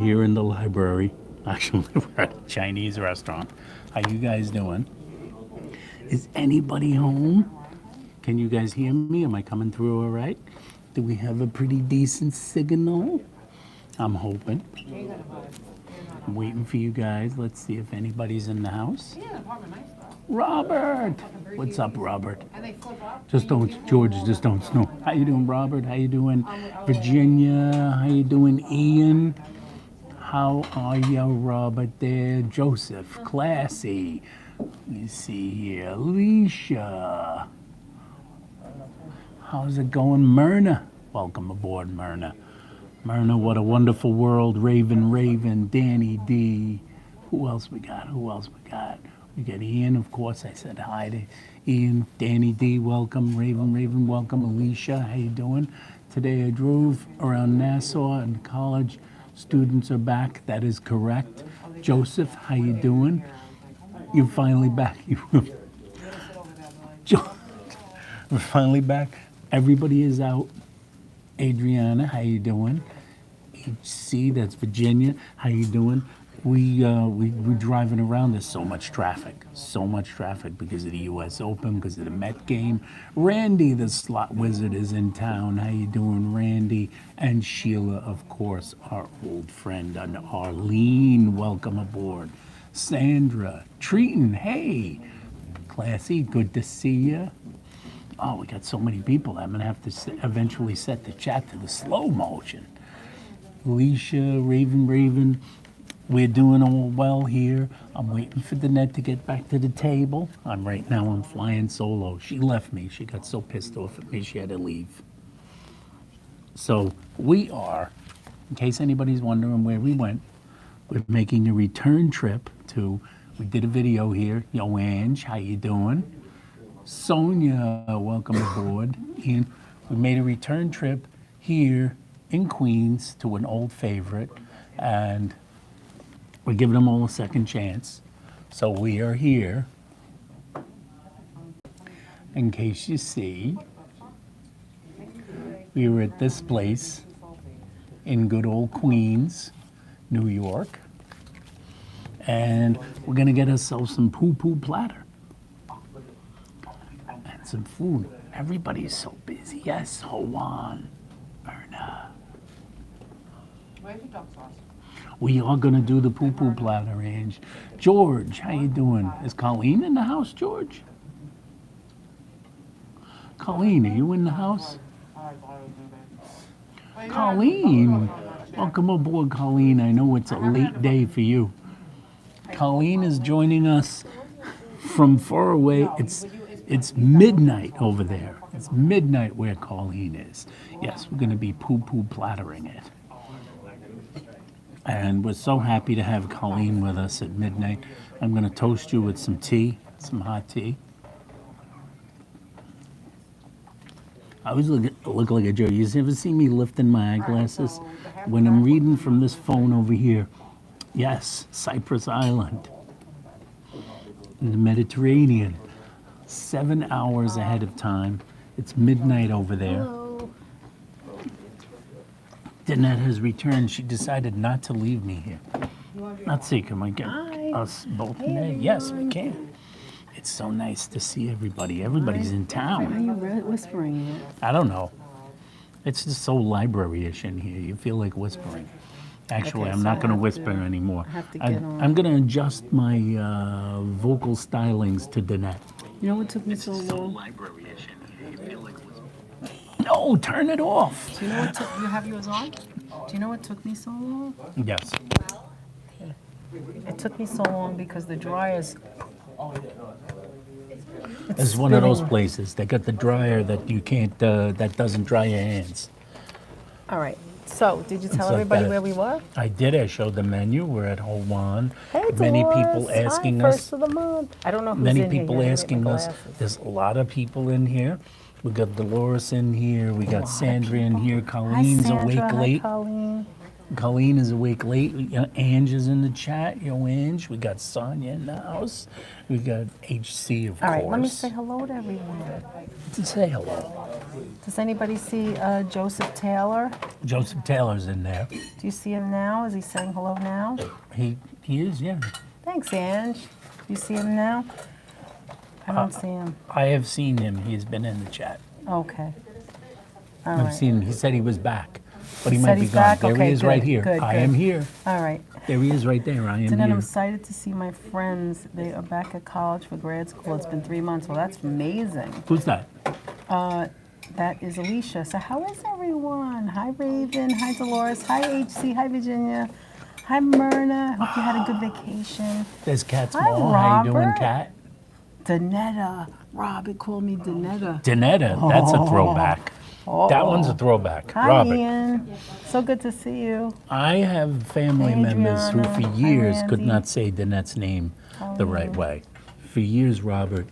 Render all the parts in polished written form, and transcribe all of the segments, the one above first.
here in the library. Actually, we're at a Chinese restaurant. How you guys doing? Is anybody home? Can you guys hear me? Am I coming through all right? Do we have a pretty decent signal? I'm hoping. I'm waiting for you guys. Let's see if anybody's in the house. Robert! What's up, Robert? Just don't, George, just don't snore. How you doing, Robert? How you doing, Virginia? How you doing, Ian? How are you, Robert there? Joseph, classy. Let me see here. Alicia. How's it going, Myrna? Welcome aboard, Myrna. Myrna, what a wonderful world. Raven, Danny D. Who else we got? We got Ian, of course. I said hi to Ian. Danny D, welcome. Raven, welcome. Alicia, how you doing? Today I drove around Nassau and college. Students are back. That is correct. Joseph, how you doing? You're finally back. We're finally back. Everybody is out. Adriana, how you doing? HC, that's Virginia. How you doing? We're driving around. There's so much traffic because of the U.S. Open, because of the Met game. Randy, the slot wizard, is in town. How you doing, Randy? And Sheila, of course, our old friend. And Arlene, welcome aboard. Sandra, Treaton, hey. Classy, good to see you. Oh, we got so many people. I'm going to have to eventually set the chat to the slow motion. Alicia, Raven. We're doing all well here. I'm waiting for Danette to get back to the table. Right now I'm flying solo. She left me. She got so pissed off at me she had to leave. So we are, in case anybody's wondering where we went, we're making a return trip to, we did a video here. Yo, Ange, how you doing? Sonia, welcome aboard. And we made a return trip here in Queens to an old favorite, and we're giving them all a second chance. So we are here, in case you see, we were at this place in good old Queens, New York, and we're gonna get ourselves some poo-poo platter and some food. Everybody's so busy. Yes, Juan, Erna. Where's your duck sauce? We are gonna do the poo-poo platter, Ange. George, how you doing? Is Colleen in the house, George? Colleen, are you in the house? Colleen, welcome aboard, Colleen. I know it's a late day for you. Colleen is joining us from far away. It's midnight over there. It's midnight where Colleen is. Yes, we're gonna be poo-poo plattering it. And we're so happy to have Colleen with us at midnight. I'm going to toast you with some tea, some hot tea. I always look like a Joe. You ever see me lifting my eyeglasses? When I'm reading from this phone over here, yes, Cyprus Island, in the Mediterranean, 7 hours ahead of time. It's midnight over there. Danette has returned. She decided not to leave me here. Let's see, can we get us both in there? Yes, we can. It's so nice to see everybody. Everybody's in Why are town. you whispering it? I don't know. It's just so library-ish in here. You feel like whispering. Actually, Okay, I'm so not I going to have whisper to- anymore. I have to get on. I'm going to adjust my vocal stylings to Danette. You know what took me so So long? library-ish in here. You feel like whispering. No, turn it off. Do you know what took you have yours on? Do you know what took me so long? Yes. It took me so long because the dryer's It's one of those spinning. places. They got the dryer that you can't, that doesn't dry your hands. All right. So, did you tell like everybody that. where we were? I did. I showed the menu. We're at Hawan. Hey, Many Dolores. people asking Hi, us. First of the month. I don't know who's Many in here. people yet. I asking gotta us. get my glasses. There's a lot of people in here. We got Dolores in here. We got Sandra in here. Hi, Colleen's Sandra. awake Hi, late. Colleen. Colleen is awake late. Ange is in the chat. Yo, Ange. We got Sonia in the house. We got HC, of All course. right, let me say hello to everyone. Say hello. Does anybody see Joseph Taylor? Joseph Taylor's in there. Do you see him now? Is he saying hello now? He is, yeah. Thanks, Ange. You see him now? I don't see him. I have seen him. He's been in the chat. Okay. All I've right. seen him. He said he was back, but he Said might be he's gone. back? There Okay, he is good, right here. good, I good. am here. All right. There he is right there. I am And then I'm here. excited to see my friends. They are back at college for grad school. It's been 3 months. Well, that's amazing. Who's that? That is Alicia. So how is everyone? Hi, Raven. Hi, Dolores. Hi, HC. Hi, Virginia. Hi, Myrna. Hope you had a good vacation. There's Cat Hi, Small. How you doing, Robert. Cat? Danetta. Robert called me Danetta. Danetta. That's a throwback. That one's a throwback. Hi, Robert. Ian. So good to see you. I have family Hey, members who for Adriana. Hi, years could Randy. not say Danette's name the right way. For years, Robert,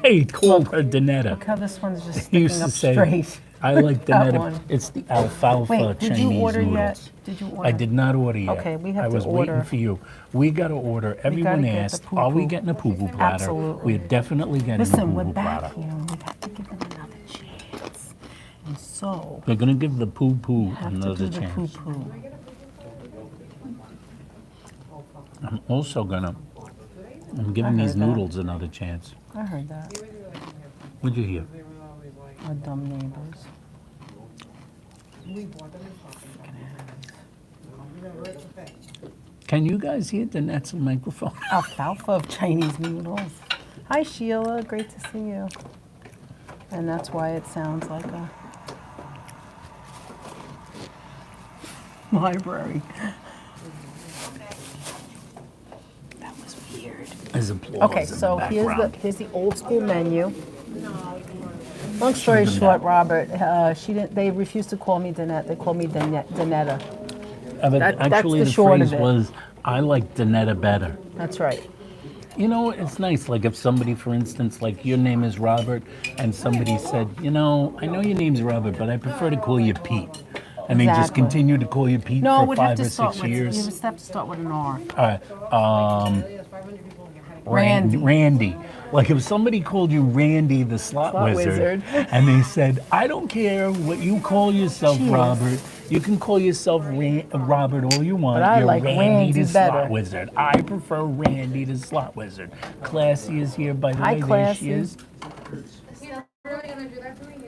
they called her Danetta. Look how this one's just He sticking used to up say, straight. I like That Danetta. one. It's the alfalfa Wait, did Chinese you order noodles. yet? Did you order? I did not order yet. Okay, we have I to was order. waiting for you. We got to order. Everyone get the asked, poo-poo. are we getting a poo-poo platter? Absolutely. We're definitely getting Listen, a we're poo-poo back platter. here. We have to give them another chance. And so, They're going to give the poo-poo have to another do the chance. poo-poo. I'm also going to, I'm giving I these heard that. noodles another chance. I heard that. What'd you hear? Our dumb neighbors. Can you guys hear Danette's microphone? Alfalfa of Chinese noodles. Hi, Sheila. Great to see you. And that's why it sounds like a library. That was weird. There's applause Okay, in so the here's background. the old school menu. Long story them short, that. Robert, they refused to call me Danette. They called me Danetta. But that's actually, the the short of phrase it. was, I like Danetta better. That's right. You know, it's nice. Like if somebody, for instance, like your name is Robert, and somebody said, you know, I know your name's Robert, but I prefer to call you Pete. And they just Exactly. continue to call you Pete No, for we'd have 5 to or start 6 with. You years. would have to start with an R. All right. Randy. Randy. Like if somebody called you Randy the Slot Wizard, and they said, I don't care what you call yourself, Cheers. Robert. You can call yourself Robert all you want. But I You're like Randy the Randy Slot better. Wizard. I prefer Randy the Slot Wizard. Classy is here, by the Hi, way. There Classy. she is.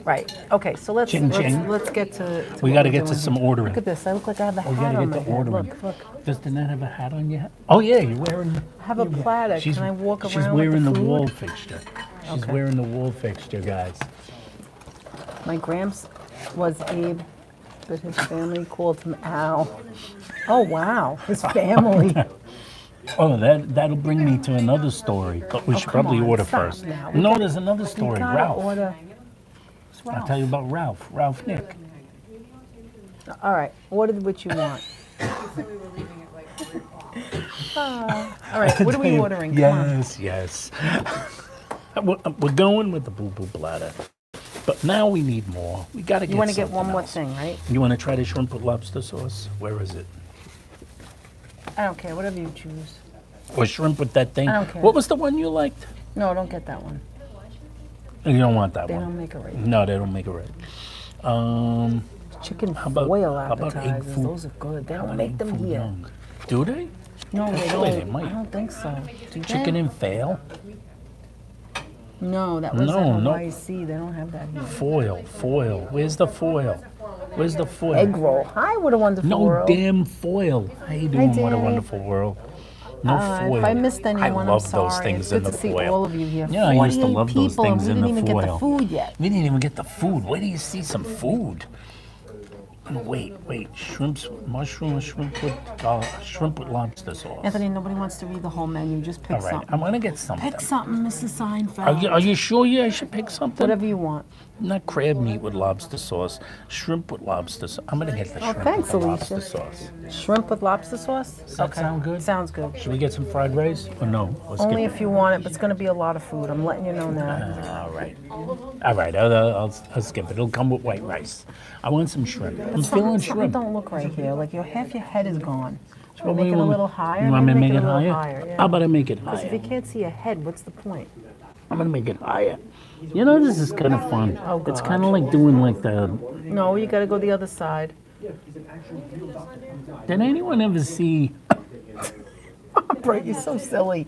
Right. Okay. So let's Ching, ching. let's get to We what got to we're get to doing some here. ordering. Look at this. I look like I have a We hat got to on get my to head. ordering. Look. Does Danette have a hat on your head? Oh, yeah, you're wearing. I have a platter. Can I walk She's around with wearing the the food? wall fixture. She's Okay. wearing the wall fixture, guys. My gramps was Abe, but his family called him Al. Oh wow, his family. Oh, that'll bring me to another story, but we should come probably on, order stop first. now. No, there's another You story. gotta Ralph. order. It's I'll Ralph. tell you about Ralph. Ralph Nick. All right, order what you want. All right, what are we ordering? Come on. Yes. We're going with the boo-boo platter. But now we need more. We got to get You want to get something one more else. thing, right? You want to try the shrimp with lobster sauce? Where is it? I don't care, whatever you choose. Or shrimp with that thing? I don't care. What was the one you liked? No, don't get that one. You don't want that They one. don't make it right. No, they don't make it right. Chicken about- foil how about egg appetizers, foo- those are good. They How don't about make them egg foo here. young? Do they? No, they Actually, don't. they might. I don't think so. Do Chicken they? and fail? No, that was No, at no. NYC. They don't have that here. Foil. Where's the foil? Where's the foil? Egg roll. Hi, what a wonderful No world. damn foil. How you doing? What a Dad. wonderful world. No foil. If I missed anyone, I love I'm sorry. those things It's in good the to see foil. all of you here. Yeah, I used to 48 love those people, things and in we the didn't even get foil. the food yet. We didn't even get the food. Where do you see some food? No, wait. Shrimp with lobster sauce. Anthony, nobody wants to read the whole menu. Just pick All right, something. I'm gonna get something. Pick something, Mrs. Seinfeld. Are you sure? Yeah, I should pick something. Whatever you want. Not crab meat with lobster sauce. Shrimp with lobster sauce. I'm gonna get the shrimp thanks, with the lobster Alicia. sauce. Shrimp with lobster sauce? Does that sound good? Sounds good. Should we get some fried rice or no? Let's Only get. if you want it, but it's going to be a lot of food. I'm letting you know now. All right. All right, I'll skip it. It'll come with white rice. I want some shrimp. I'm feeling Something shrimp. don't look right here. Like half your head is gone. Should we What do make you it a want me- little higher? You want me to Maybe make it a little higher? yeah. How about I make it Because if you higher? can't see your head, what's the point? I'm gonna make it higher. You know, this is kind of fun. Oh, It's God. kind of like doing like the. No, you got to go the other side. Did anyone ever see? Bert, you're so silly.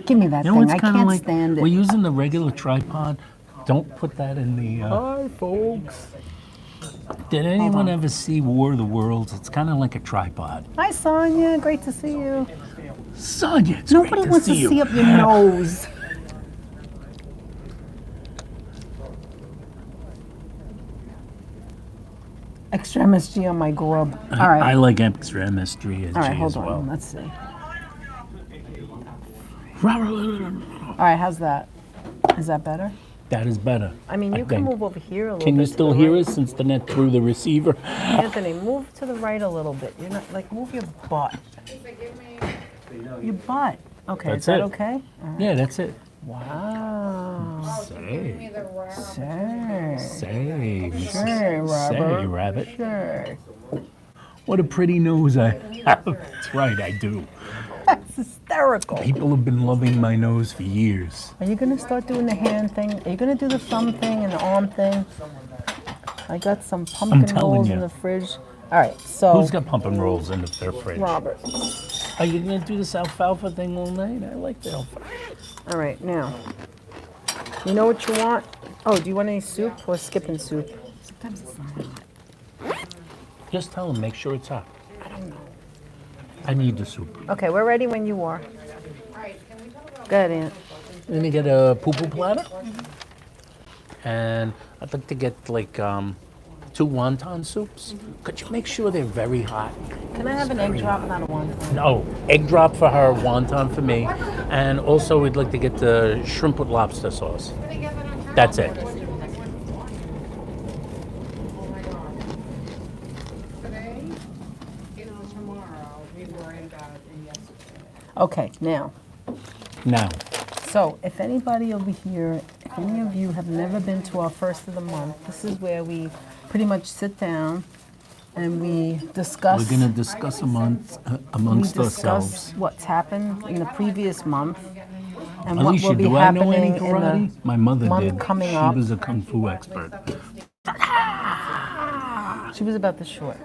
Give me that You know, thing. it's I kind of can't like stand it. we're using the regular tripod. Don't put that in the. Hi, folks. Did anyone on. ever see War of the Worlds? It's kind of like a tripod. Hi, Sonia. Great to see you. Sonia, it's Nobody great to wants see to you. see up your nose. Extra MSG on my grub. All I right. like extra MSG as All right, G hold as on. well. Let's see. All right, how's that? Is that better? That is better. I mean, you can think. move over here a little Can bit. you to still the hear right. us since the net threw the receiver? Anthony, move to the right a little bit. You're not like move your butt. Your butt. Okay, That's is that it. okay? All right. Yeah, that's it. Wow. Say, Say. say, Say, Robert. say, rabbit. Say. What a pretty nose I have. That's right, I do. That's hysterical. People have been loving my nose for years. Are you gonna start doing the hand thing? Are you gonna do the thumb thing and the arm thing? I got some pumpkin telling rolls you. in the fridge. All right, so Who's got pumpkin rolls in the fridge? Robert. Are you gonna do this alfalfa thing all night? I like the alfalfa. All right, now, you know what you want? Oh, do you want any soup or skipping soup? Sometimes it's not hot. Just tell them, make sure it's hot. I don't know. I need the soup. Okay, we're ready when you are. Go ahead, Aunt. Let me get a poo-poo platter. And I'd like to get like 2 wonton soups. Could you make sure they're very hot? Can I have an egg drop, not a one? No, egg drop for her, wonton for me. And also we'd like to get the shrimp with lobster sauce. That's it. Today is tomorrow. We worried about it yesterday. Okay, now, Now, so if anybody over here, if any of you have never been to our first of the month, this is where we pretty much sit down and we discuss. we're gonna discuss amongst we discuss ourselves. what's happened in the previous month and what will Alicia, be do I know any happening in karate? the My mother month did. coming She up. was a kung fu expert. She was about this short.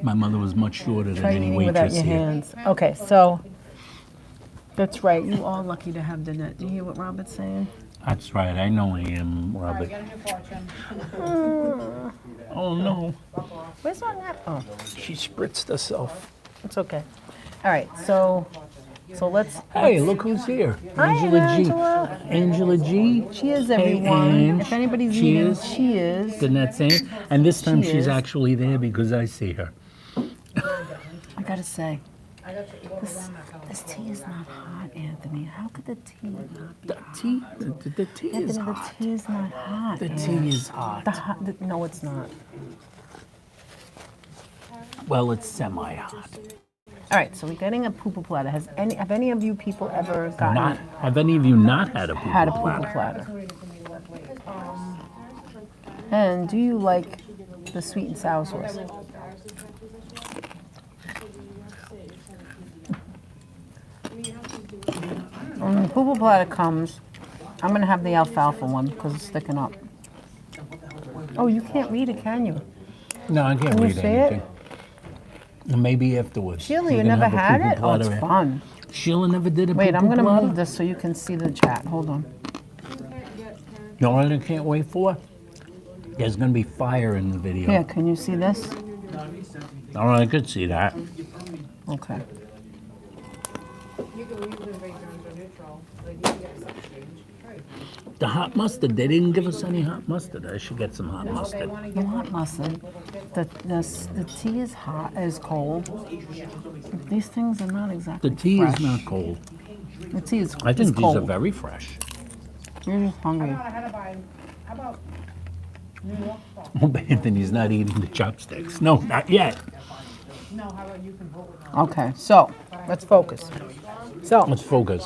My mother was much shorter than Try any eating without waitress your here. hands. Okay, so that's right. You are lucky to have Danette. Do you hear what Robert's saying? That's right, I know I am, All right, Robert. get a new fortune. Oh no, Where's my nap? Oh, she spritzed herself. it's okay. All right, so let's. Hey, look who's here. Hi, Angela G. Angela. Angela G. She is Hey, everyone. Ange. If anybody's She eating, is. she is. Danette saying, and this time She she's is. actually there because I see her. I gotta say, I got to order one that's all. this tea is not hot, Anthony. How could the tea not be The hot? tea, the tea is Anthony, the hot. tea is not hot. The Ange. tea is hot. No, it's not. Well, it's semi-hot. All right, so we're getting a poo-poo platter. Have any of you people ever gotten Not, have any of you not had a had a poo-poo poo-poo platter? platter? And do you like the sweet and sour sauce? When the poo-poo platter comes, I'm gonna have the alfalfa one because it's sticking up. Oh, you can't read it, can you? No, I can't Can you read see it? anything. Maybe afterwards. Sheila, We're you gonna never have a had poo-poo it? Oh, it's platter. fun. Sheila never did a Wait, I'm poo-poo gonna platter? move this so you can see the chat. Hold on. You know what I can't wait for? There's gonna be fire in the video. Here, can you see this? All right, I could see that. Okay. You can leave the bacon under neutral, like you can get some change. Right. The hot mustard, they didn't give us any hot mustard. I should get some hot They mustard. want to You get want mustard? The tea is hot, is cold. These things are not exactly The tea fresh. is not cold. The tea is I think is these cold. are very fresh. You're just hungry. I had to buy, how about New York salt? Oh, Anthony's not eating the chopsticks. No, not yet. No, how about you can vote with them? Okay, so let's focus. So Let's focus.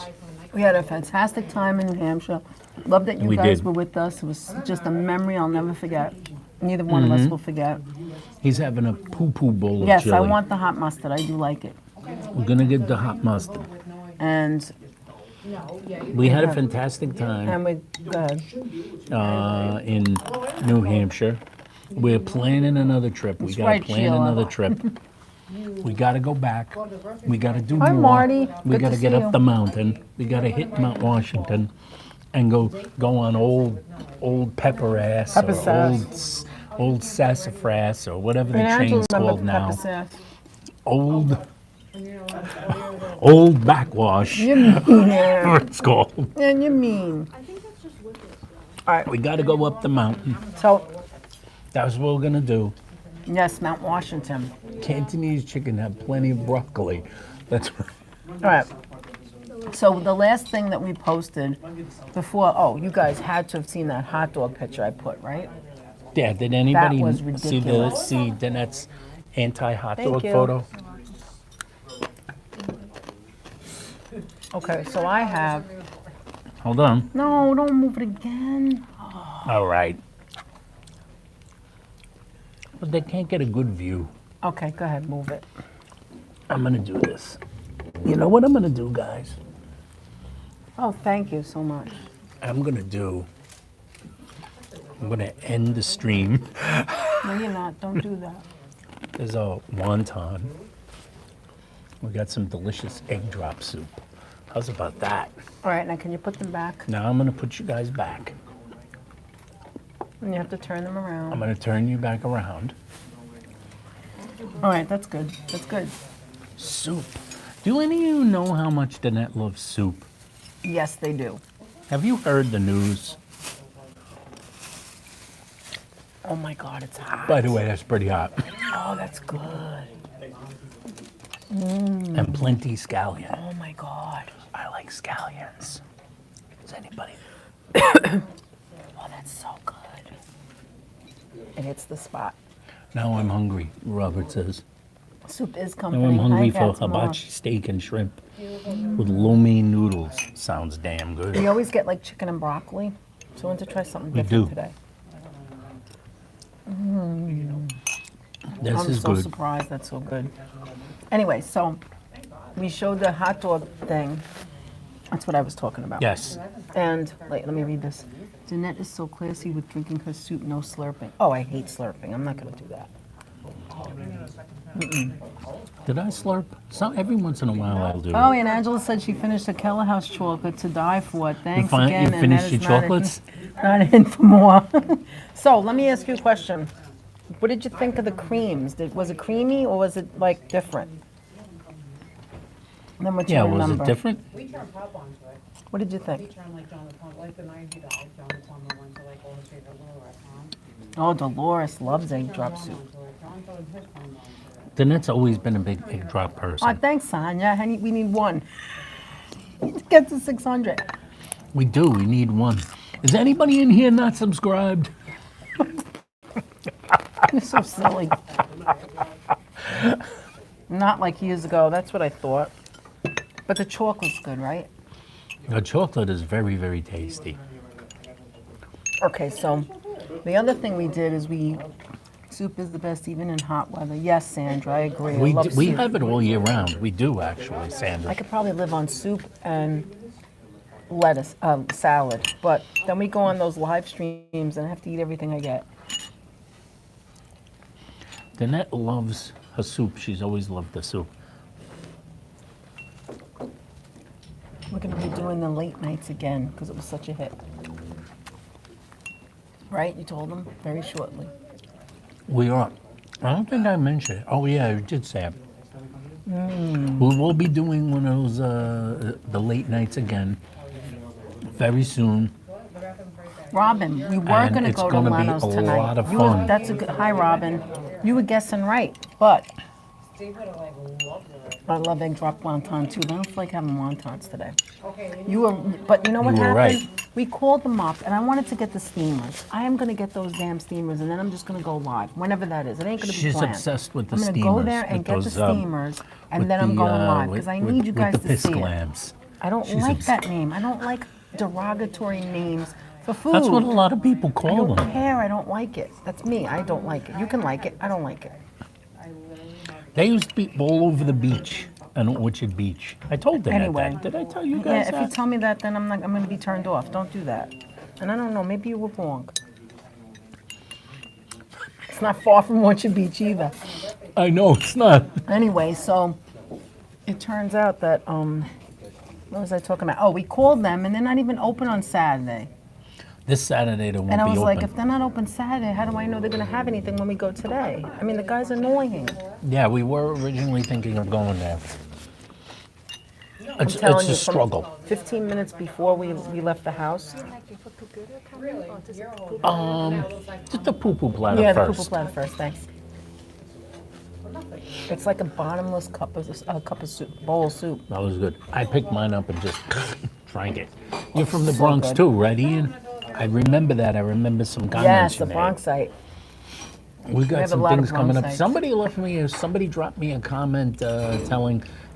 we had a fantastic time in New Hampshire. Love that you We guys did. were with us. It was just a memory I'll never forget. Neither one of us will forget. He's having a poo-poo bowl of Yes, chili. I want the hot mustard. I do like it. We're gonna get the hot mustard. And We had a fantastic time we good. in New Hampshire. We're planning another trip. We That's gotta right, plan Sheila. another trip. We gotta go back. We gotta do Hi, more. Marty. We Good gotta to get see up you. the mountain. We gotta hit Mount Washington, and go on old pepper ass Pepper or sass. old sassafras or whatever the And I train's remember called the now. pepper sass. Old backwash. You mean Whatever it's called. and you mean. All right. We gotta go up the mountain. So That's what we're gonna do. yes, Mount Washington. Cantonese chicken have plenty of broccoli. That's right. All right. So the last thing that we posted before, oh, you guys had to have seen that hot dog picture I put, right? Yeah, did anybody was see ridiculous. Danette's anti-hot Thank dog you. photo? Okay, so I have. Hold on. No, don't move it again. All right. But they can't get a good view. Okay, go ahead, move it. I'm gonna do this. You know what I'm gonna do, guys? Oh, thank you so much. I'm gonna end the stream. No, you're not. Don't do that. There's a wonton. We got some delicious egg drop soup. How's about that? All right, now can you put them back? Now I'm gonna put you guys back. And you have to turn them I'm around. gonna turn you back around. All right, that's good. That's good. Soup. Do any of you know how much Danette loves soup? Yes, they do. Have you heard the news? Oh my God, it's hot. By the way, that's pretty hot. Oh, that's good. And plenty scallion. Oh my God. I like scallions. Does anybody? Oh, that's so good. It hits the spot. Now I'm hungry, Robert says. Soup is Now comfy. I'm hungry Hi, for Cats, Mom. hibachi steak and shrimp with lo mein noodles. Sounds damn good. We always get like chicken and broccoli, so I want to try something We different do. today. This I'm is so good. surprised. That's so good. Anyway, so we showed the hot dog thing. That's what I was talking about. Yes. And let me read this. Danette is so classy with drinking her soup, no slurping. Oh, I hate slurping. I'm not going to do that. Did I slurp? Every once in a while I'll do. Oh, and Angela said she finished a Keller House chocolate to die for. Thanks You again. and finished that your is not a- chocolates? Not in for more. So let me ask you a question. What did you think of the creams? Was it creamy or was it like different than what Yeah, you was remember? it different? We turn pop onto it. What did you We think? turn like John the Plumber, like the $90 John the Plumber ones are like all his favorite little restaurants. Oh, Dolores loves egg drop soup. John throwing his phone onto it. Danette's always been a big egg drop Oh, person. thanks, Sonia. Honey, we need one. Get to 600. We do. We need one. Is anybody in here not subscribed? You're so silly. Not like years ago. That's what I thought. But the chocolate's good, right? The chocolate is very, very tasty. Okay, so the other thing we did is soup is the best even in hot weather. Yes, Sandra, I agree. I love We soup. have it all year round. We do actually, I Sandra. could probably live on soup and lettuce, salad. But then we go on those live streams and I have to eat everything I get. Danette loves her soup. She's always loved the soup. We're going to be doing the late nights again because it was such a hit. Right? You told them very shortly. We are. I don't think I mentioned it. Oh yeah, you did say it. We'll be doing one of those the late nights again very soon. Robin, we were And going to it's go to gonna be Lano's a tonight. lot of You were- fun. That's a good. Hi, Robin. You were guessing right, but Steve would have like loved it. I love egg drop wonton too. But I don't feel like having wontons today. Okay, You were, but you know what You were happened? right. We called them up, and I wanted to get the steamers. I am going to get those damn steamers, and then I'm just going to go live whenever that is. It ain't going to be She's planned. obsessed with the I'm going to steamers. go there and with get the those, steamers, and with then I'm the, going live because I need you guys with the to see pisk it. lamps. I don't She's like obs- that name. I don't like derogatory names for food. That's what a lot of people I call don't them. care. I don't like it. That's me. I don't like it. You can like it. I don't like it. They used to be all over the beach, on Orchard Beach. I told them Anyway. that. Did I tell you Yeah, guys if you that? tell me that, then I'm going to be turned off. Don't do that. And I don't know. Maybe you were wrong. It's not far from Orchard Beach either. I know, it's not. Anyway, so it turns out that what was I talking about? Oh, we called them and they're not even open on Saturday. This Saturday they won't And I be was open. like, if they're not open Saturday, how do I know they're going to have anything when we go today? I mean, the guy's annoying. Yeah, we were originally thinking of going there. It's telling a you, from struggle. 15 minutes before we left the house. Just the poo-poo platter Yeah, the first. poo-poo platter first, thanks. It's like a bottomless cup of soup, bowl of soup. That was good. I picked mine up and just drank it. You're from the So Bronx good. too, right, Ian? I remember that. I remember some guy Yes, the mentioned it. Bronxite. We got have a some lot of things coming up. Bronxites. Somebody dropped me a comment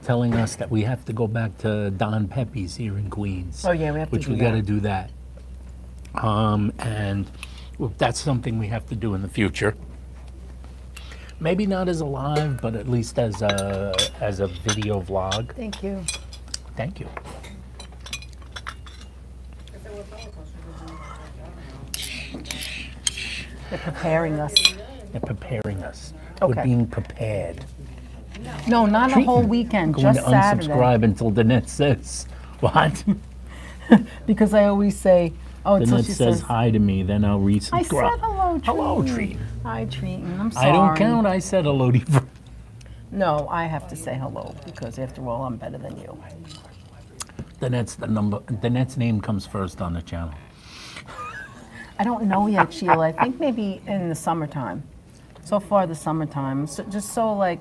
telling us that we have to go back to Don Pepe's here in Queens. Oh, yeah, we have to which do we got to that. do that. And that's something we have to do in the future. Maybe not as a live, but at least as a video vlog. Thank you. Thank you. They're preparing us. They're preparing us. We're Okay. being prepared. No, not a Treat whole me. weekend, Going just to Saturday. unsubscribe until Danette says what? Because I always say, oh, until Danette she says says, hi to me, then I'll resubscribe. I said hello, Treat. Hello, Treat. Hi, Treat. I'm sorry. I don't count. I said hello to you. No, I have to say hello because after all, I'm better than you. Danette's the number. Danette's name comes first on the channel. I don't know yet, Sheila. I think maybe in the summertime. So far, the summertime. So, just so like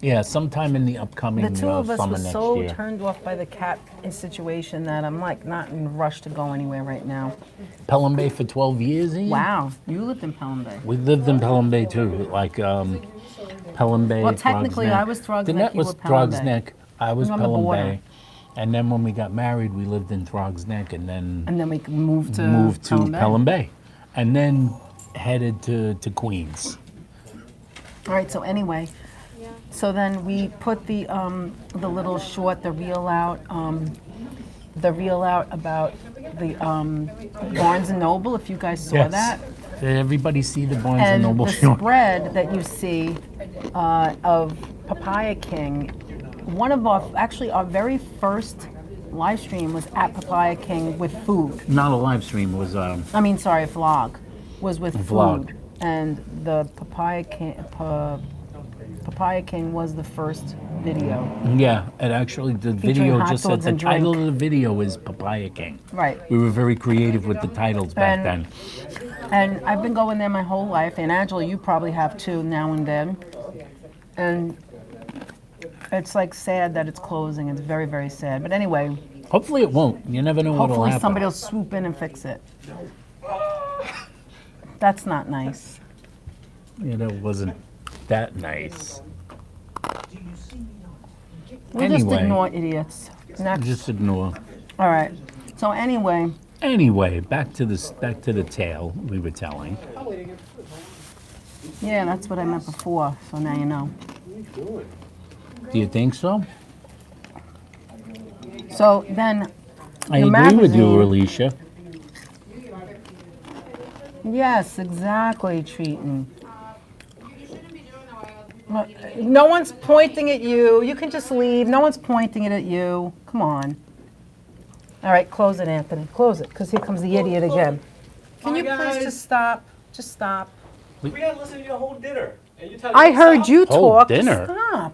Yeah, sometime in the upcoming the two of us summer were next so year. turned off by the cat situation that I'm like not in a rush to go anywhere right now. Pelham Bay for 12 years, Ian? Wow, you lived in Pelham Bay. We lived in Pelham Bay too, like Pelham Bay. Well, technically, Throgs Neck. I was Throgs Danette Neck, you was were Pelham Throgs Bay. Neck. I was You're on the Pelham border. Bay. And then when we got married, we lived in Throgs Neck and then And then we moved to moved to Pelham Bay. Pelham Bay. And then headed to Queens. All right. So anyway, so then we put the little short, the reel out about the Barnes and Noble. If you guys saw that. Did everybody see the Barnes and And Noble the short? spread that you see of Papaya King, one of our very first live stream was at Papaya King with food. Not a live stream, it was I mean, sorry, a vlog was with vlog. food. And the Papaya King was the first video. yeah, it actually, the Featuring video hot just said, dogs the and title drink. of the video is Papaya King. Right. We were very creative with the titles back And- then. And I've been going there my whole life, and Angela, you probably have too, now and then. And it's like sad that it's closing. It's very, very sad. But anyway, Hopefully it won't. You never know what'll hopefully happen. somebody will swoop in and fix it. That's not nice. You know, it wasn't that nice. We'll just Anyway. ignore idiots. Next. Just ignore. All right. So anyway, Anyway, back to the tale we were telling. yeah, that's what I meant before. So now you know. Do you think so? So then, I your agree with you, magazine- Alicia. yes, exactly, Treaton. No one's pointing at you. You can just leave. No one's pointing it at you. Come on. All right, close it, Anthony. Close it, because here comes the idiot again. Can you please just stop? Just stop. We gotta listen to your whole dinner. And you tell I me to heard stop? you Whole talk. dinner? Just stop.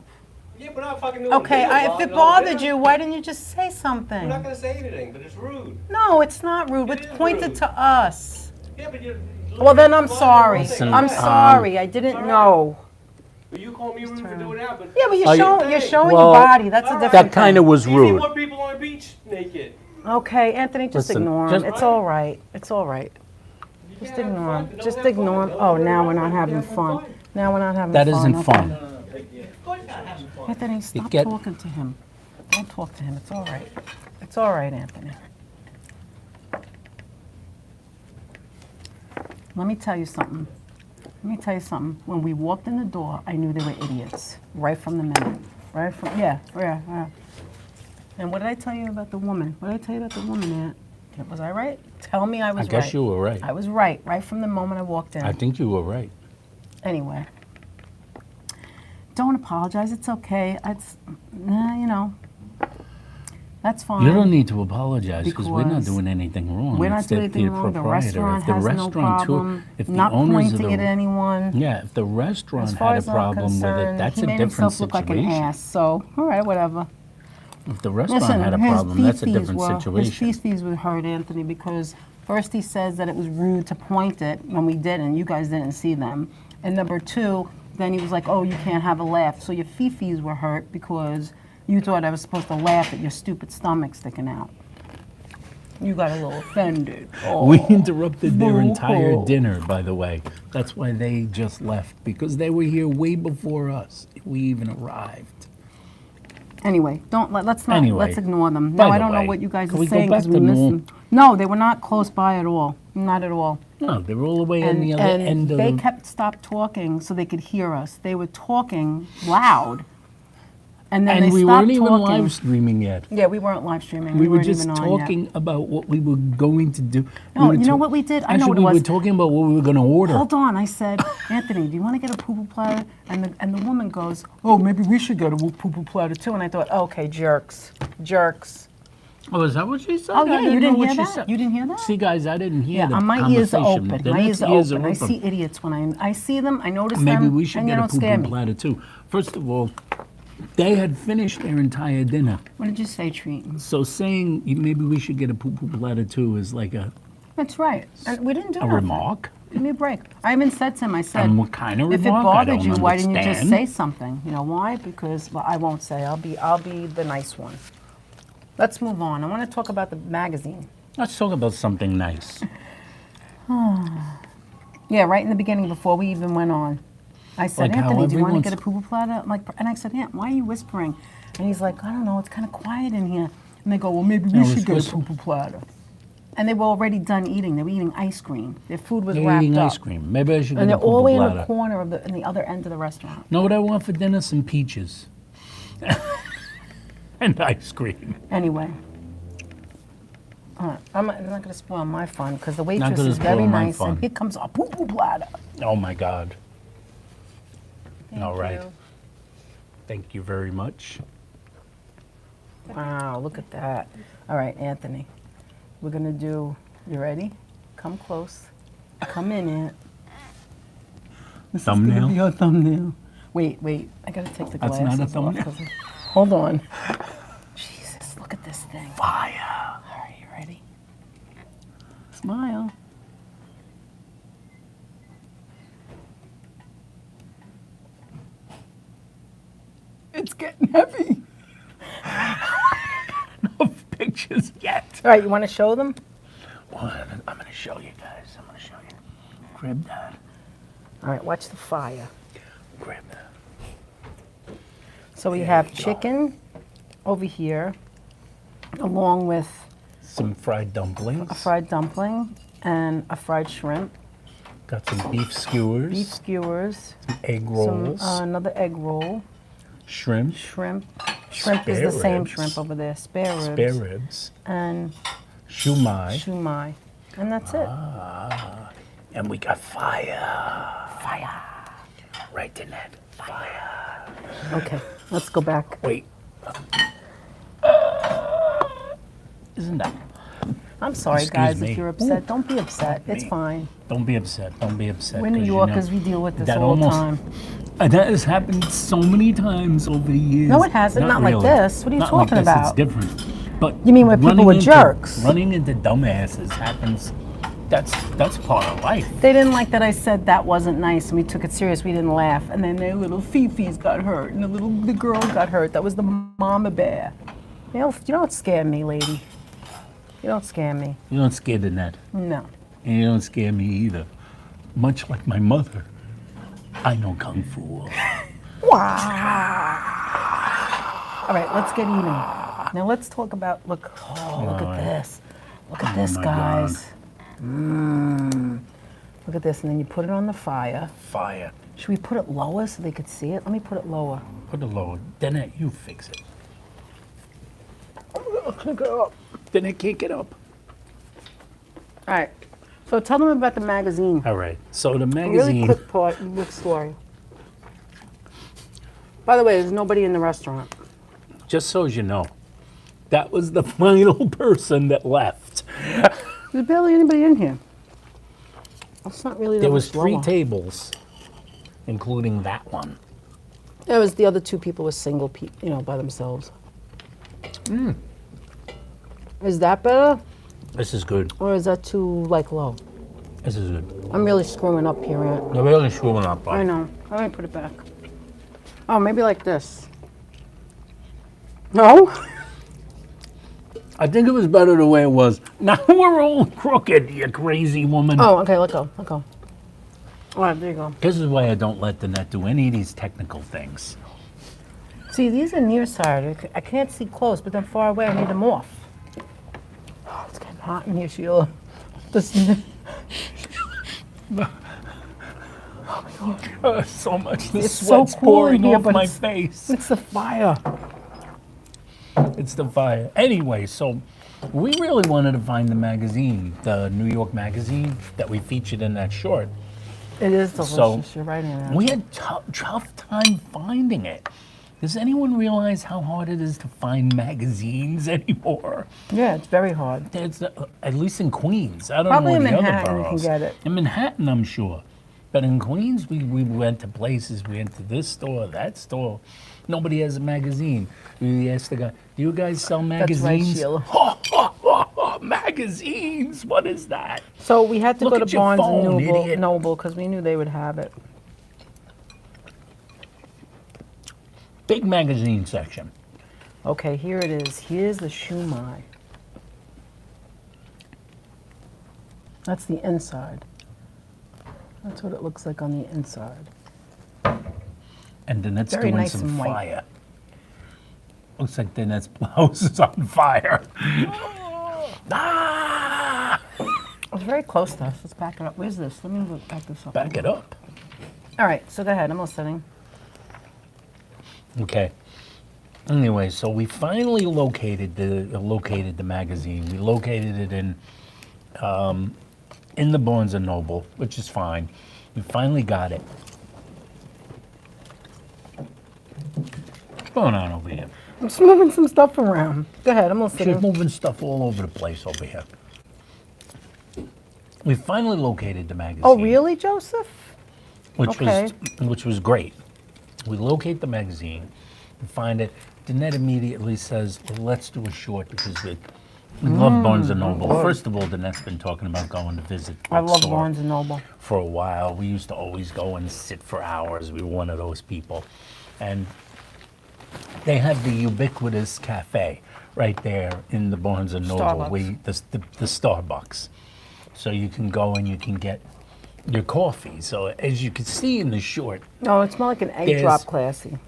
Yeah, but not fucking doing Okay, dinner if while it I'm bothered dinner. you, why didn't you just say I'm not something? gonna say anything, but it's rude. No, it's not rude. It It's is pointed rude. to us. Yeah, but you're. Well, then I'm sorry. Listen, I'm sorry. I didn't know. But you call me rude for doing that, but. Yeah, but Are you- you're showing Well, your body. That's a All right. different That kind of thing. was See rude. more people on the beach naked. Okay, Anthony, just Listen, ignore him. just- It's all right. It's all right. Just ignore him. Just ignore him. Oh, now we're not having fun. Now we're not having That fun. isn't Okay. fun. Anthony, stop get- talking to him. Don't talk to him. It's all right. It's all right, Anthony. Let me tell you something. When we walked in the door, I knew they were idiots. Right from the minute. Yeah. And what did I tell you about the woman? Aunt? Was I right? Tell me I was right. I guess you were right. I was right from the moment I walked in. I think you were right. Anyway. Don't apologize. It's okay. That's fine. You don't need to apologize because we're not Because doing anything wrong. We're not It's doing anything wrong. The proprietor. restaurant If the has no restaurateur- problem. if the Not owners of pointing the- at anyone. Yeah, if the restaurant As far had a as I'm problem with it, concerned, that's he a made different himself look situation. like an ass. So, all right, whatever. If the restaurant Listen, had a his problem, that's a fees different were, situation. His fees would hurt Anthony because first he says that it was rude to point it when we didn't. You guys didn't see them. And number two, then he was like, oh, you can't have a laugh. So your fees were hurt because you thought I was supposed to laugh at your stupid stomach sticking out. You got a little offended. Oh, We interrupted their boo-hoo. entire dinner, by the way. That's why they just left, because they were here way before us. We even arrived. Anyway, let's Anyway, ignore them. by No, I the don't know way, what you guys can are we go saying back because we to missed normal? them. No, they were not close by at all. Not at all. No, they were all the way on And, the other end of they the... kept stopped talking so they could hear us. They were talking loud, and then And they we stopped weren't even talking. live streaming yet. Yeah, we weren't live streaming. We were weren't just even on yet. talking about what we were going to do. No, We were you know what we did? I know Actually, what it we was. were talking about what we were going to order. Hold on, I said, Anthony, do you want to get a poo-poo platter? And the woman goes, oh, maybe we should get a poo-poo platter too. And I thought, okay, jerks. Oh, is that what she said? Oh, yeah, I you know didn't what hear she that? said. You didn't hear that? See, guys, I didn't hear Yeah, the my ears are conversation. open. The My next ears are ears open. I open. see idiots when I see them. I notice Maybe them, we should and get they a don't scare poo-poo me. platter too. First of all, they had finished their entire dinner. What did you say, Treat? So saying maybe we should get a poo-poo platter too is like a That's right. And we didn't do nothing. remark. Give me a break. I even said to him, I said, And what kind of if it remark? I bothered don't you, why didn't you just understand. say something? You know why? Because, well, I won't say. I'll be the nice one. Let's move on. I want to talk about the magazine. Let's talk about something nice. Yeah, right in the beginning before we even went on. I said, Like how Anthony, do you want to everyone's- get a poo-poo platter? I'm like, and I said, Aunt, why are you whispering? And he's like, I don't know, it's kind of quiet in here. And they go, well, maybe we No, it's should get a whisper. poo-poo platter. And they were already done eating. They were eating ice cream. Their food was They're wrapped eating up. ice cream. Maybe I should And get they're a all the way poo-poo in the platter. corner of in the other end of the restaurant. Know what I want for dinner? Some peaches. And ice cream. Anyway. I'm not going to spoil my fun because the Not waitress gonna is very spoil my nice. fun. And here comes a poo-poo platter. Oh my God. All right. you. Thank you very much. Wow, look at that. All right, Anthony. We're going to do, you ready? Come close. Come in, Aunt. This Thumbnail? is going to be our thumbnail. Wait. I got to take the That's glasses not a off thumbnail? 'cause hold on. Jesus, look at this thing. Fire. All right, you ready? Smile. It's getting heavy. No pictures yet. All right, you want to show them? Well, I'm going to show you guys. I'm going to show you. Grab that. All right, watch the fire. Grab that. So we There have you go. chicken over here, along with Some fried dumplings. a fried dumpling and a fried shrimp, Got some beef skewers. beef skewers, Egg some, rolls. another egg roll, shrimp. shrimp. Shrimp is Spare the same ribs. shrimp over there, spare ribs, Spare ribs. and Shumai. shumai. And that's it. And we got fire. Fire. Right, Danette. Fire. Okay, let's go back. Wait. Isn't that? I'm sorry, Excuse guys, me. if you're upset. Don't be upset. It's me. fine. Don't be upset. Don't be upset. We're New 'cause you Yorkers. know, We deal with this that all the almost- time. That has happened so many times over the years. No, it hasn't. Not like really. this. What are you Not talking like this. about? It's different. But You mean where people running were into- jerks? Running into dumbasses happens. That's part of life. They didn't like that I said that wasn't nice, and we took it serious. We didn't laugh, and then their little Fifi's got hurt, and the girl got hurt. That was the mama bear. You don't scare me, lady. You don't scare me. You don't scare Danette. No. And you don't scare me either. Much like my mother, I know Kung Fu. All right, let's get eating. Now let's talk about look at this. Look at this, my guys. Look at this, and then you put it on the fire. Fire. Should we put it lower so they could see it? Let me put it lower. Put it lower. Danette, you fix it. I can't get up. Danette can't get up. All right. So tell them about the magazine. All right. So the Really magazine. quick part, quick story. By the way, there's nobody in the restaurant. Just so you know, that was the final person that left. There's barely anybody in here. It's not really that There was much 3 lower. tables, including that one. It was the other 2 people were single, by themselves. Is that better, This is good. or is that too low? This is good. I'm really screwing up here, Aunt. They're really screwing up. I know. Let me put it back. Oh, maybe like this. No? I think it was better the way it was. Now we're all crooked, you crazy woman. Oh, okay. Let go. All right, there you go. This is why I don't let Danette do any of these technical things. See, these are nearsighted. I can't see close, but then far away, I need them off. Oh, it's getting hot in here, Sheila. So much. The It's so sweat's cool in pouring here, off but my it's- face. It's the fire. It's the fire. Anyway, so we really wanted to find the magazine, the New York magazine that we featured in that short. It is delicious. So, You're right in there. We had tough time finding it. Does anyone realize how hard it is to find magazines anymore? Yeah, it's very hard. It's, at least in Queens. I don't Probably know in in the other Manhattan you can boroughs. get it. In Manhattan, I'm sure. But in Queens, we went to places. We went to this store, that store. Nobody has a magazine. We asked the guy, do you guys sell That's right, magazines? Sheila. Magazines? What is that? So we had to Look go at to your Barnes phone, and idiot. Noble because we knew they would have it. Big magazine section. Okay, here it is. Here's the shumai. That's the inside. That's what it looks like on the inside. And Danette's Very doing nice some and white. fire. Looks like Danette's blouse is on fire. Ah! It's very close to us. Let's back it up. Where's this? Let me back this up. Back it up. All right, so go ahead. I'm listening. Okay. Anyway, so we finally located the magazine. We located it in the Barnes and Noble, which is fine. We finally got it. What's going on over here? I'm just moving some stuff around. Go ahead. I'm She's listening. moving stuff all over the place over here. We finally located the magazine. Oh, really, Joseph? Which Okay. which was great. We locate the magazine, we find it. Danette immediately says, well, let's do a short because we love Barnes and Noble. First of all, Danette's been talking about going to visit the I love bookstore Barnes and Noble. for a while. We used to always go and sit for hours. We were one of those people. And they have the ubiquitous cafe right there in the Barnes and Noble, Starbucks. the Starbucks. So you can go and you can get your coffee. So as you can see in the short, No, it's more like an egg There's- drop classy.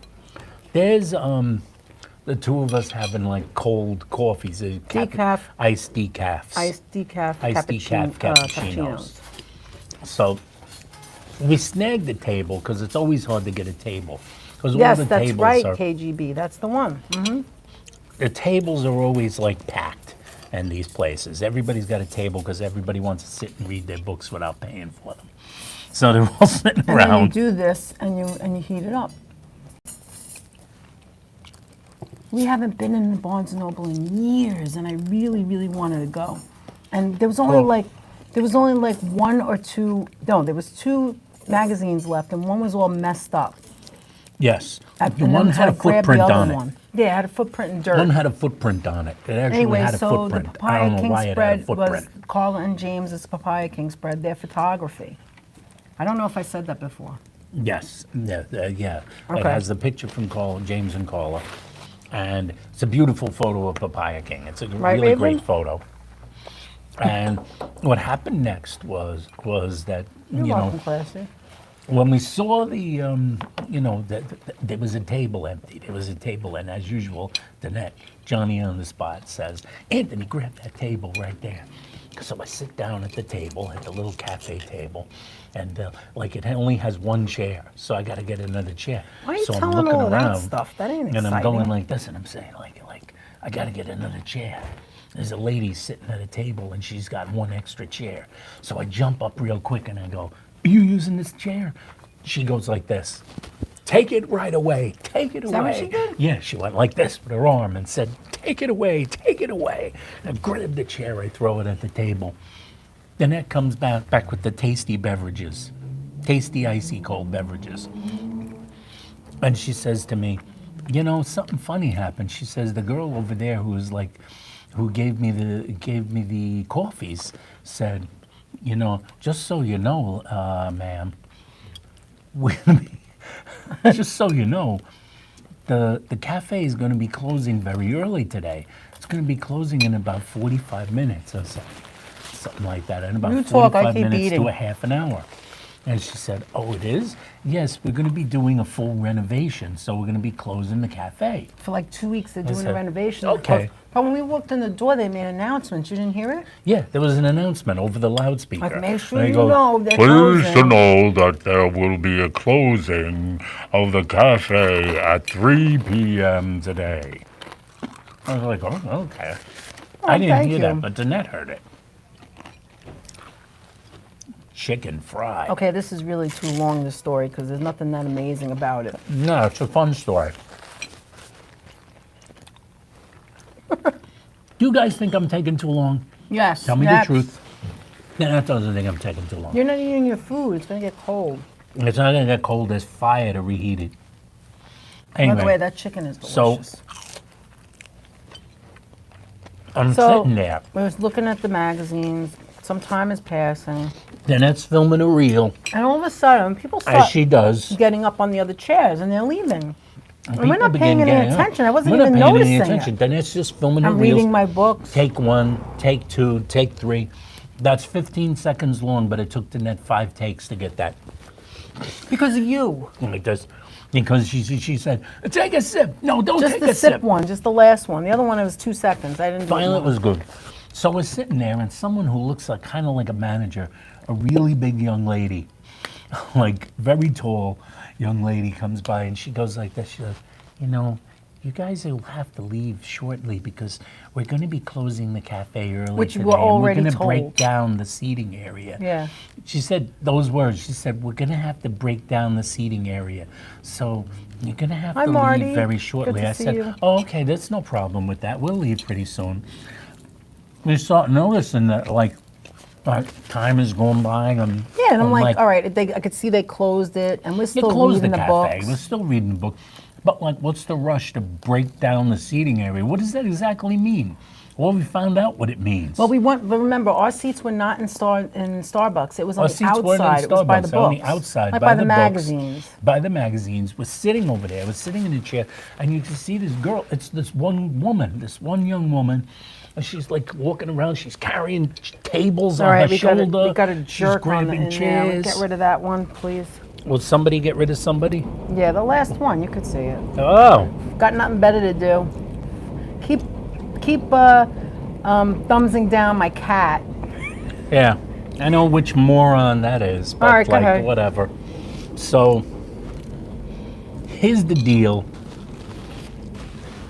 there's the two of us having like cold coffees, Decaf. iced decafs, Iced decaf, Iced decaf cappuccinos. So we snagged the table because it's always hard to get a table. Because Yes, all the that's tables right, are, KGB. That's the one. the tables are always like packed in these places. Everybody's got a table because everybody wants to sit and read their books without paying for them. So they're all sitting And then you around. do this and you heat it up. We haven't been in the Barnes and Noble in years, and I really, really wanted to go. And there was only Well- one or two. No, there was 2 magazines left, and one was all messed up. Yes. And The then one so had I a grabbed footprint the on other it. one. Yeah, it had a footprint in dirt. One had a footprint on it. It actually Anyway, had a so footprint. the I Papaya don't know King why it had a spread was footprint. Carla and James's Papaya King spread, their photography. I don't know if I said that before. Yes, yeah. It Okay. has the picture from James and Carla, and it's a beautiful photo of Papaya King. It's a Right, really Raven? great photo. And what happened next was that You're welcome, classy. when we saw there was a table empty. There was a table, and as usual, Danette, Johnny on the spot, says, "Anthony, grab that table right there." So I sit down at the table, at the little cafe table, and like it only has one chair, so I got to get another chair. Why are you so I'm telling looking all of that around, stuff? That ain't and exciting. I'm going like this, and I'm saying like I got to get another chair. There's a lady sitting at a table, and she's got one extra chair. So I jump up real quick, and I go, "Are you using this chair?" She goes like this. Take it right away. Take it away. Is that what she did? Yeah, she went like this with her arm and said, "Take it away, take it away." And I grab the chair, I throw it at the table. Danette comes back with the tasty beverages, tasty icy cold beverages. And she says to me, "You know, something funny happened." She says, "The girl over there who gave me the coffees said, you know, just so you know, ma'am, we're gonna be just so you know, the cafe is going to be closing very early today. It's going to be closing in about 45 minutes or something like that, in about You talk, I 45 keep minutes eating. to a half an hour." And she said, "Oh, it is? Yes, we're going to be doing a full renovation, so we're going to be closing the cafe." For like 2 weeks, they're doing said, a renovation. "Okay." But when we walked in the door, they made announcements. You didn't hear it? Yeah, there was an announcement over the loudspeaker. Like, make sure And it you goes, know they're "Please to closing." know that there will be a closing of the cafe at 3 p.m. today." I was like, "Oh, okay." I didn't thank hear you. that, but Danette heard it. Chicken fried. Okay, this is really too long, this story, because there's nothing that amazing about it. No, it's a fun story. Do you guys think I'm taking too long? Yes. Tell me next. the truth. Danette doesn't think I'm taking too long. You're not eating your food. It's going to get cold. It's not going to get cold. There's fire to reheat it. By the way, Anyway, that chicken is so- delicious. I'm So, sitting there. we was looking at the magazines. Some time is passing. Danette's filming a reel, And all of a sudden, people as start she does. getting up on the other chairs, and they're leaving. And we're People not paying begin any getting up. attention. I wasn't We're not even paying noticing any attention. it. Danette's just filming her I'm reels. reading my books. Take 1, take 2, take 3. That's 15 seconds long, but it took Danette 5 takes to get that. Because of you. Like this. Because she said, "Take a sip." No, don't Just take the a sip sip. one, just the last one. The other one, it was 2 seconds. I didn't do it Violet more. was good. So we're sitting there, and someone who looks like kind of like a manager, a really big young lady, like very tall young lady comes by, and she goes like this. She goes, "You know, you guys will have to leave shortly because we're going to be closing the cafe early Which today, we're already and we're going to break told." down the seating area." Yeah. She said those words. She said, "We're going to have to break down the seating area. So you're going to have Hi, to Marty. leave very Good shortly." to I see said, you. "Oh, okay, there's no problem with that. We'll leave pretty soon." We start noticing that, like, time is going by. And Yeah, and I'm like, all right, I could see they closed it, and we're you still closed the reading the cafe. books. We're still reading the book. But, like, what's the rush to break down the seating area? What does that exactly mean? Well, we found out what it means. Well, but remember, our seats were not in Starbucks. It was on Our the seats weren't in outside. It was by the Starbucks, on books. the outside, like by by the the books. magazines. By the magazines, we're sitting over there. We're sitting in a chair, and you can see this girl. It's this one woman, this one young woman. And she's like walking around. She's carrying tables All on right, her we shoulder. got a She's jerk on the grabbing in there. chairs. Get rid of that one, please. Will somebody get rid of somebody? Yeah, the last one. You could see it. Oh, Got nothing better to do. Keep thumbsing down my cat. yeah. I know which moron that is, but All right, go like ahead. whatever. So here's the deal.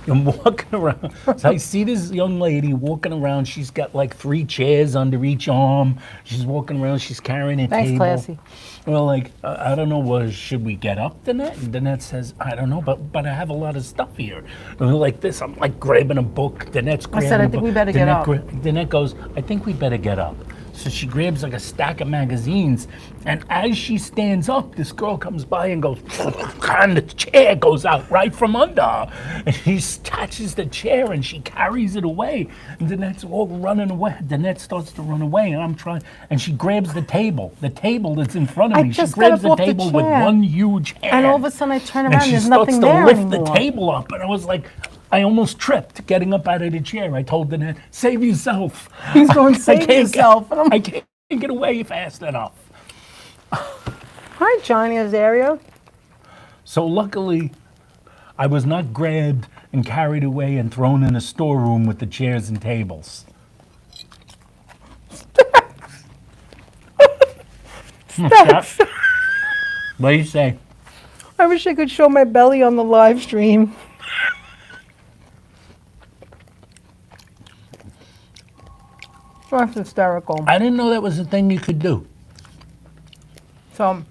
I'm walking around. So I see this young lady walking around. She's got like 3 chairs under each arm. She's walking around. She's carrying a Thanks, table. classy. Well, like I don't know. Should we get up, Danette? And Danette says, "I don't know, but I have a lot of stuff here." And like this, I'm like grabbing a book. Danette's grabbing said, "I a think book. we better get up." Danette goes, "I think we better get up." So she grabs like a stack of magazines, and as she stands up, this girl comes by and goes, and the chair goes out right from under her. And she touches the chair and she carries it away. And Danette's all running away. Danette starts to run away, and I'm trying, and she grabs the table that's in front of I me. She just got grabs up off the table with chair. one huge hand. And all of a sudden, I turn and around, she there's starts nothing to there lift anymore. the table up, and I was like, I almost tripped getting up out of the chair. I told Danette, "Save yourself." He's going, I "Save can't get- yourself." And I'm I can't get away fast enough. Hi, Johnny Azaria. So luckily, I was not grabbed and carried away and thrown in a storeroom with the chairs and tables. Steph. What do you say? I wish I could show my belly on the live stream. That's hysterical. I didn't know that was a thing you could do. So,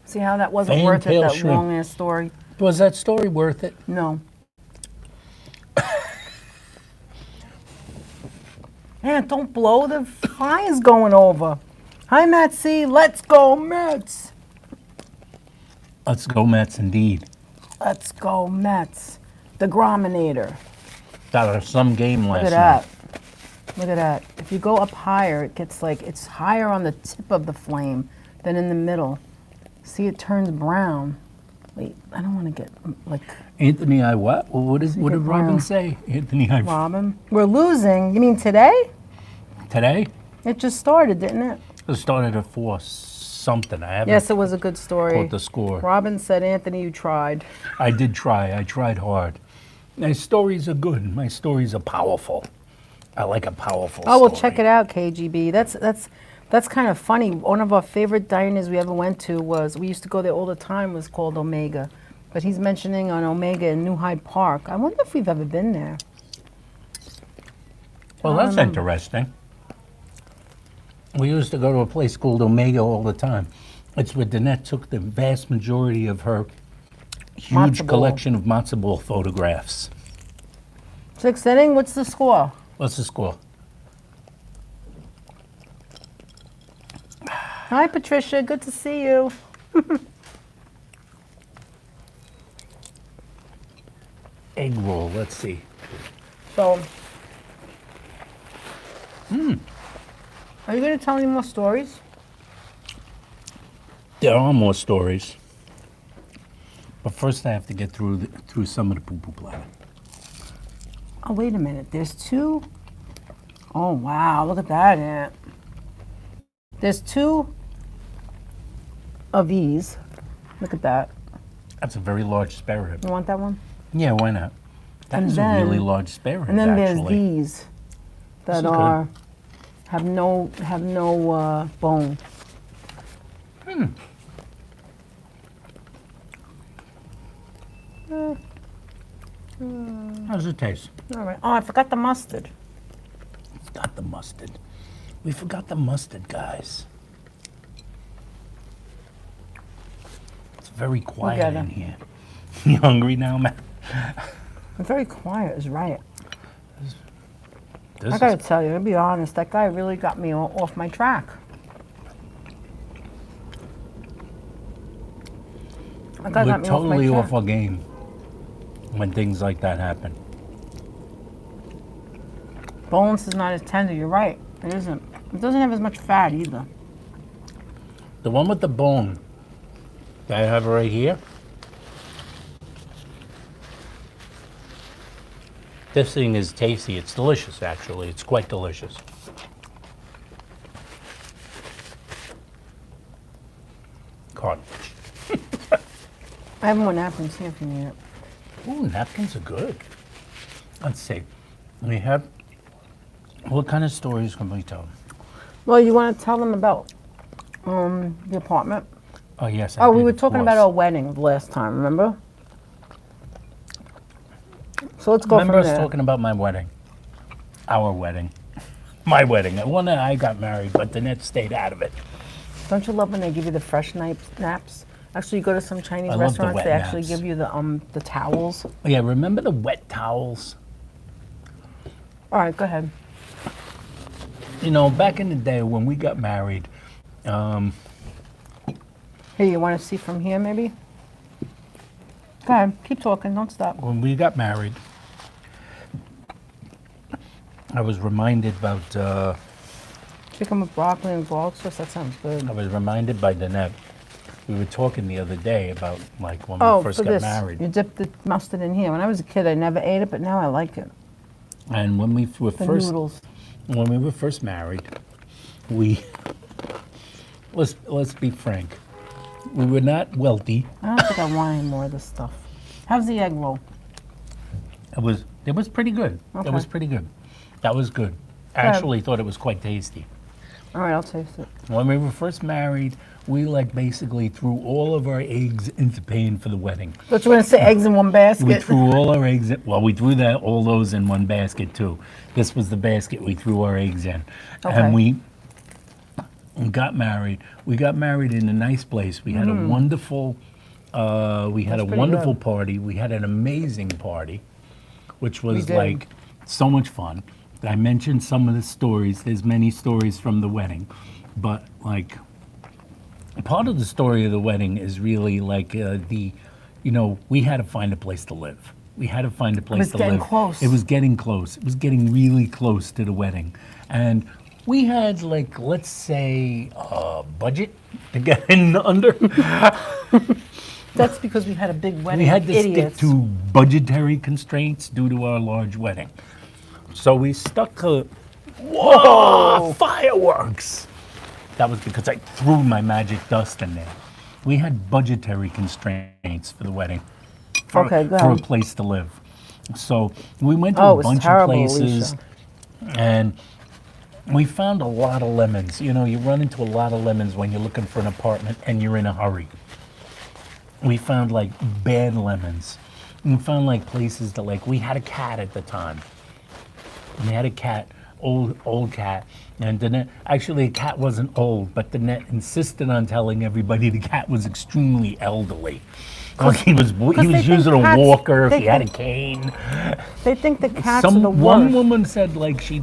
see how that wasn't Fan worth it, tail that shrimp. long ass story? Was that story worth it? No. Man, don't blow, the fire's going over. Hi, Matt C. Let's go, Mets. Let's go Mets, indeed. Let's go, Mets. The Grominator. That was some game last Look at night. that. Look at that. If you go up higher, it gets like, it's higher on the tip of the flame than in the middle. See, it turns brown. Wait, I don't want to get, like, Anthony, I what? Well, what did get Robin brown. say? Anthony, I Robin. We're losing. You mean today? today? It just started, didn't it? It started at 4 something. I haven't Yes, it was a good story. caught the score. Robin said, Anthony, you tried. I did try. I tried hard. My stories are good. My stories are powerful. I like a powerful Oh, well, story. check it out, KGB. That's kind of funny. One of our favorite diners we ever went to was, we used to go there all the time, was called Omega. But he's mentioning on Omega in New Hyde Park. I wonder if we've ever been there. Well, that's interesting. We used to go to a place called Omega all the time. It's where Danette took the vast majority of her huge Matzo ball. collection of matzo ball photographs. 6th inning, what's the score? What's the score? Hi, Patricia. Good to see you. Egg roll. Let's see. So, are you going to tell any more stories? There are more stories. But first I have to get through some of the poo-poo bladder. Oh, wait a minute. There's 2. Oh, wow. Look at that, Aunt. There's 2 of these. Look at that. That's a very large spare rib. You want that one? Yeah, why not? That And is a really then- large spare rib, And then actually. there's these that is good. are have no bone. How's it taste? All right. Oh, I forgot the mustard. Forgot the mustard. We forgot the mustard, guys. It's very quiet Together. in here. You hungry now, man? I'm very quiet. Is right. This I gotta is, tell you, to be honest, that guy really got me off my track. That guy we're got me off my totally track. off our game when things like that happen. Boneless is not as tender. You're right. It isn't. It doesn't have as much fat either. The one with the bone that I have right here, this thing is tasty. It's delicious, actually. It's quite delicious. Cartilage. I have more napkins here if you need it. Ooh, napkins are good. Let's see. We have, what kind of stories can we tell? Well, you want to tell them about the apartment? Oh, yes. Oh, we did, were of talking about course. our wedding last time, remember? So let's go Remember from us there. talking about my wedding? Our wedding. My wedding. The one that I got married, but Danette stayed out of it. Don't you love when they give you the fresh naps? Actually, you go to some Chinese I love the restaurants, wet they actually naps. give you the towels. Oh, yeah, remember the wet towels? All right, go ahead. You know, back in the day when we got married, Here, you want to see from here, maybe? Go ahead, keep talking, don't stop. when we got married, I was reminded about, Chicken with broccoli and garlic sauce, that sounds good. I was reminded by Danette. We were talking the other day about, like, when Oh, we first for got this, married. you dip the mustard in here. When I was a kid, I never ate it, but now I like it. And when we were The first, noodles. when we were first married, we, let's be frank, we were not wealthy. I don't think I want any more of this stuff. How's the egg roll? It was pretty good. Okay. It was pretty good. That was good. I actually thought it was quite tasty. All right, I'll taste it. When we were first married, we like basically threw all of our eggs into paying for the wedding. But you're gonna say eggs in one We basket? threw all our eggs in, well, we threw all those in one basket too. This was the basket we threw our eggs in. Okay. And we got married. We got married in a nice place. We had a wonderful, pretty party. We had an amazing party, which was did. like so much fun. I mentioned some of the stories. There's many stories from the wedding, but like part of the story of the wedding is really like we had to find a place to live. We had to find a place to live. getting close. It was getting close. It was getting really close to the wedding, and we had like, let's say, a budget to get in under. That's because we had a big wedding. We had to Idiots. stick to budgetary constraints due to our large wedding. So we stuck to, whoa, fireworks! That was because I threw my magic dust in there. We had budgetary constraints for the wedding, for Okay, go a ahead. place to live. So we went to Oh, it a was bunch terrible, of places, Alicia. and we found a lot of lemons. You know, you run into a lot of lemons when you're looking for an apartment and you're in a hurry. We found like bad lemons. We found like places that like, we had a cat at the time. We had a cat, old cat, and Danette, actually the cat wasn't old, but Danette insisted on telling everybody the cat was extremely elderly. Like he was they think using a cats- walker, if they he had a think- cane. They think the cats are the One worst. woman said like she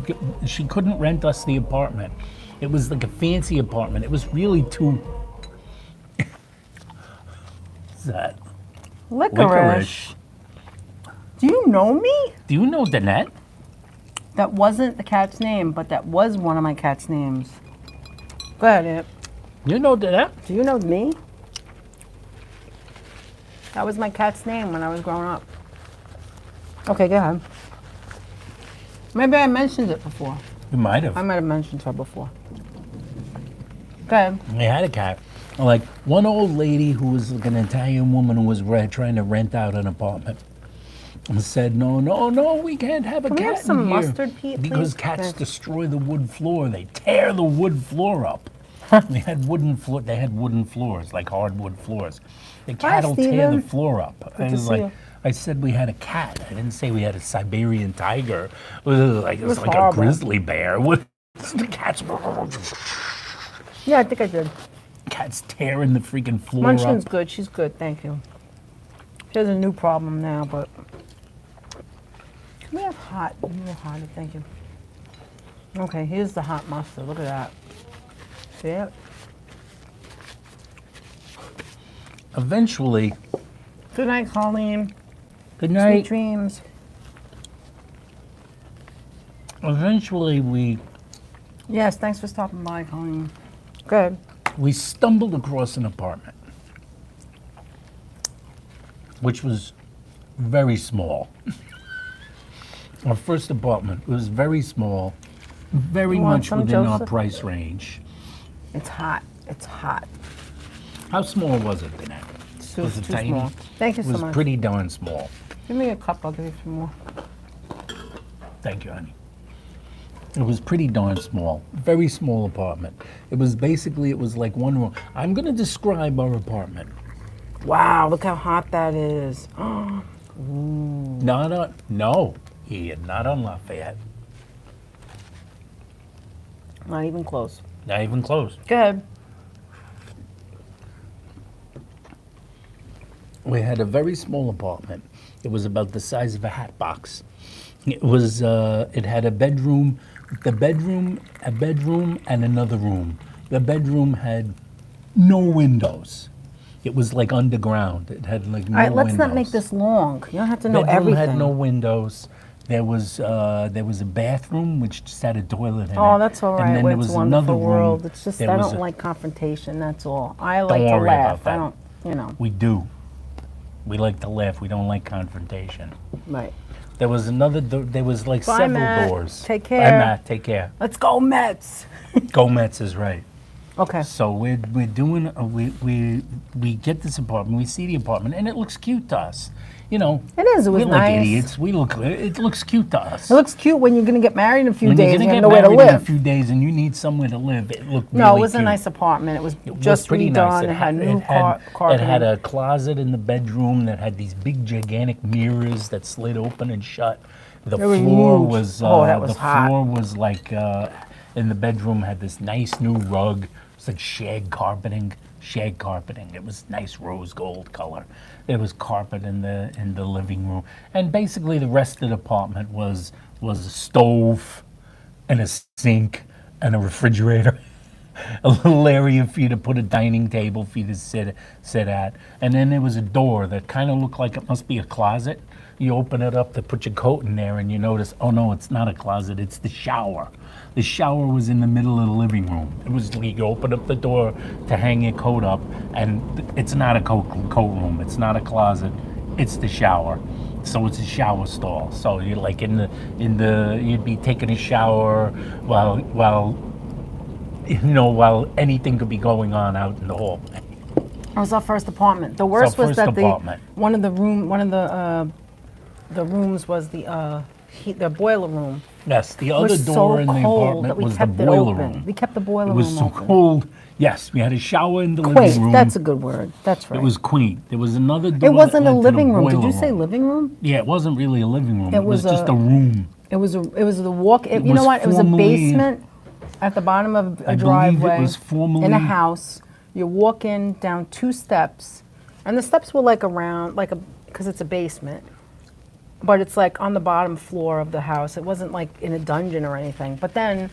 couldn't rent us the apartment. It was like a fancy apartment. It was really too. What's that? Licorice. Do you know me? Do you know Danette? That wasn't the cat's name, but that was one of my cat's names. Go ahead, Aunt. You know Danette? Do you know me? That was my cat's name when I was growing up. Okay, go ahead. Maybe I mentioned it before. You might have. I might have mentioned her before. Go ahead. They had a cat. Like one old lady who was like an Italian woman who was trying to rent out an apartment and said, no, we can't have a Can we cat have some in here mustard, Pete, because please? cats Thanks. destroy the wood floor. They tear the wood floor up. They had wooden floors, like hardwood floors. The cat will tear the Steven. floor up. Good I to was see like, you. I said we had a cat. I didn't say we had a Siberian tiger. It was like was a horrible. grizzly bear. The cats, Yeah, I think I did. cats tearing the freaking floor Munchin's up. good. She's good. Thank you. She has a new problem now, but. Can we have hot? A little hotter. Thank you. Okay, here's the hot mustard. Look at that. See it? Eventually, Good night, Colleen. good Sweet night. dreams. Eventually, Yes, thanks for stopping by, Colleen. Good. we stumbled across an apartment, which was very small. Our first apartment was very small, very You want much some, within our Joseph? price range. It's hot. It's hot. How small was it, Danette? It's too, Was it too tiny? small. Thank you It so was much. pretty darn small. Give me a cup. I'll give you some more. Thank you, honey. It was pretty darn small, very small apartment. It was like one room. I'm gonna describe our apartment. Wow, look how hot that is. Not on Lafayette. Not even close. Not even close. Go ahead. We had a very small apartment. It was about the size of a hat box. It was. It had a bedroom, a bedroom, and another room. The bedroom had no windows. It was like underground. It had like no All right, let's windows. not make this long. You don't have to know Bedroom everything. had no windows. There was a bathroom which just had a toilet in it. Oh, that's all right. And then Well, there it's was a another wonderful room. world. It's just There I was don't a- like confrontation. That's all. I like to worry laugh. about I that. don't. You know. We do. We like to laugh. We don't like confrontation. Right. There was another. There was like Bye, several Matt. doors. Take Bye, care. Matt. Take care. Let's go Mets. Gomez is right. Okay. So we're doing. We get this apartment. We see the apartment, and it looks cute to us. you know, It is, it was we look nice. idiots. It looks cute to us. It looks cute when you're going to get married in a few When you're days gonna and you have get nowhere to married in a live. few days and you need somewhere to live, it looked really No, it was cute. a nice apartment. It was It was just pretty redone. nice. It had new it had carpeting. a closet in the bedroom that had these big gigantic mirrors that slid open and shut. The They were floor huge. was That was the hot. floor was like in the bedroom had this nice new rug. It was like shag carpeting. It was nice rose gold color. There was carpet in the living room, and basically the rest of the apartment was a stove and a sink and a refrigerator. A little area for you to put a dining table for you to sit at. And then there was a door that kind of looked like it must be a closet. You open it up to put your coat in there and you notice, oh no, it's not a closet, it's the shower. The shower was in the middle of the living room. It was like you open up the door to hang your coat up, and it's not a coat room, it's not a closet, it's the shower. So it's a shower stall. So you're like you'd be taking a shower while anything could be going on out in the hall. It was our first apartment. The worst was first that apartment. one of the rooms was the boiler room. Yes, the It other was door so in the cold that apartment we was the kept it boiler open. room. We kept the boiler It was room so open. cold. Yes, we had a shower in the living Quaint. room. That's a good word. That's right. It was quaint. There was another door. It wasn't that a led to the living room. Did boiler you say living room? Yeah, it wasn't really a living room. It It was was just a- a room. It was the walk. You know was what? It was a formerly- basement at the bottom of a I believe it driveway was formerly- in a house. You walk in down 2 steps, and the steps were like around, because it's a basement, but it's like on the bottom floor of the house. It wasn't like in a dungeon or anything. But then,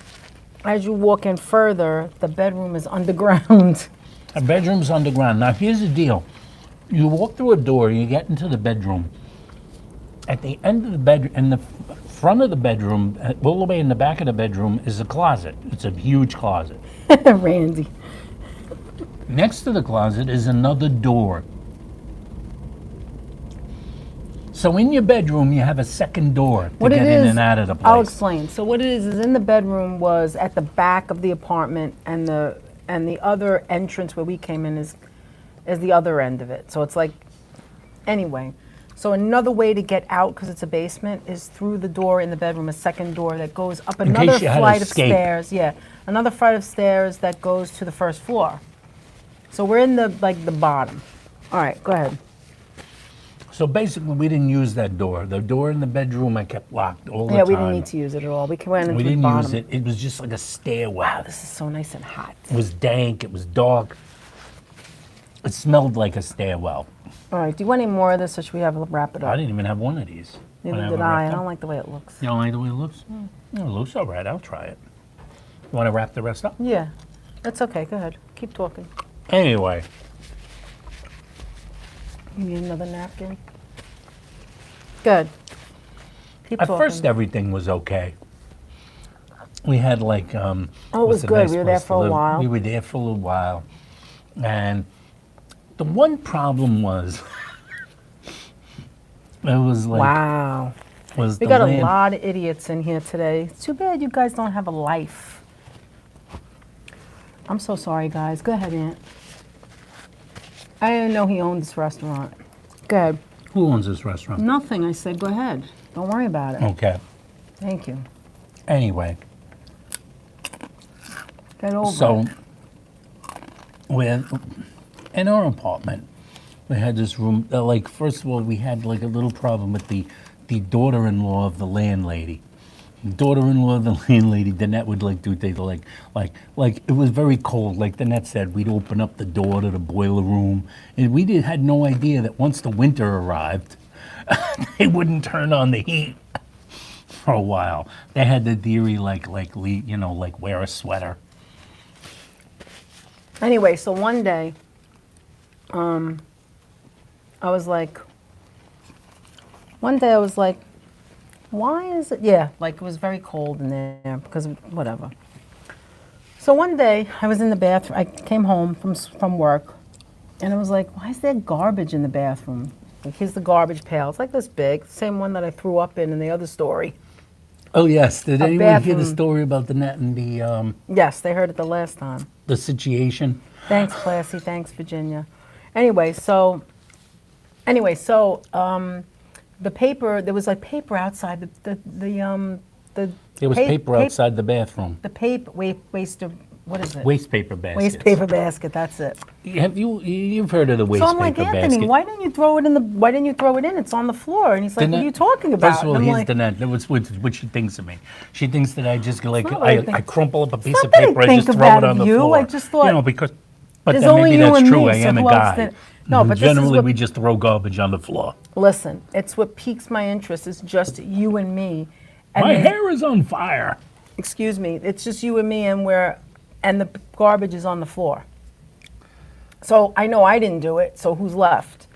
as you walk in further, the bedroom is underground. A bedroom's underground. Now, here's the deal. You walk through a door, you get into the bedroom. At the end of the bedroom, in the front of the bedroom, all the way in the back of the bedroom, is a closet. It's a huge closet. Randy. Next to the closet is another door. So in your bedroom, you have a second door to get in and out of the place. I'll explain. So what it is in the bedroom was at the back of the apartment, and the other entrance where we came in is the other end of it. So it's like, anyway. So another way to get out, because it's a basement, is through the door in the bedroom, a second door that goes up case another you had to flight of escape. stairs. Yeah, another flight of stairs that goes to the first floor. So we're in the bottom. All right, go ahead. So basically, we didn't use that door. The door in the bedroom I kept locked all the Yeah, time. we didn't need to use it at all. We went into We the didn't bottom. use it. It was just like a stairwell. Wow, this is so nice and hot. It was dank. It was dark. It smelled like a stairwell. All right, do you want any more of this, or should we wrap it I up? didn't even have one of these. Neither when did wrapped I. I up. don't like the way it looks. You don't like the way it looks? It looks all right. I'll try it. You want to wrap the rest up? Yeah, that's okay. Go ahead. Keep talking. Anyway, You need another napkin? Good. Keep at talking. first everything was okay. We had like Oh, it what's was the good. nice We were there place to for a live? while. We were there for a little while, and the one problem was it was like Wow. was We the got a land. lot of idiots in here today. It's too bad you guys don't have a life. I'm so sorry, guys. Go ahead, Aunt. I didn't know he owned this restaurant. Go ahead. Who owns this restaurant? Nothing. I said, go ahead. Don't worry about it. Okay. Thank you. Anyway, Get over so it. with in our apartment, we had this room. Like first of all, we had like a little problem with the daughter-in-law of the landlady. The daughter-in-law of the landlady, Danette would like do things like it was very cold. Like Danette said, we'd open up the door to the boiler room, and we had no idea that once the winter arrived, they wouldn't turn on the heat for a while. They had the theory like wear a sweater. Anyway, so one day, I was like, why is it? Yeah, like it was very cold in there because whatever. So one day I was in the bathroom. I came home from work, and I was like, why is there garbage in the bathroom? Like, here's the garbage pail. It's like this big, same one that I threw up in the other story. Oh yes, did A anyone hear the bathroom. story about the net and Yes, they heard it the last time. the situation? Thanks, Classy. Thanks, Virginia. Anyway, so Anyway, so the paper, there was like paper outside the There was paper outside the bathroom. The paper, waste of, what is it? Waste paper basket. Waste paper basket, that's it. You've heard of the waste So I'm paper like, Anthony, basket? why didn't you throw it in why didn't you throw it in? It's on the floor. And he's like, what are you talking about? First of all, And I'm here's like, Danette. That was what she thinks of me. She thinks that I just like not what I think. I crumple up a piece of not that I paper, I think just throw it about on the you. floor. I just thought, you know, because. But there's then only maybe you that's and true. me, I so am a who else guy. did- No, but this is generally what- we just throw garbage on the floor. listen, it's what piques my interest. It's just you and me. And My there's- hair is on fire. Excuse me, it's just you and me, and the garbage is on the floor. So I know I didn't do it, so who's left?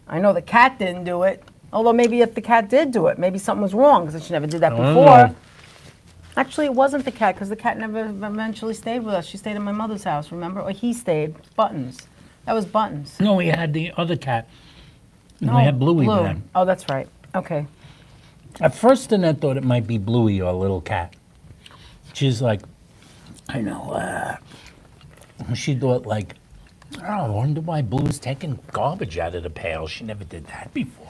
I know the cat didn't do it, although maybe if the cat did do it, maybe something was wrong, because she never did that I don't before. know. Actually, it wasn't the cat, because the cat never eventually stayed with us. She stayed at my mother's house, remember? Or he stayed, Buttons. That was Buttons. No, we had the other cat. We had Bluey Blue. then. Oh, that's right, okay. At first, Danette thought it might be Bluey or a little cat. She's like, I know. She thought like, oh, I wonder why Blue's taking garbage out of the pail. She never did that before.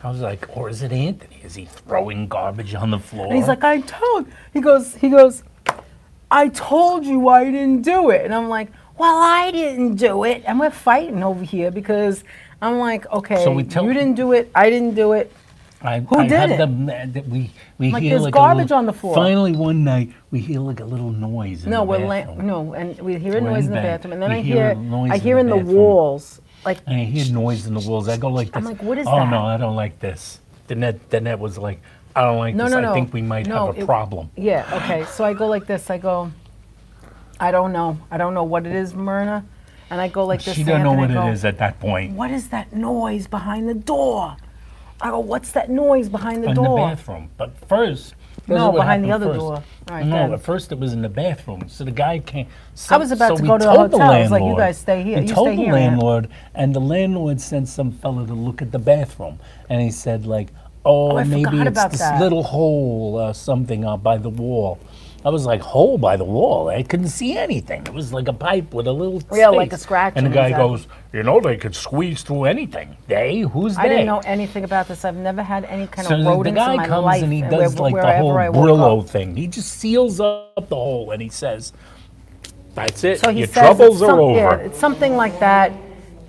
I was like, or is it Anthony? Is he throwing garbage on the floor? And he's like, he goes, I told you I didn't do it. And I'm like, well, I didn't do it. And we're fighting over here because I'm like, okay, So we tell- you didn't do it, I didn't do it. Who did had it? we Like, hear there's like garbage a little, on the floor. Finally, one night we hear like a little noise in No, the bathroom. and we hear a We're noise in in the bed. bathroom, and then We I hear a hear noise I in hear the in the bathroom. walls, like, And I hear noise in the walls. I go like this. I'm like, what is oh, that? no, I don't like this. Danette was like, I don't like No, this. no, I no. think we might No, have a it- problem. yeah, okay. So I go like this. I go, I don't know what it is, Myrna, and I go like this. She to don't know what Anthony, I it go, is at that point. What is that noise behind the door? I go, what's that noise behind the In door? the bathroom. But first, this No, is what behind the happened other first. door. All right, no, then. at first it was in the bathroom. So the guy came. I was about to we go to the told hotel. I was like, you landlord- guys stay here. We You told stay the here, Aunt. landlord, and the landlord sent some fella to look at the bathroom. And he said, like, oh, I maybe forgot it's about this that. little hole or something up by the wall. I was like, hole by the wall? I couldn't see anything. It was like a pipe with a little Yeah, space. like a scratch And the in guy it, goes, you know, they could squeeze through anything. They? Who's they? I didn't know anything about this. I've never had any kind So of the rodents in guy my comes life. and he and does like the wherever whole I woke Brillo up. thing. He just seals up the hole and he says, that's it. So he Your says troubles it's are over. Yeah, it's something like that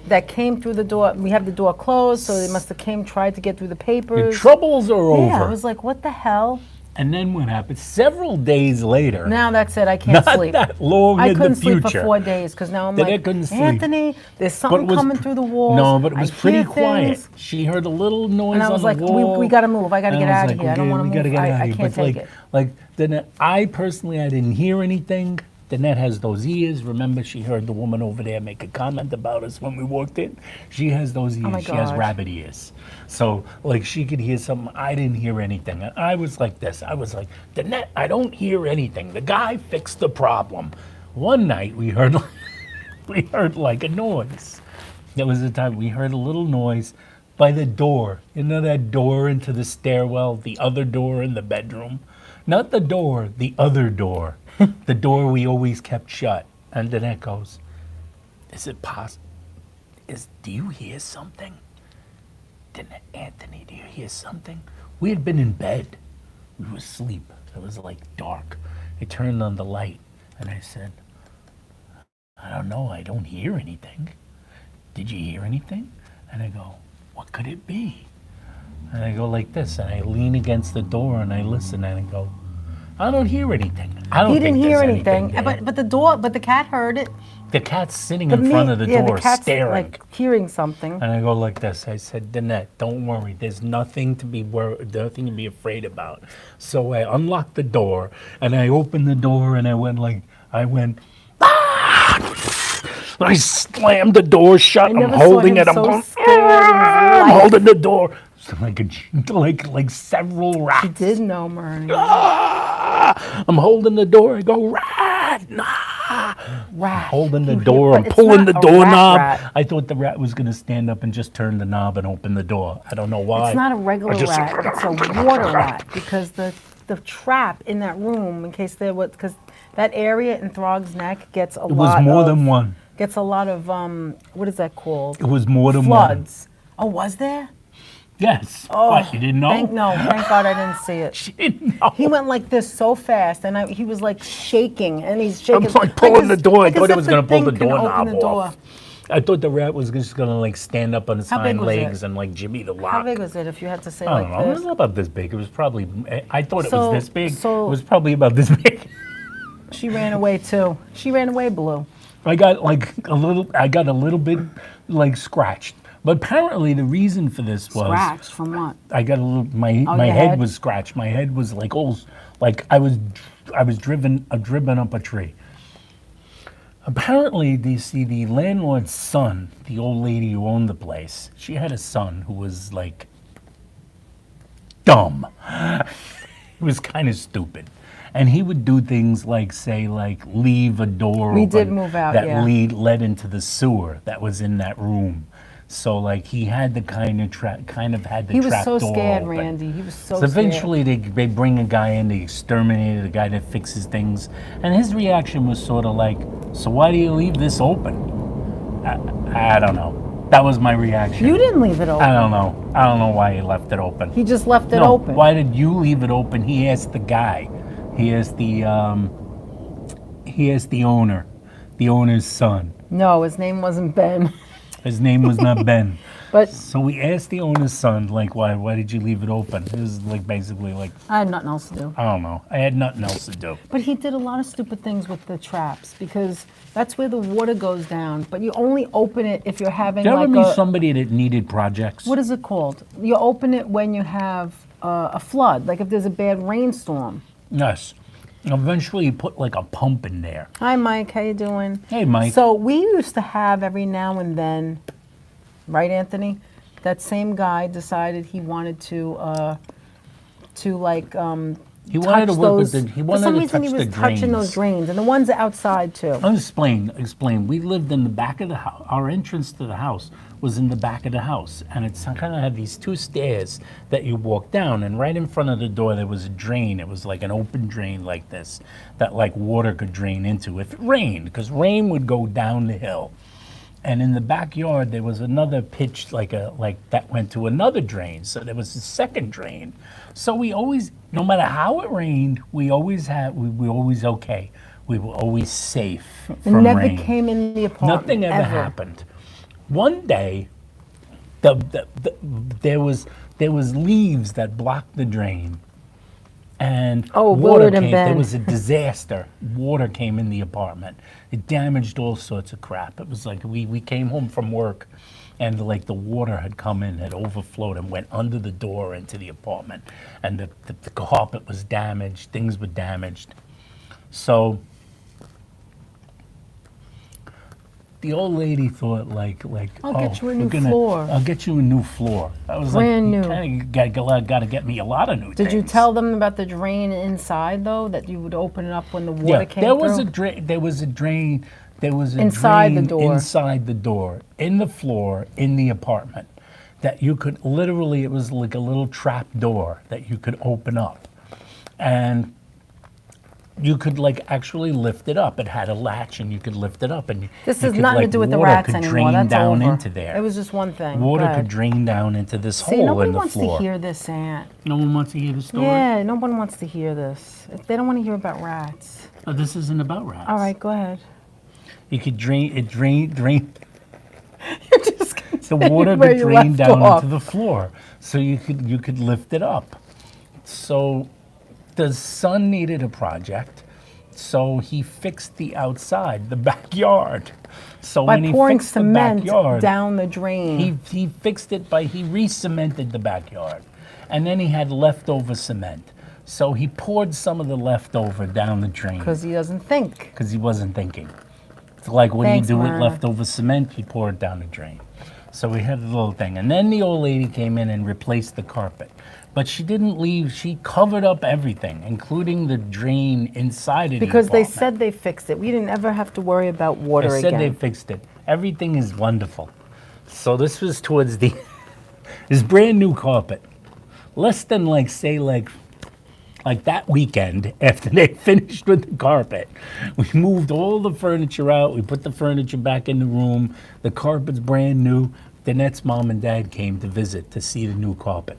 that came through the door. We have the door closed, so they must have tried to get through the papers. Your troubles are over. Yeah, I was like, what the hell? And then what happened? Several days later, Now that's it. I can't not sleep. that long I in the couldn't sleep future. for 4 days because now I'm Then I like, couldn't sleep. Anthony, there's But something it was coming pr- through the walls. No, but it was I pretty hear quiet. things. She heard a little noise And I on was the like, wall. we gotta move. I gotta And get was out of like, here. I don't okay, want to we gotta move. get out I of here. can't But take like, it. like then I personally, I didn't hear anything. Danette has those ears. Remember, she heard the woman over there make a comment about us when we walked in. She has those ears. my She has gosh. rabbit ears. So, like, she could hear something. I didn't hear anything. And I was like this. I was like, Danette, I don't hear anything. The guy fixed the problem. One night we heard, we heard like a noise. There was a time we heard a little noise by the door. You know that door into the stairwell, the other door in the bedroom? Not the door, the other door. The door we always kept shut. And Danette goes, is it possible? Do you hear something? Anthony, do you hear something? We had been in bed. We were asleep. It was like dark. I turned on the light and I said, I don't know, I don't hear anything. Did you hear anything? And I go, what could it be? And I go like this, and I lean against the door and I listen and I go, I don't hear anything. I don't He didn't think hear there's anything, there." but the cat heard it. The cat's sitting in front of the door the cat's staring. like hearing something. And I go like this. I said, Danette, don't worry. There's nothing to be nothing to be afraid about. So I unlocked the door and I opened the door and I went ah! I slammed the door shut. I'm never saw holding him it. I'm so going. scared in his "Ah!" I'm life. holding the door. So like several rats. She did know, Myrna. Ah! I'm holding the door. I go, rat, nah. Rat. Holding the He- door. but I'm it's pulling the not a doorknob. rat. I thought the rat was going to stand up and just turn the knob and open the door. I don't know why. It's not a regular I just- rat. It's a water rat because the trap in that room, in case there was, because that area in Throg's Neck gets a It was more than one. Gets a lot of what is that called? It was more than Floods. Oh, was there? Yes. Oh, What, you didn't know? Thank God I didn't see it. She didn't know. He went like this so fast, and he was like shaking, and he's shaking. I'm like pulling the door. I like as thought it if was going to pull the thing can doorknob open the door. off. I thought the rat was just going to like stand up on its How big hind was legs it? and like jimmy the lock. How big was it, if you had to say I don't like know. It this? was about this big. It was probably. I thought it So- was this big. so- It was probably about this big. She ran away too. She ran away, Blue. I got like a little. I got a little bit like scratched. But apparently the reason for this was Scratched from what? I got a little. My your head head? was scratched. My head was like all like I was driven up a tree. Apparently, the landlord's son, the old lady who owned the place, she had a son who was like dumb. He was kind of stupid. And he would do things like, say, like leave a door We open did move out, that yeah. led into the sewer that was in that room. So like he had the kind of had the He was trap so door scared, open. Randy. He was so So scared. eventually they bring a guy in, they exterminate the guy that fixes things, and his reaction was sort of like, "So why do you leave this open?" I don't know. That was my reaction. You didn't leave it open. I don't know. I don't know why he left it open. He just left it No, open. why did you leave it open? He asked the guy. He asked the owner's son. No, his name wasn't Ben. His name was not Ben. But So we asked the owner's son, like, why did you leave it open? It was like basically like, I had nothing else to do. I don't know. I had nothing else to do. But he did a lot of stupid things with the traps because that's where the water goes down. But you only open it if you're having Did you ever like meet somebody that needed projects? what is it called? You open it when you have a flood, like if there's a bad rainstorm. Yes. Eventually, you put like a pump in there. Hi, Mike. How you doing? Hey, Mike. So we used to have every now and then, right, Anthony? That same guy decided he wanted to like He wanted to touch work with those. the. He For wanted some to reason, touch he the was touching those drains, and the ones outside too. Explain. We lived in the back of the house. Our entrance to the house was in the back of the house, and it's kind of had these two stairs that you walk down, and right in front of the door there was a drain. It was like an open drain like this that like water could drain into if it rained, because rain would go down the hill. And in the backyard there was another pitch like that went to another drain. So there was a second drain. So we always, no matter how it rained, we always we were always okay. We were always safe It from never rain. came in the apartment. Nothing ever happened. One day, there was leaves that blocked the drain, and Oh, water Willard and came. There Ben. was a disaster. Water came in the apartment. It damaged all sorts of crap. It was like we came home from work, and like the water had come in, had overflowed, and went under the door into the apartment, and the carpet was damaged. Things were damaged. So the old lady thought like I'll get you a we're new gonna- floor. I'll get you a new floor. I was Brand like, new. you kind of got to get me a lot of new things. Did you tell them about the drain inside though? That you would open it up when the water Yeah, came there was through? a drain. There was a drain. There was a Inside the drain door. inside the door, in the floor, in the apartment, that you could literally. It was like a little trap door that you could open up, and you could like actually lift it up. It had a latch, and you could lift it up, and This you has could, nothing like, to do with the water rats could anymore. drain That's down over. into there. It was just one thing. Water Go ahead. could drain down into this See, hole nobody in the wants floor. to hear this, Aunt. No one wants to hear the story. Yeah, no one wants to hear this. If they don't want to hear about rats. Oh, this isn't about rats. All right, go ahead. You could drain. It drain. You're just gonna The say water where could you drain left down off. into the floor, so you could lift it up. So the son needed a project, so he fixed the outside, the backyard. So By when he pouring fixed cement the backyard, down the drain. he fixed it by he re-cemented the backyard, and then he had leftover cement. So he poured some of the leftover down the drain Because he doesn't think. because he wasn't thinking. It's like what Thanks, do you do with Mara. leftover cement? You pour it down the drain. So we had a little thing. And then the old lady came in and replaced the carpet. But she didn't leave. She covered up everything, including the drain inside of Because the they apartment. said they fixed it. We didn't ever have to worry about water They said again. they fixed it. Everything is wonderful. So this was towards the this brand new carpet. Less than like that weekend after they finished with the carpet, we moved all the furniture out. We put the furniture back in the room. The carpet's brand new. Danette's mom and dad came to visit to see the new carpet.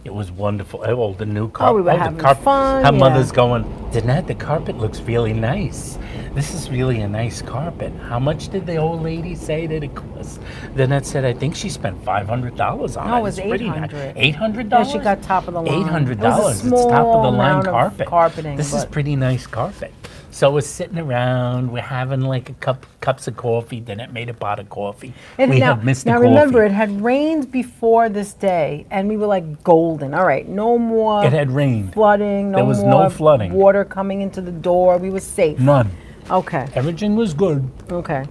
It was wonderful. Oh, the new carpet. we were the having carpet. fun, Her yeah. mother's going, Danette, the carpet looks really nice. This is really a nice carpet. How much did the old lady say that it cost? Danette said, I think she spent $500 on it. No, it was It's pretty nice. $800. $800? Yeah, she got top of the line. $800. It was a It's small top of the line amount of carpet. carpeting, This is but- pretty nice carpet. So we're sitting around, we're having like cups of coffee. Danette made a pot of coffee. And We now, had Mr. now Coffee. remember, it had rained before this day, and we were like golden. All right, no more It had rained. flooding, There was no more flooding. water coming into the door. We were safe. None. Okay, Everything was good. okay.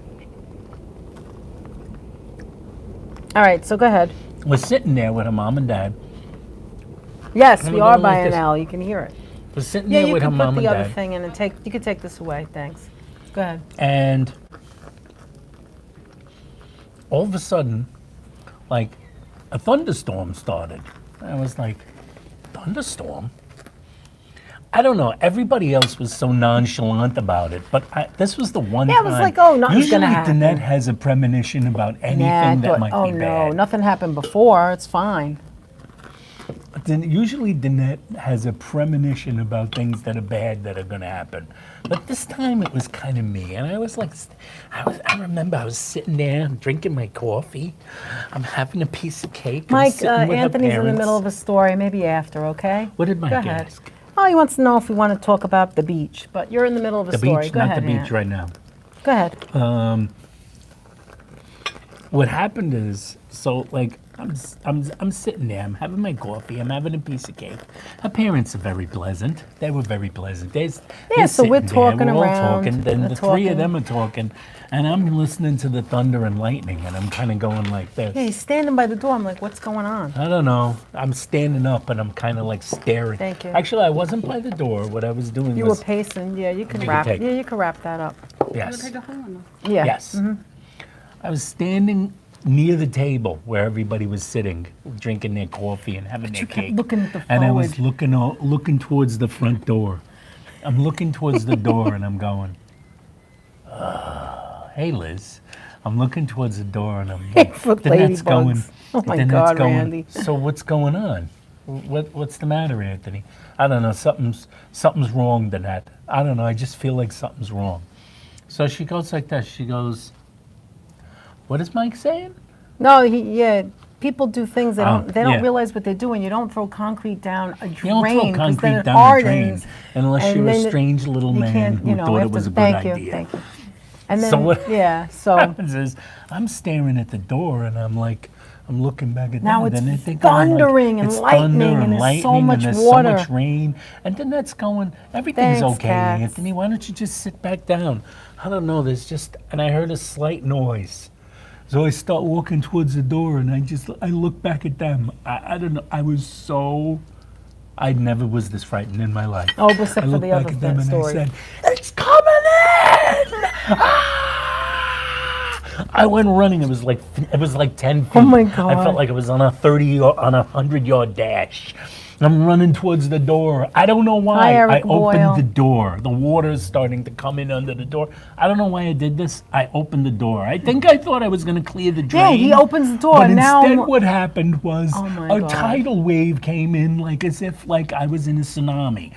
All right, so go ahead. We're sitting there with her mom and dad. Yes, And we we're are going like by an this. L. You can hear it. We're sitting Yeah, there you with her can put mom and the other dad. thing in and take. You can take this away. Thanks. Go ahead. And all of a sudden, like, a thunderstorm started. I was like, thunderstorm? I don't know. Everybody else was so nonchalant about it, but this was the one Yeah, it time. was like, oh, nothing's usually gonna happen. Danette has a premonition about anything Nah, that but- might oh be no, bad. nothing happened before. It's fine. But then usually Danette has a premonition about things that are bad that are going to happen. But this time it was kind of me, and I was like, I remember I was sitting there drinking my coffee. I'm having a piece of cake. I'm Mike, sitting with her Anthony's in the parents. middle of a story. Maybe after, okay? What did Mike Go ahead. ask? Oh, he wants to know if we want to talk about the beach, but you're in the middle of a The story. beach, Go not ahead, the beach Ant. right now. Go ahead. What happened is, so like I'm sitting there, I'm having my coffee, I'm having a piece of cake. Her parents are very pleasant. They were very pleasant. They're so we're sitting there, talking we're all around, talking. Then we're the three talking. of them are talking, and I'm listening to the thunder and lightning, and I'm kind of going like this. Yeah, he's standing by the door. I'm like, what's going on? I don't know. I'm standing up and I'm kind of like staring. Thank you. Actually, I wasn't by the door. What I was doing You were was pacing. Yeah, you can You can wrap. take- Yeah, you can wrap that up. yes, Take a home. Yeah. yes. I was standing near the table where everybody was sitting, drinking their coffee and having their you kept cake. looking at the and I was forward. looking towards the front door. I'm looking towards the door and I'm going, hey Liz. I'm looking towards the door and I'm Foot Danette's going. ladybugs. Oh my Danette's God, going, Randy. So what's going on? What's the matter, Anthony? I don't know. Something's wrong, Danette. I don't know. I just feel like something's wrong. So she goes like this. She goes, what is Mike saying? No, yeah. People do things they don't. They don't yeah. realize what they're doing. You don't throw concrete down a drain. You don't throw 'cause then concrete it down a drain hardens, unless and you're a then it- strange little you man can't, who thought it after- was a good thank idea. you, thank you. And then, So what- yeah, so Happens is, I'm staring at the door and I'm like, I'm looking back at Now them, it's and then they're going like, thundering and it's lightning, thunder and there's so lightning, much and there's water. so much rain, and then that's going. Everything's Thanks, okay, cats. Anthony. Why don't you just sit back down? I don't know. There's just, and I heard a slight noise, so I start walking towards the door, and I look back at them. I don't know. I never was this frightened in my life. Oh, except I for looked the back other at them and story. I said, "It's coming in!" Ah! I went running. It was like 10 feet. Oh my I God. felt like I was on a 100-yard dash. I'm running towards the door. I don't know why. Hi, Eric I opened Boyle. the door. The water is starting to come in under the door. I don't know why I did this. I opened the door. I thought I was going to clear the drain. Yeah, he opens the door, But now- instead, what happened was Oh my a God. tidal wave came in, like as if like I was in a tsunami.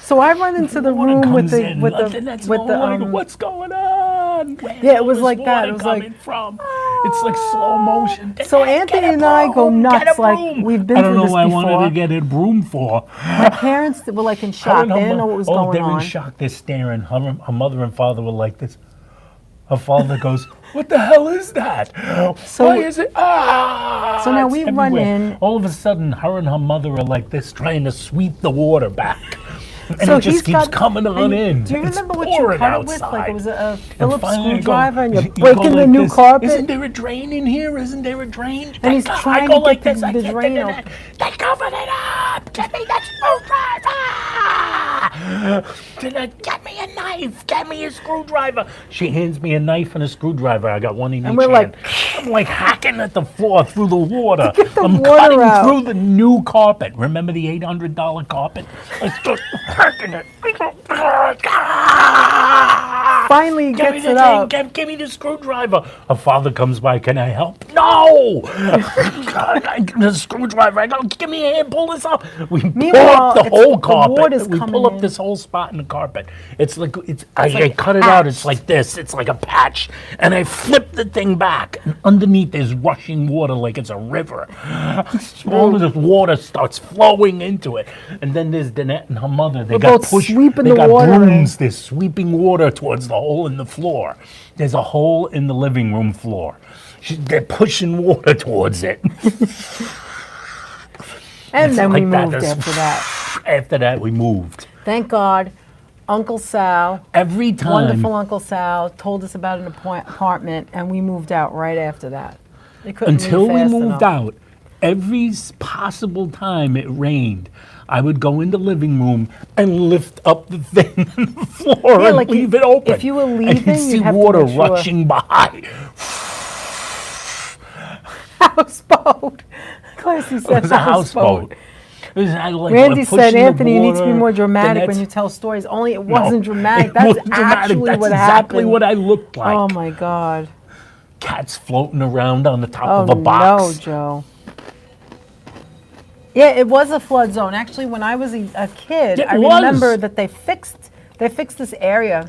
So I run into the Water room with comes the in, with and the that's with all the like, what's going on? Yeah, it was Where's like that. water It was like, coming from? It's like slow motion. So Dad, Anthony get a and I go broom, nuts, get a like, broom. we've been I don't through know this what I wanted before. to get a broom for. My parents were like in shock. They didn't know what was going they're on. in shock. They're staring. Her mother and father were like this. Her father goes, "What the hell is that? So- Why is it? Ah!" So now It's we run everywhere. in. All of a sudden, her and her mother are like this, trying to sweep the water back. And So it just he's keeps got- coming on and in. Do you It's remember what you pouring cut it with? Like outside. it was a And Phillips finally I go- screwdriver, and you're you go breaking the like new this, carpet. Isn't there a drain in here? Isn't there a drain? And he's I trying go to like get this. the I can't drain get open. it. They covered it up. Get me that screwdriver. Get me a knife. Get me a screwdriver. She hands me a knife and a screwdriver. I got one in And each we're hand. like- I'm like hacking at the floor through the water. get the I'm water cutting out. through the new carpet. Remember the $800 carpet? I start hacking it. finally he Give me gets the it thing. up. Give me the screwdriver. Her father comes by. Can I help? No. The screwdriver. I go. Give me a hand. Pull this up. We pull Meanwhile, up the whole the carpet. water's We coming pull up in. this whole spot in the carpet. It's like I like cut it out. It's patched. like this. It's like a patch. And I flip the thing back. And underneath there's rushing water like it's a river. All of the water starts flowing into it. And then there's Danette and her mother. They They're got both pushed. sweeping They the got water in. brooms. They're sweeping water towards the hole in the floor. There's a hole in the living room floor. They're pushing water towards it. And then we like that. moved That's- after that. After that, we moved. Thank God, Uncle Sal, Every time. wonderful Uncle Sal, told us about an apartment, and we moved out right after that. They couldn't leave Until we fast moved enough. out, every possible time it rained, I would go in the living room and lift up the thing on the floor Yeah, and like leave it open. if you were and leaving, you'd see you'd have to water make sure. rushing by. Houseboat. Classy It said was a houseboat. It was, Randy said, pushing the Anthony, you need to be water, more dramatic when Danette's- you tell stories. Only it wasn't No, dramatic. it That's wasn't dramatic. actually That's what exactly happened. what I looked like. Oh my God. Cats floating around on the top Oh of a no, box. Joe. Yeah, it was a flood zone. Actually, when I was a kid, It I was. remember that they fixed this area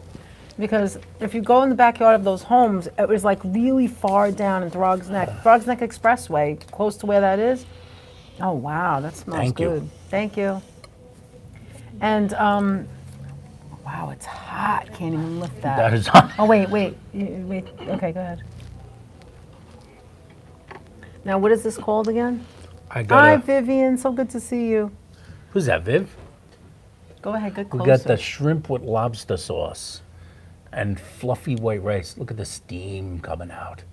because if you go in the backyard of those homes, it was like really far down in Throgs Neck Expressway, close to where that is. Oh wow, that smells Thank you. good. Thank you. And wow, it's hot. Can't even lift that. That is Oh wait. Okay, go ahead. Now, what is this called again? I Hi, got Vivian. So good to see you. Who's that, Viv? Go ahead, get We closer. got the shrimp with lobster sauce and fluffy white rice. Look at the steam coming out.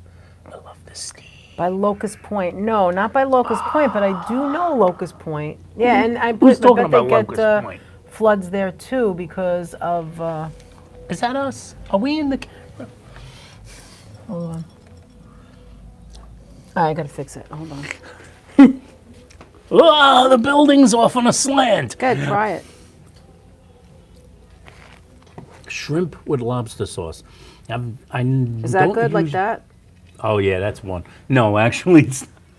I love the steam. By Locust Point. No, not by Locust Point, but I do know Locust Point. Yeah, and I Who's bet talking they about get Locust Point? floods there too because of. Is that us? Are we in the camera? Hold on. I gotta fix it. Hold on. Oh, the building's off on a slant. Go ahead, try it. Shrimp with lobster sauce. Is that good like that? Oh, yeah, that's one. No, actually,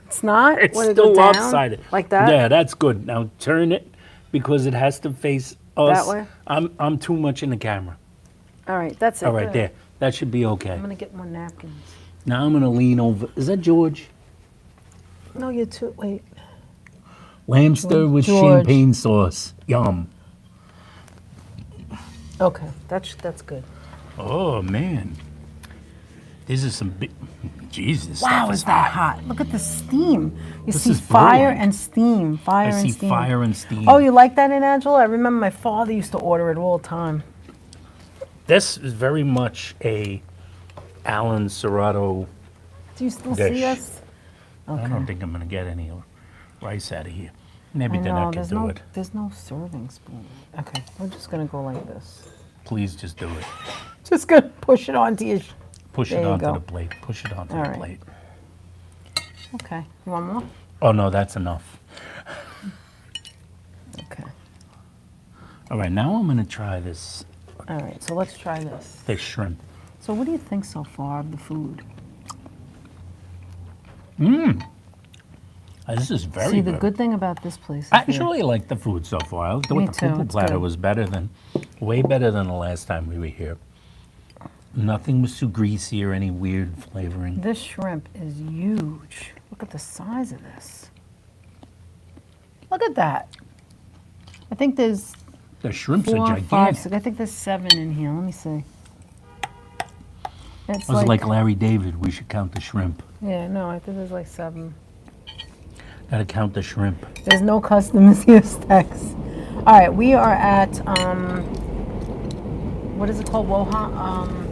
It's not. it's Wanna still go down? lopsided. Like that? Yeah, that's good. Now turn it because it has to face us. That way? I'm too much in the camera. All right, that's it. All right, Good. there. That should be okay. I'm gonna get more napkins. Now I'm gonna lean over. Is that George? No, you too. Wait. Lamb stir with George. champagne sauce. Yum. Okay, that's good. Oh man, this is some big. Jesus. Wow, stuff is that hot? Look at the steam. You This see is fire brilliant. and steam. Fire I and see steam. fire and steam. Oh, you like that in Angela? I remember my father used to order it all the time. This is very much a Alan Serrato. Do you still Dish. see us? I don't think I'm gonna get any rice out of here. Maybe I then know, I can there's do no, it. there's no serving spoon. Okay, we're just gonna go like this. Please just do it. Just gonna push it onto your. Push There it you onto go. the plate. Push it onto All the right. plate. Okay, you want more? Oh no, that's enough. Okay. All right, now I'm gonna try this All right, so let's try this. shrimp. So, what do you think so far of the food? This is very See, good. the good thing about this place is I there- actually like the food so far. I thought Me the too, poo it's platter good. was better than, way better than the last time we were here. Nothing was too greasy or any weird flavoring. This shrimp is huge. Look at the size of this. Look at that. I think there's The shrimps 4, are 5, gigantic. 6. I think there's 7 in here. Let me see. It's I was like Larry David. We should count the shrimp. yeah, no, I think there's like 7. Gotta count the shrimp. There's no customers here, Stex. All right, we are at what is it called? Ho-wan.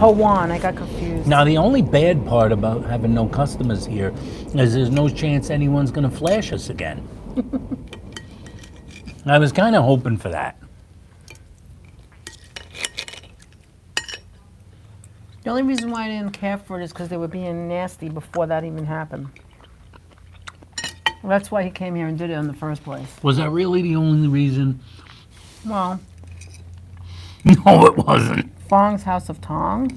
Hawan. I got confused. Now, the only bad part about having no customers here is there's no chance anyone's going to flash us again. I was kind of hoping for that. The only reason why I didn't care for it is because they were being nasty before that even happened. Well, that's why he came here and did it in the first place. Was that really the only reason? Well, No, it wasn't. Fong's House of Tong.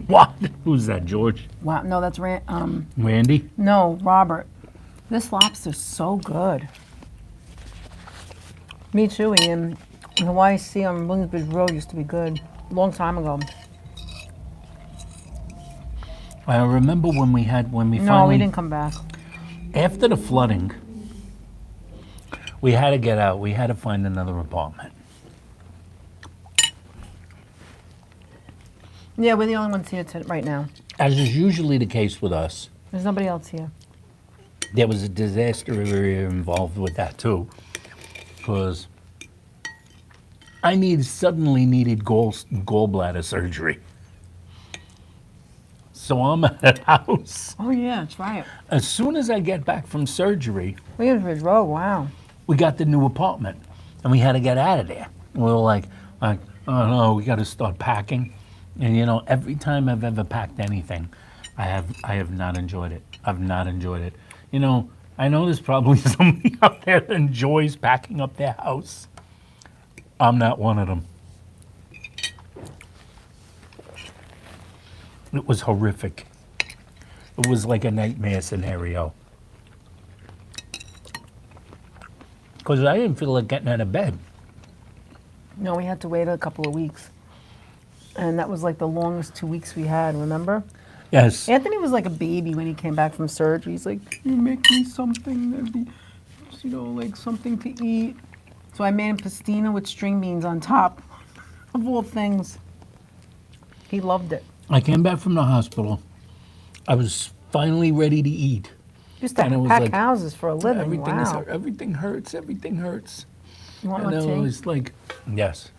What? Who's that, George? Wow, no, that's Randy? no, Robert. This lobster's so good. Me too, Ian. Hawaii Sea on Williamsbridge Road used to be good. Long time ago. I remember when we No, finally, we didn't come back. after the flooding, we had to get out. We had to find another apartment. Yeah, we're the only ones here right now. As is usually the case with us, There's nobody else here. there was a disaster area involved with that too, because I suddenly needed gallbladder surgery. So I'm at a house. Oh yeah, that's right. As soon as I get back from surgery, Williamsbridge Road, wow. we got the new apartment, and we had to get out of there. We were like, oh no, we got to start packing. And you know, every time I've ever packed anything, I have not enjoyed it. I've not enjoyed it. You know, I know there's probably somebody out there that enjoys packing up their house. I'm not one of them. It was horrific. It was like a nightmare scenario. Because I didn't feel like getting out of bed. No, we had to wait a couple of weeks. And that was like the longest 2 weeks we had, remember? Yes. Anthony was like a baby when he came back from surgery. He's like, "Can you make me something that'd be, you know, like something to eat?" So I made him pastina with string beans on top, of all things. He loved it. I came back from the hospital. I was finally ready to eat. Used to And it was pack like, houses for a living. Everything Wow. everything hurts. Everything hurts. You want And more I tea? was like, yes.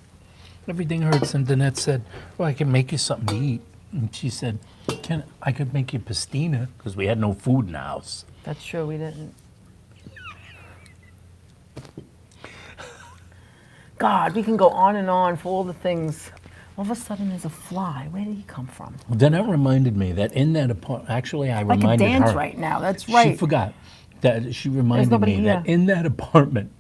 Everything hurts. And Danette said, "Well, I can make you something to eat." And she said, I could make you pastina, because we had no food in the house. That's true, we didn't. God, we can go on and on for all the things. All of a sudden there's a fly. Where did he come from? Then it reminded me that in that apartment, actually, I I could reminded dance her. right now, that's right. She forgot that she reminded nobody me that here. in that apartment,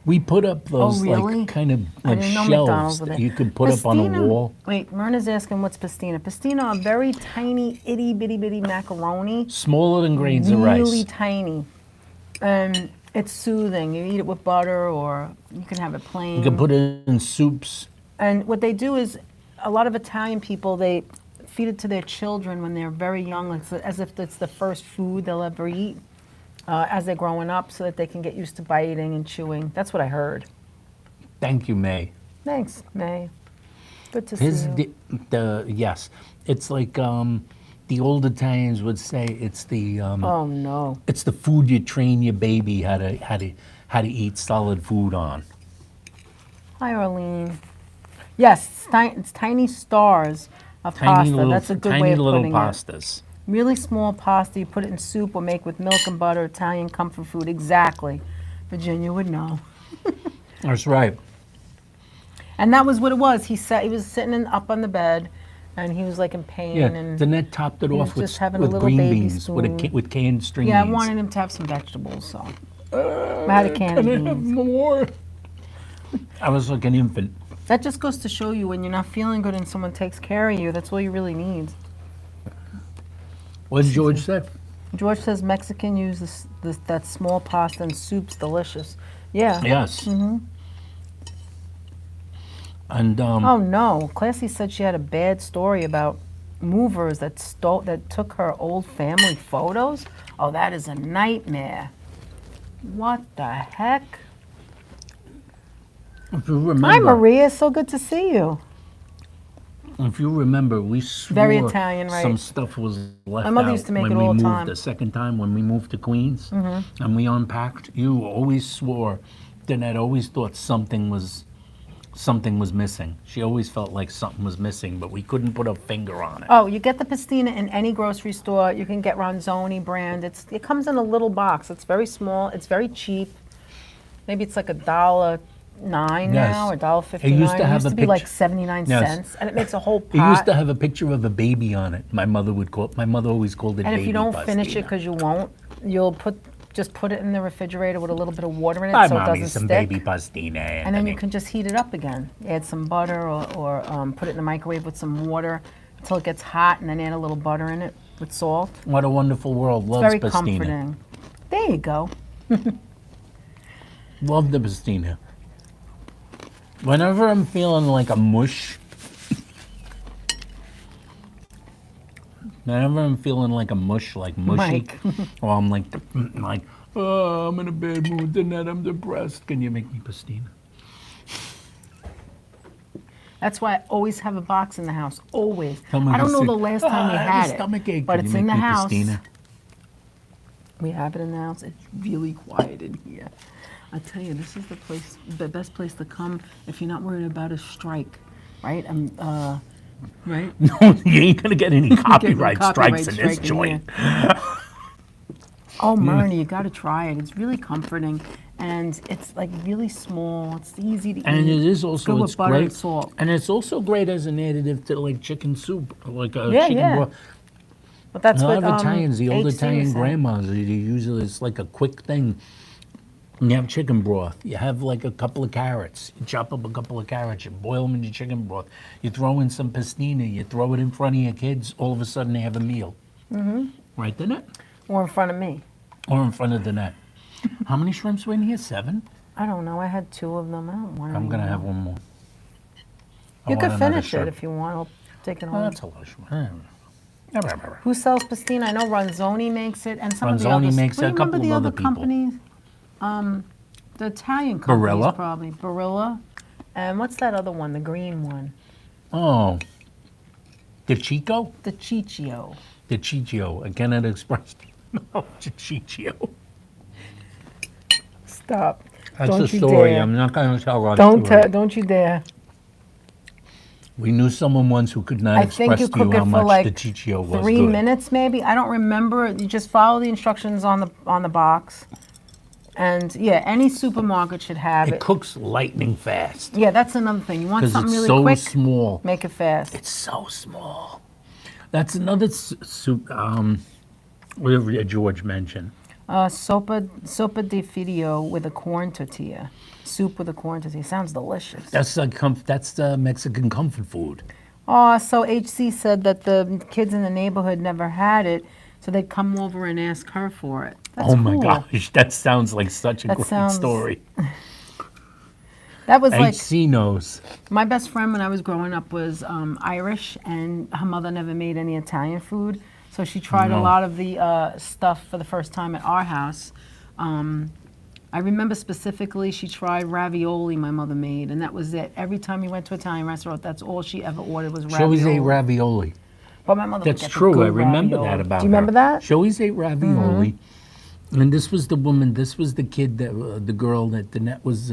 we put up those really? like kind of I like didn't know shelves McDonald's was that there. you could put up on a Pastina- wall. Wait, Myrna's asking what's pastina. Pastina, a very tiny, itty bitty bitty macaroni. Smaller than grains of rice. Really tiny. And it's soothing. You eat it with butter or you can have it plain. You can put it in soups. And what they do is, a lot of Italian people, they feed it to their children when they're very young, as if it's the first food they'll ever eat as they're growing up, so that they can get used to biting and chewing. That's what I heard. Thank you, May. Thanks, May. Good to His see you. yes, it's like the old Italians would say. It's the Oh no. it's the food you train your baby how to eat solid food on. Hi, Arlene. Yes, it's tiny stars of pasta. That's a good way of little putting pastas. it. Really small pasta. You put it in soup or make with milk and butter. Italian comfort food. Exactly. Virginia would know. That's right. And that was what it was. He was sitting up on the bed, and he was like in pain. Yeah, And Danette topped it he was off with, just having a with little green baby beans, with, spoon. with canned string yeah, I beans. wanted him to have some vegetables, so I had a can of Can I have beans. more? I was like an infant. That just goes to show you when you're not feeling good and someone takes care of you, that's all you really need. What did George say? George says Mexican use that small pasta and soup's delicious. Yeah. Yes. Mm-hmm. And Oh no, Classy said she had a bad story about movers that took her old family photos. Oh, that is a nightmare. What the heck? if you remember, Hi, Maria. So good to see you. If you remember, we swore Very Italian, right? some stuff was left My mother out used to make when it we all the moved time. the second time when we moved to Queens, and we unpacked. You always swore. Danette always thought something was missing. She always felt like something was missing, but we couldn't put a finger on it. Oh, you get the pastina in any grocery store. You can get Ronzoni brand. It comes in a little box. It's very small. It's very cheap. Maybe it's like $1.09 now or $1.59. It used to have a be like picture- 79 Yes. cents, and it makes a whole It used pot. to have a picture of a baby on it. My mother always called it And baby if you don't finish it pastina. because you won't, you'll put just put it in the refrigerator with a little bit of water in it Buy so it mommy doesn't some stick. baby pastina. And then you can just heat it up again. Add some butter or put it in the microwave with some water until it gets hot, and then add a little butter in it with salt. What a wonderful world. It's Loves very pastina. comforting. There you go. Love the pastina. Whenever I'm feeling like a mush, whenever I'm feeling like a mush, like mushy, Mike. or I'm like, oh, I'm in a bad mood tonight, I'm depressed. Can you make me pastina? That's why I always have a box in the house. Always. Tell me I don't to know sit. the last time we I have a had it, stomachache. but Can it's you in make the me house. pastina? We have it in the house. It's really quiet in here. I tell you, this is the place, the best place to come if you're not worried about a strike, right? Right? No, you ain't gonna get any copyright strikes in this strike joint. Oh, Myrna, you got to try it. It's really comforting, and it's like really small. It's easy to And eat. it is It's also good it's with butter great, and salt. and it's also great as an additive to like chicken soup, like a Yeah, chicken yeah. broth. But that's A lot what of Italians, the old HC Italian said. grandmas, they usually it's like a quick thing. You have chicken broth. You have like a couple of carrots. You chop up a couple of carrots. You boil them in your chicken broth. You throw in some pastina. You throw it in front of your kids. All of a sudden, they have a meal. Mm-hmm. Right, Danette? Or in front of me. Or in front of Danette. How many shrimps were in here? 7? I don't know. I had 2 of them. I don't want I'm gonna any have more. one more. I You want could another finish it shrimp. if you want. I'll take it Oh, home. that's a lot of shrimp. Who sells pastina? I know Ronzoni makes it, and some of the Ronzoni others. makes it, a What do you couple remember the of other other people. companies? The Italian companies Barilla? probably. Barilla. And what's that other one? The green one. Oh, the Chico? The Ciccio. The Ciccio. I cannot express. No, Ciccio. Stop. That's Don't a you story. dare. I'm not going to tell that Don't story. don't you dare. We knew someone once who could not I think express you to you cook how it for much like the Ciccio was 3 good. minutes maybe. I don't remember. You just follow the instructions on the box. And yeah, any supermarket should have It it. cooks lightning fast Yeah, that's another thing. You want because something it's really so quick, small. make it fast. It's so small. That's another soup. Whatever George mentioned. Sopa de fidio with a corn tortilla. Soup with a corn tortilla. Sounds delicious. That's like that's the Mexican comfort food. Oh, so HC said that the kids in the neighborhood never had it, so they'd come over and ask her for it. That's Oh my cool. gosh, that sounds like such a That great sounds story. That was like HC knows. my best friend when I was growing up was Irish, and her mother never made any Italian food, so she tried a No. lot of the stuff for the first time at our house. I remember specifically she tried ravioli my mother made, and that was it. Every time we went to an Italian restaurant, that's all she ever ordered was She ravioli. always ate ravioli. But my mother would That's get the true. good I remember ravioli. that about Do you remember her. that? She always ate ravioli. And this was the woman, this was the kid, that the girl that Danette was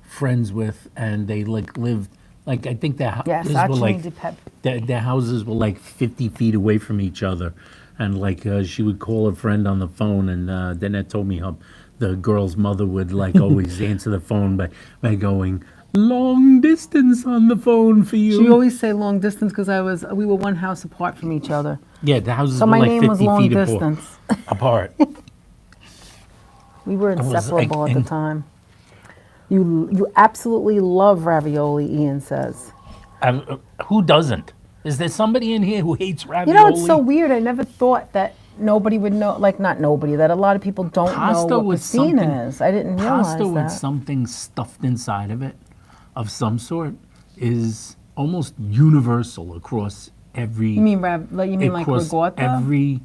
friends with, and they like lived, like I think their Yes, houses were like, Acini di Pep. their houses were like 50 feet away from each other. And like she would call a friend on the phone, and Danette told me how the girl's mother would like always answer the phone by going, long distance on the phone for you. She always say long distance because we were one house apart from each other. Yeah, the houses So were my like name 50 was long feet distance. apart. We were was, like, inseparable at the in- time. You absolutely love ravioli, Ian says. Who doesn't? Is there somebody in here who hates ravioli? You know, it's so weird. I never thought that nobody would know, like not nobody, that a lot of people don't Pasta know what with piscina something- is. I didn't realize Pasta with that. something stuffed inside of it, of some sort, is almost universal across every. You mean like across ricotta? every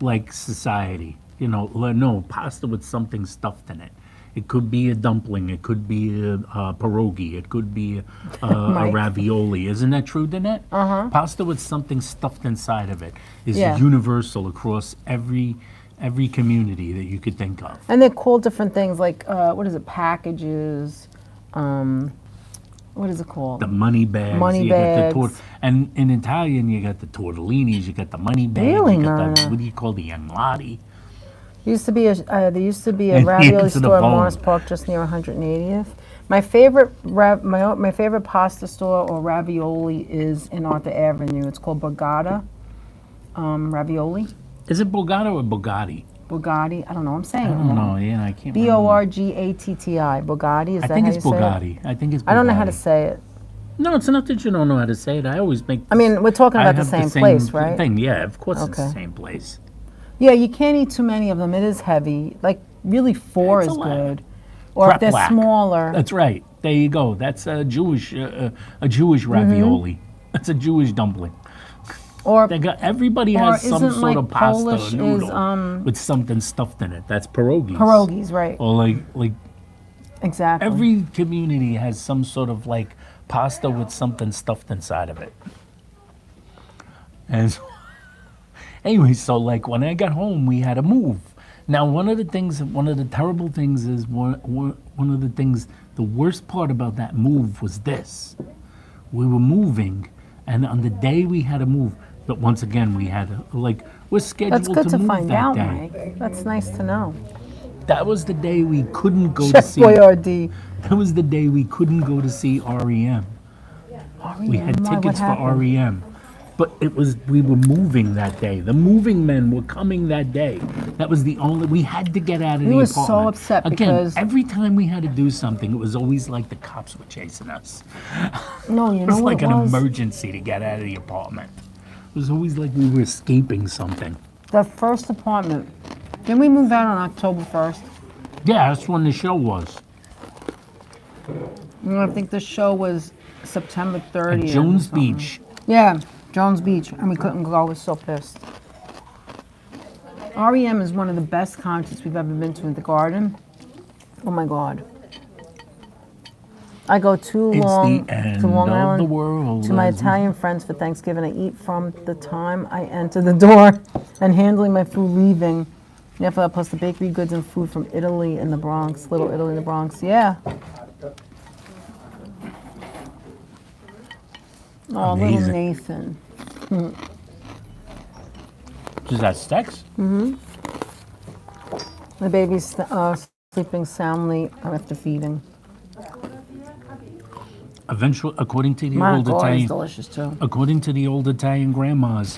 like society. You know, no pasta with something stuffed in it. It could be a dumpling. It could be a pierogi. It could be a Mike. ravioli. Isn't that true, Danette? Pasta with something stuffed inside of it is Yeah. universal across every community that you could think of. And they're called different things, like what is it? Packages. What is it called? The money bags. Money you got the bags. and in Italian, you got the tortellinis. You got the money bags. Really, you got the, Myrna? what do you call the anglati? There used to be a And ravioli into the store in bone. Morris Park just near 180th. My favorite my favorite pasta store or ravioli is in Arthur Avenue. It's called Borgata Ravioli. Is it Borgata or Bugatti? Bugatti. I don't know. I'm saying I it don't wrong. know. Yeah, I can't. Borgatti. Bugatti. Is I that think how it's you say it? Bugatti. I think it's Bugatti. I don't know how to say it. No, it's not that you don't know how to say it. I always make. I mean, we're talking I about the have same place, right? Thing. Yeah, of course it's Okay. the same place. Yeah, you can't eat too many of them. It is heavy. Like, really, 4 It's a is lot. good. Or if they're Kreplach. smaller. That's right. There you go. That's a Jewish ravioli. That's a Jewish dumpling. Or They got everybody Or has some isn't, sort like, of pasta Polish or noodle is, with something stuffed in it. That's pierogies. pierogies, right? Or like Exactly. every community has some sort of like pasta with something stuffed inside of it. And so, anyway, so like when I got home, we had to move. Now, one of the terrible things is the worst part about that move was this. We were moving, and on the day we had to move, but once again, we had to, like, we're scheduled That's good to move find that out, day. Mike. That's nice to know. That was the day we couldn't go to Chef see. Boyardee. That was the day we couldn't go to see REM. We had Why? What tickets for happened? REM, but we were moving that day. The moving men were coming that day. That was the only. We had to get out of the were apartment. so upset Again, because- every time we had to do something, it was always like the cops were chasing us. No, you It know was what like it an was? emergency to get out of the apartment. It was always like we were escaping something. The first apartment. Didn't we move out on October 1st? Yeah, that's when the show was. I think the show was September 30th. At or Jones something. Beach. Yeah, Jones Beach, and we couldn't go. I was so pissed. REM is one of the best concerts we've ever been to at the Garden. Oh my God. I go too It's long the end to Long of Island the world. to my Leslie. Italian friends for Thanksgiving. I eat from the time I enter the door and handling my food leaving. Therefore, plus the bakery goods and food from Italy in the Bronx, Little Italy in the Bronx. Yeah. Oh, little Amazing. Nathan. Is that Stex? The baby's sleeping soundly after feeding. Eventually, according to the My old God, it's Italian, delicious too. according to the old Italian grandmas,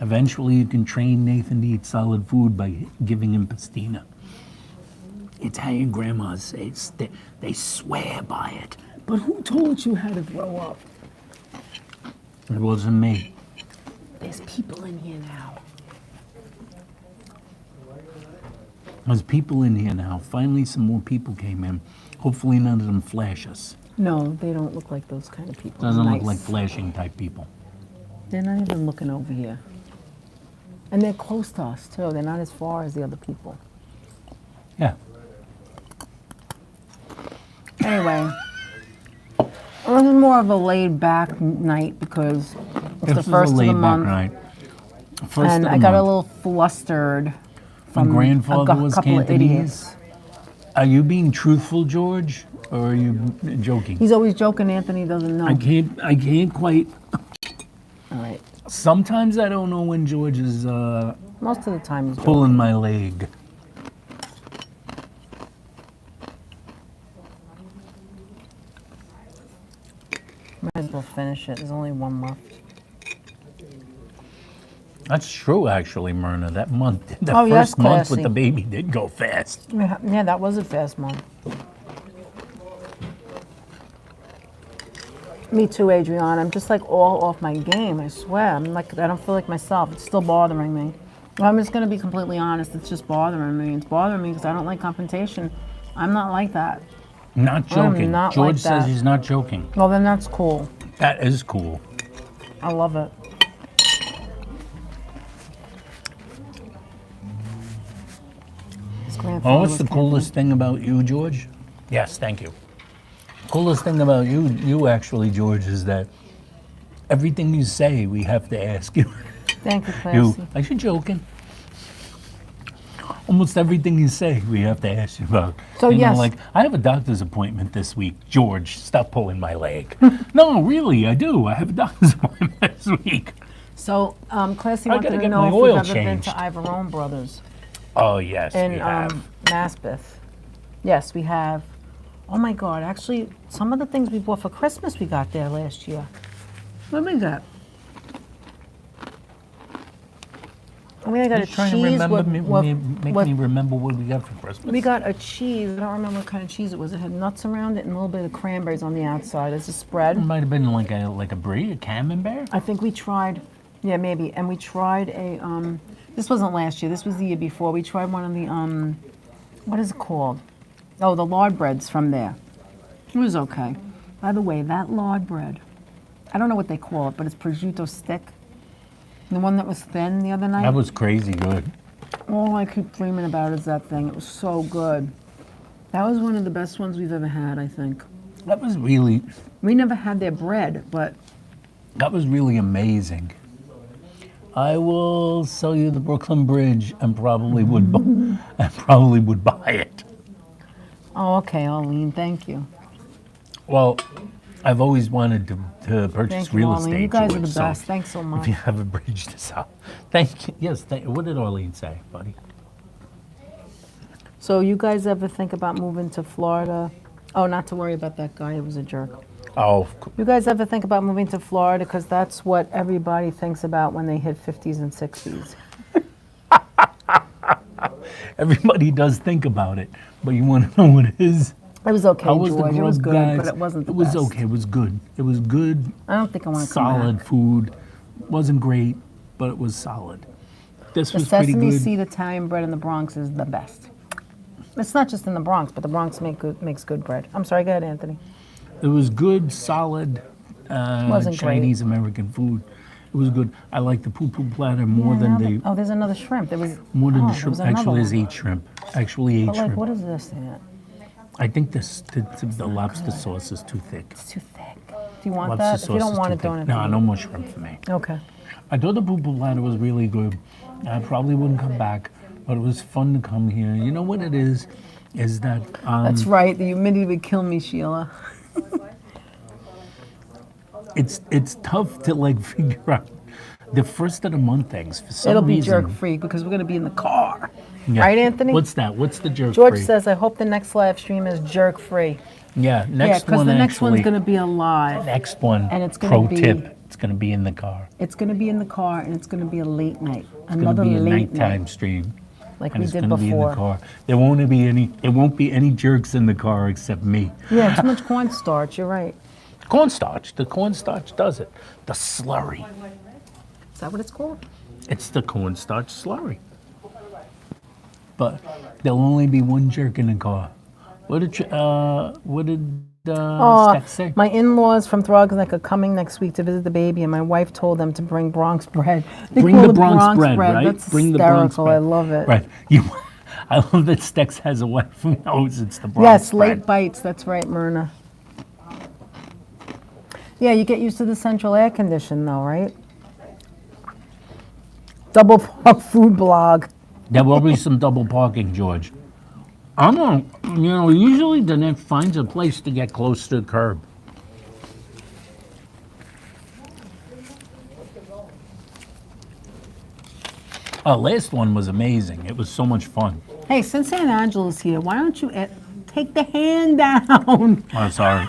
eventually you can train Nathan to eat solid food by giving him pastina. Italian grandmas say they swear by it. But who told you how to grow up? It wasn't me. There's people in here now. There's people in here now. Finally, some more people came in. Hopefully, none of them flash us. No, they don't look like those kind of people. Doesn't Nice. look like flashing type people. They're not even looking over here. And they're close to us too. They're not as far as the other people. Yeah. Anyway, it was more of a laid back night because it's This the is a first of the laid-back month. night. First And of I the got a month. little flustered My from grandfather a was couple of Cantonese. idiots. Are you being truthful, George, or are you joking? He's always joking. Anthony doesn't know. I can't quite. All right. Sometimes I don't know when George is Most of the time he's joking. pulling my leg. Might as well finish it. There's only one left. That's true, actually, Myrna. That month, the Oh, yes, first month with classy. the baby did go fast. Yeah, that was a fast month. Me too, Adrian. I'm just like all off my game, I swear. I'm like, I don't feel like myself. It's still bothering me. I'm just going to be completely honest. It's just bothering me. It's bothering me because I don't like confrontation. I'm not like that. Not joking. not George like says that. he's not joking. Well, then that's cool. That is cool. I love it. His grandfather Oh, what's was the Cantonese. coolest thing about you, George? Yes, thank you. Coolest thing about you actually, George, is that everything you say, we have to ask you. Thank you, Classy. Are you joking? Almost everything you say, we have to ask you about. So, You know, yes. like, I have a doctor's appointment this week. George, stop pulling my leg. No, really, I do. I have a doctor's appointment this week. So, Classy I wanted gotta to get know my if oil we've ever been changed. to Ivorone Brothers Oh, yes, we in have. Maspeth. Yes, we have. Oh my God! Actually, some of the things we bought for Christmas we got there last year. What we got? I mean, I got a Just trying to cheese remember, make with me remember what we got for Christmas. we got a cheese. I don't remember what kind of cheese it was. It had nuts around it and a little bit of cranberries on the outside as a It spread. might have been like a brie, a camembert. I think we tried, yeah, maybe. And we tried a, this wasn't last year. This was the year before. We tried one of the, what is it called? Oh, the lard breads from there. It was okay. By the way, that lard bread, I don't know what they call it, but it's prosciutto stick. The one that was thin the other night. That was crazy good. All I keep dreaming about is that thing. It was so good. That was one of the best ones we've ever had, I think. That was really, We never had their bread, but that was really amazing. I will sell you the Brooklyn Bridge and probably would, buy it. oh, okay, Arlene, thank you. Well, I've always wanted to purchase Thank you, real Arlene. estate. You guys are George, the so best. Thanks so If much. you have a bridge to sell, thank you. Yes, what did Arlene say, buddy? So you guys ever think about moving to Florida? Oh, not to worry about that guy. He was a jerk. Oh, You guys ever think about moving to Florida? Because that's what everybody thinks about when they hit 50s and 60s. everybody does think about it, but you want to know what it is? It was okay, How was the George. It was grub, good, guys? but it wasn't the It was best. okay. It was good. It was good. I don't think I want to come Solid back. food. Wasn't great, but it was solid. This The was pretty sesame good. seed Italian bread in the Bronx is the best. It's not just in the Bronx, but the Bronx makes good bread. I'm sorry, go ahead, Anthony. It was good, solid Wasn't great. Chinese American food. It was good. I like the poo poo platter more Yeah, than now the that- oh, there's another shrimp. There was more than oh, the there shrimp. was another Actually, there's one. 8 shrimp. Actually, 8 But like, shrimp. what is this? Aunt? I think the lobster sauce is too thick. It's too thick. Do you want Lobster that? If sauce you don't is want too it, don't. thick. No, no more shrimp for me. Okay. I thought the poo poo platter was really good. I probably wouldn't come back, but it was fun to come here. You know what it is? Is that That's right. The humidity would kill me, Sheila. it's tough to like figure out the first of the month things for some It'll be reason. jerk free because we're going to be in the car. Yeah. Right, Anthony? What's that? What's the jerk George free? says, I hope the next live stream is jerk free. Yeah, Yeah, next because one the next actually. one's going to be a live. Next one. And it's gonna pro be- tip. It's going to be in the car. It's going to be in the car and it's going to be a late night. It's going to Another be a late nighttime night, stream. like And we it's did going to be in the before. car. There won't be any. There won't be any jerks in the car except me. Yeah, too much cornstarch. You're right. Cornstarch. The cornstarch does it. The slurry. Is that what it's called? It's the cornstarch slurry. But there'll only be one jerk in the car. What did Stack say? My in-laws from Throgneck are coming next week to visit the baby, and my wife told them to bring Bronx bread. They Bring call the it Bronx bread, right? That's Bring the hysterical. Bronx bread. I love it. Right. I love that Stex has a wife who knows it's the Bronx Yes, bread. late bites. That's right, Myrna. Yeah, you get used to the central air condition, though, right? Double park food blog. There will be some double parking, George. I'm on, usually Danette finds a place to get close to the curb. Our last one was amazing. It was so much fun. Hey, since Aunt Angela's here, why don't you take the hand down? I'm sorry.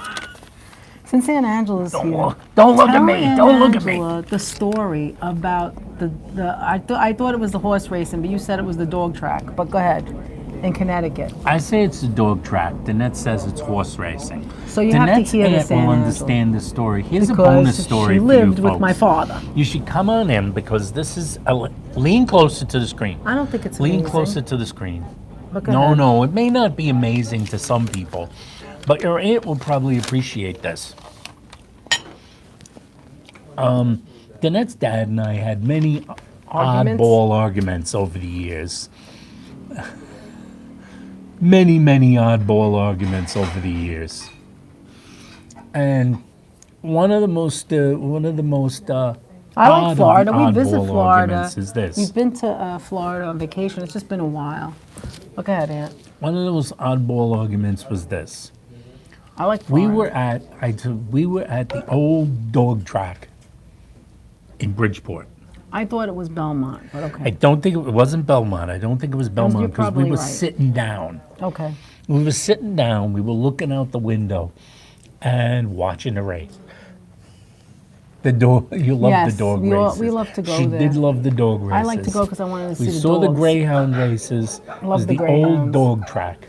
Since Aunt Angela's here, Don't look at tell me. Aunt Don't look at me. Angela the story about I thought it was the horse racing, but you said it was the dog track. But go ahead, in Connecticut. I say it's a dog track. Danette says it's horse racing. So you have to Danette's hear aunt this, will Aunt Angela. understand the story. Here's a Because bonus story she for lived you with folks. my father. You should come on in because this is lean closer to the screen. I don't think it's Lean amazing. closer to the screen. But go No, ahead. no, it may not be amazing to some people, but your aunt will probably appreciate this. Danette's dad and I had many Arguments? oddball arguments over the years. Many oddball arguments over the years. And one of the most I odd like of Florida. the We visit oddball Florida. arguments is this. We've been to Florida on vacation. It's just been a while. Look ahead, Aunt. One of those oddball arguments was this. I like We Florida. we were at the old dog track in Bridgeport. I thought it was Belmont, but I okay. don't think it wasn't Belmont. I don't think it was Belmont you're because we probably were right. sitting down. Okay. We were sitting down. We were looking out the window and watching the race. The dog, you love Yes, the dog we races. love to go She there. did love the dog races. I like to go because I wanted to see We the saw the dogs. greyhound races. It was the the old greyhounds. dog track.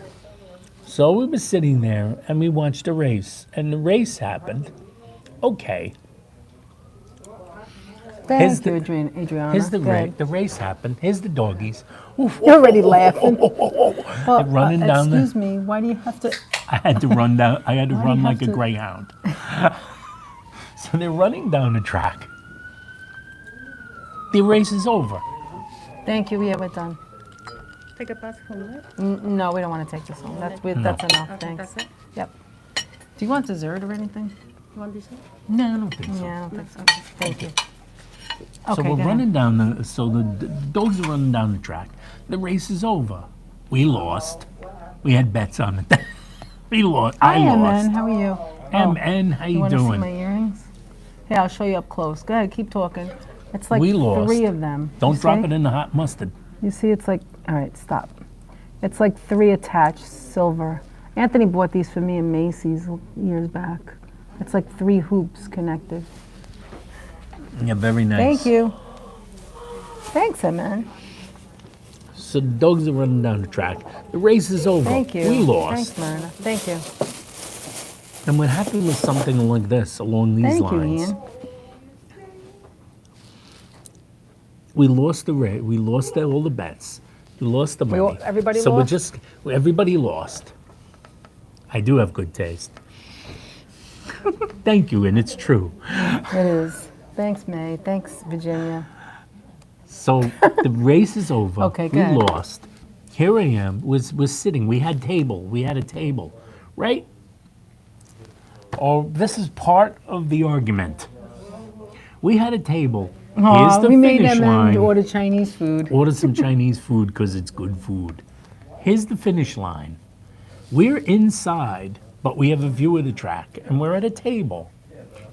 So we were sitting there and we watched a race, and the race happened. Okay, Thank the- you, Adriana. here's the Go ahead. race. The race happened. Here's the doggies. Oof, You're already laughing. Well, They're running down the- excuse me, why do you have to? I had to run down. I had to Why do run you like have a to- greyhound. So they're running down the track. The race is over. Thank you, yeah, we're done. Take a bus home, right? No, we don't want to take this home. That's enough, thanks. That's it? Yep. Do you want dessert or anything? You want dessert? No, I don't think so. Yeah, I don't think so. Thank you. So Okay, we're go ahead. running down the. So the dogs are running down the track. The race is over. We lost. We had bets on it. We lost. I Hi, lost. MN, how are you? MN, how You you want to see doing? my earrings? Yeah, I'll show you up close. Go ahead, keep talking. It's like We lost. 3 of them. Don't You drop see? it in the hot mustard. You see, it's like, all right, stop. It's like 3 attached, silver. Anthony bought these for me in Macy's years back. It's like 3 hoops connected. Yeah, very nice. Thank you. Thanks, man. So the dogs are running down the track. The race is over. Thank you. We lost. Thanks, Myrna. Thank you. And what happened was something like this along these Thank you, lines. Ian. We lost the race. We lost all the bets. We lost the money. everybody so lost? Everybody lost. I do have good taste. Thank you, and it's true. It is. Thanks, May. Thanks, Virginia. So the race is over. Okay, we good. lost. Here I am. Was sitting. We had a table, right? Oh, this is part of the argument. We had a table. Here's the we made finish them line. order Chinese food. Order some Chinese food because it's good food. Here's the finish line. We're inside, but we have a view of the track, and we're at a table.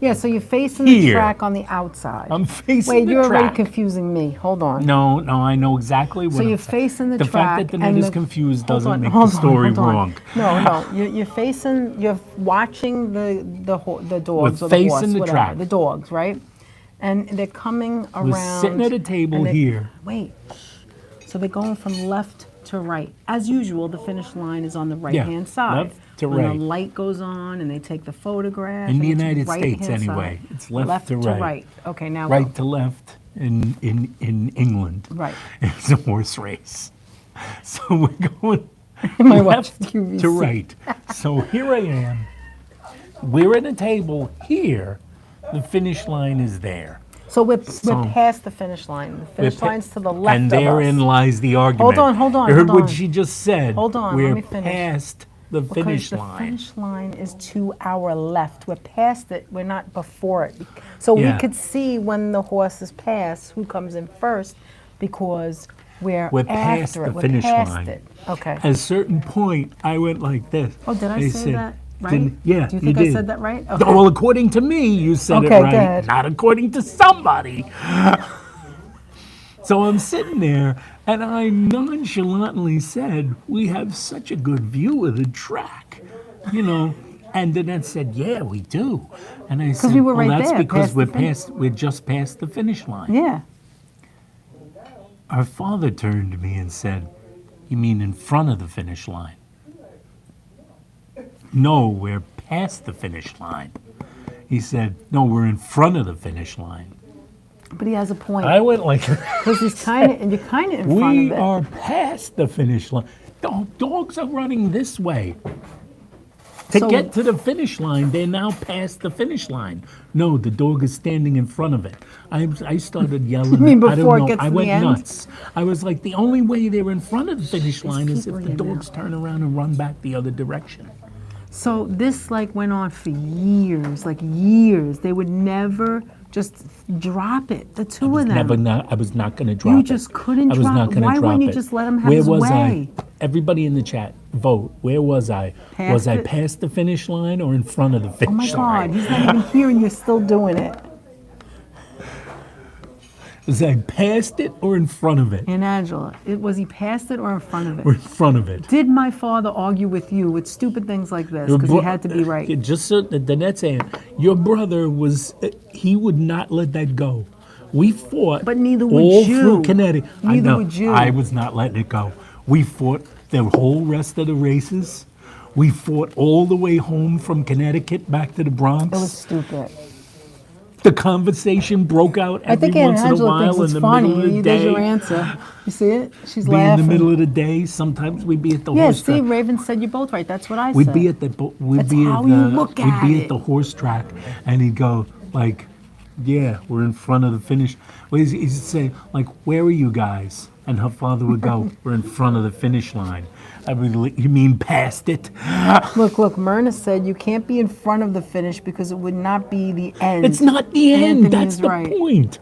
Yeah, so you're facing the Here. track on the outside. I'm facing Wait, the you're already track. confusing me. Hold on. No, I know exactly what So I'm you're saying. facing the The track. fact that the and net is confused hold doesn't on, make hold the on, story hold on. wrong. No, you're watching the dogs or the facing horse, the whatever, track. the dogs, right? And they're coming around. We're sitting at a table and they- here. Wait. So they're going from left to right. As usual, the finish line is on the right-hand side. left to when right. the light goes on and they take the photograph. In the and it's United right-hand States, anyway, side. it's left to right. Okay, now Right go. to left in England. Right. It's a horse race. So we're going Am I left watching QVC? to right. So here I am. We're at a table here. The finish line is there. So we're So- past the finish line. The finish We're line's to the left And of therein us. lies the argument. hold on, You heard hold what on. she just said. Hold on, let We're me finish. past the Because finish the line. finish line is to our left. We're past it. We're not before it. So Yeah. we could see when the horses pass who comes in first because we're We're past after the it. We're finish past line. it. Okay. At a certain point, I went like this. Oh, did I They say said- that right? didn't- Yeah, Do you you think I did. said that right? No, Okay. well, according to me, you said Okay, it right, good. not according to somebody. So I'm sitting there, and I nonchalantly said, "We have such a good view of the track," you know. And Danette said, "Yeah, we do." And I said, we were "Well, right that's there, because past the we're just past the finish line." Yeah. Our father turned to me and said, "You mean in front of the finish line?" "No, we're past the finish line." He said, "No, we're in front of the finish line." But he has a point. I went like, Because he's kind of, and you're kind of in front "We of it. are past the finish line. The dogs are running this way. To So- get to the finish line, they're now past the finish line." "No, the dog is standing in front of it." I started yelling. You mean I don't before it know. gets I to the went end? nuts. I was like, the only way they're in front of the finish line is if people the here now. dogs turn around and run back the other direction. So this like went on for years, like years. They would never just drop it, the two of them. I was not going to drop it. just couldn't I was drop not it. going Why to drop wouldn't you it. just let him have Where his was way? I? Everybody in the chat, vote. Where was I? Past Was I it? past the finish line or in front of the Oh finish my line? God, he's not even here and you're still doing it. Is I past it or in front of it? And Angela, was he past it or in front of Or it? in front of it? Did my father argue with you with stupid things like this because he had to be right? Just so that Danette's saying, your brother he would not let that go. We fought. But neither would all you. through Connecticut. I Neither know, would you. I was not letting it go. We fought the whole rest of the races. We fought all the way home from Connecticut back to the Bronx. It was stupid. The conversation broke out I every think Aunt once in a Angela while thinks in it's the funny. middle of the There's your day. answer. You see it? She's Be in laughing. the middle of the day. Sometimes we'd be at the Yeah, horse see, track. Raven said you're both right. That's what I We'd said. be at the That's how you look we'd at be it. at the horse track, and he'd go like, "Yeah, we're in front of the finish." Well, he'd say like, "Where are you guys?" And her father would go, "We're in front of the finish line." I would, "You mean past it?" Look, Myrna said you can't be in front of the finish because it would not be the end. It's not the end. Anthony That's is the right. point.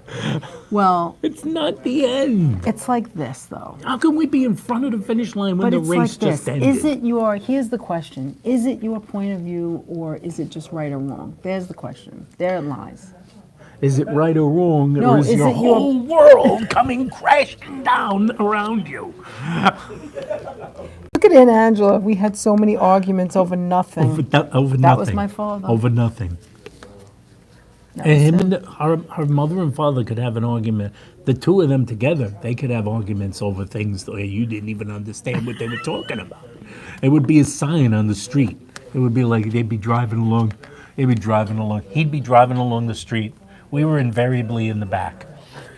Well, It's not the end. it's like this, though. How can we be in front of the finish line when But the it's race like this. just ended? Is it your, here's the question. Is it your point of view or is it just right or wrong? There's the question. There it lies. Is it right or wrong, No, or is is your it your- whole world coming crashing down around you? Look at Aunt Angela. We had so many arguments over nothing. Over nothing. That was my father. Over nothing. That And was him him. and her mother and father could have an argument. The two of them together, they could have arguments over things that you didn't even understand what they were talking about. It would be a sign on the street. It would be like they'd be driving along. He'd be driving along the street. We were invariably in the back.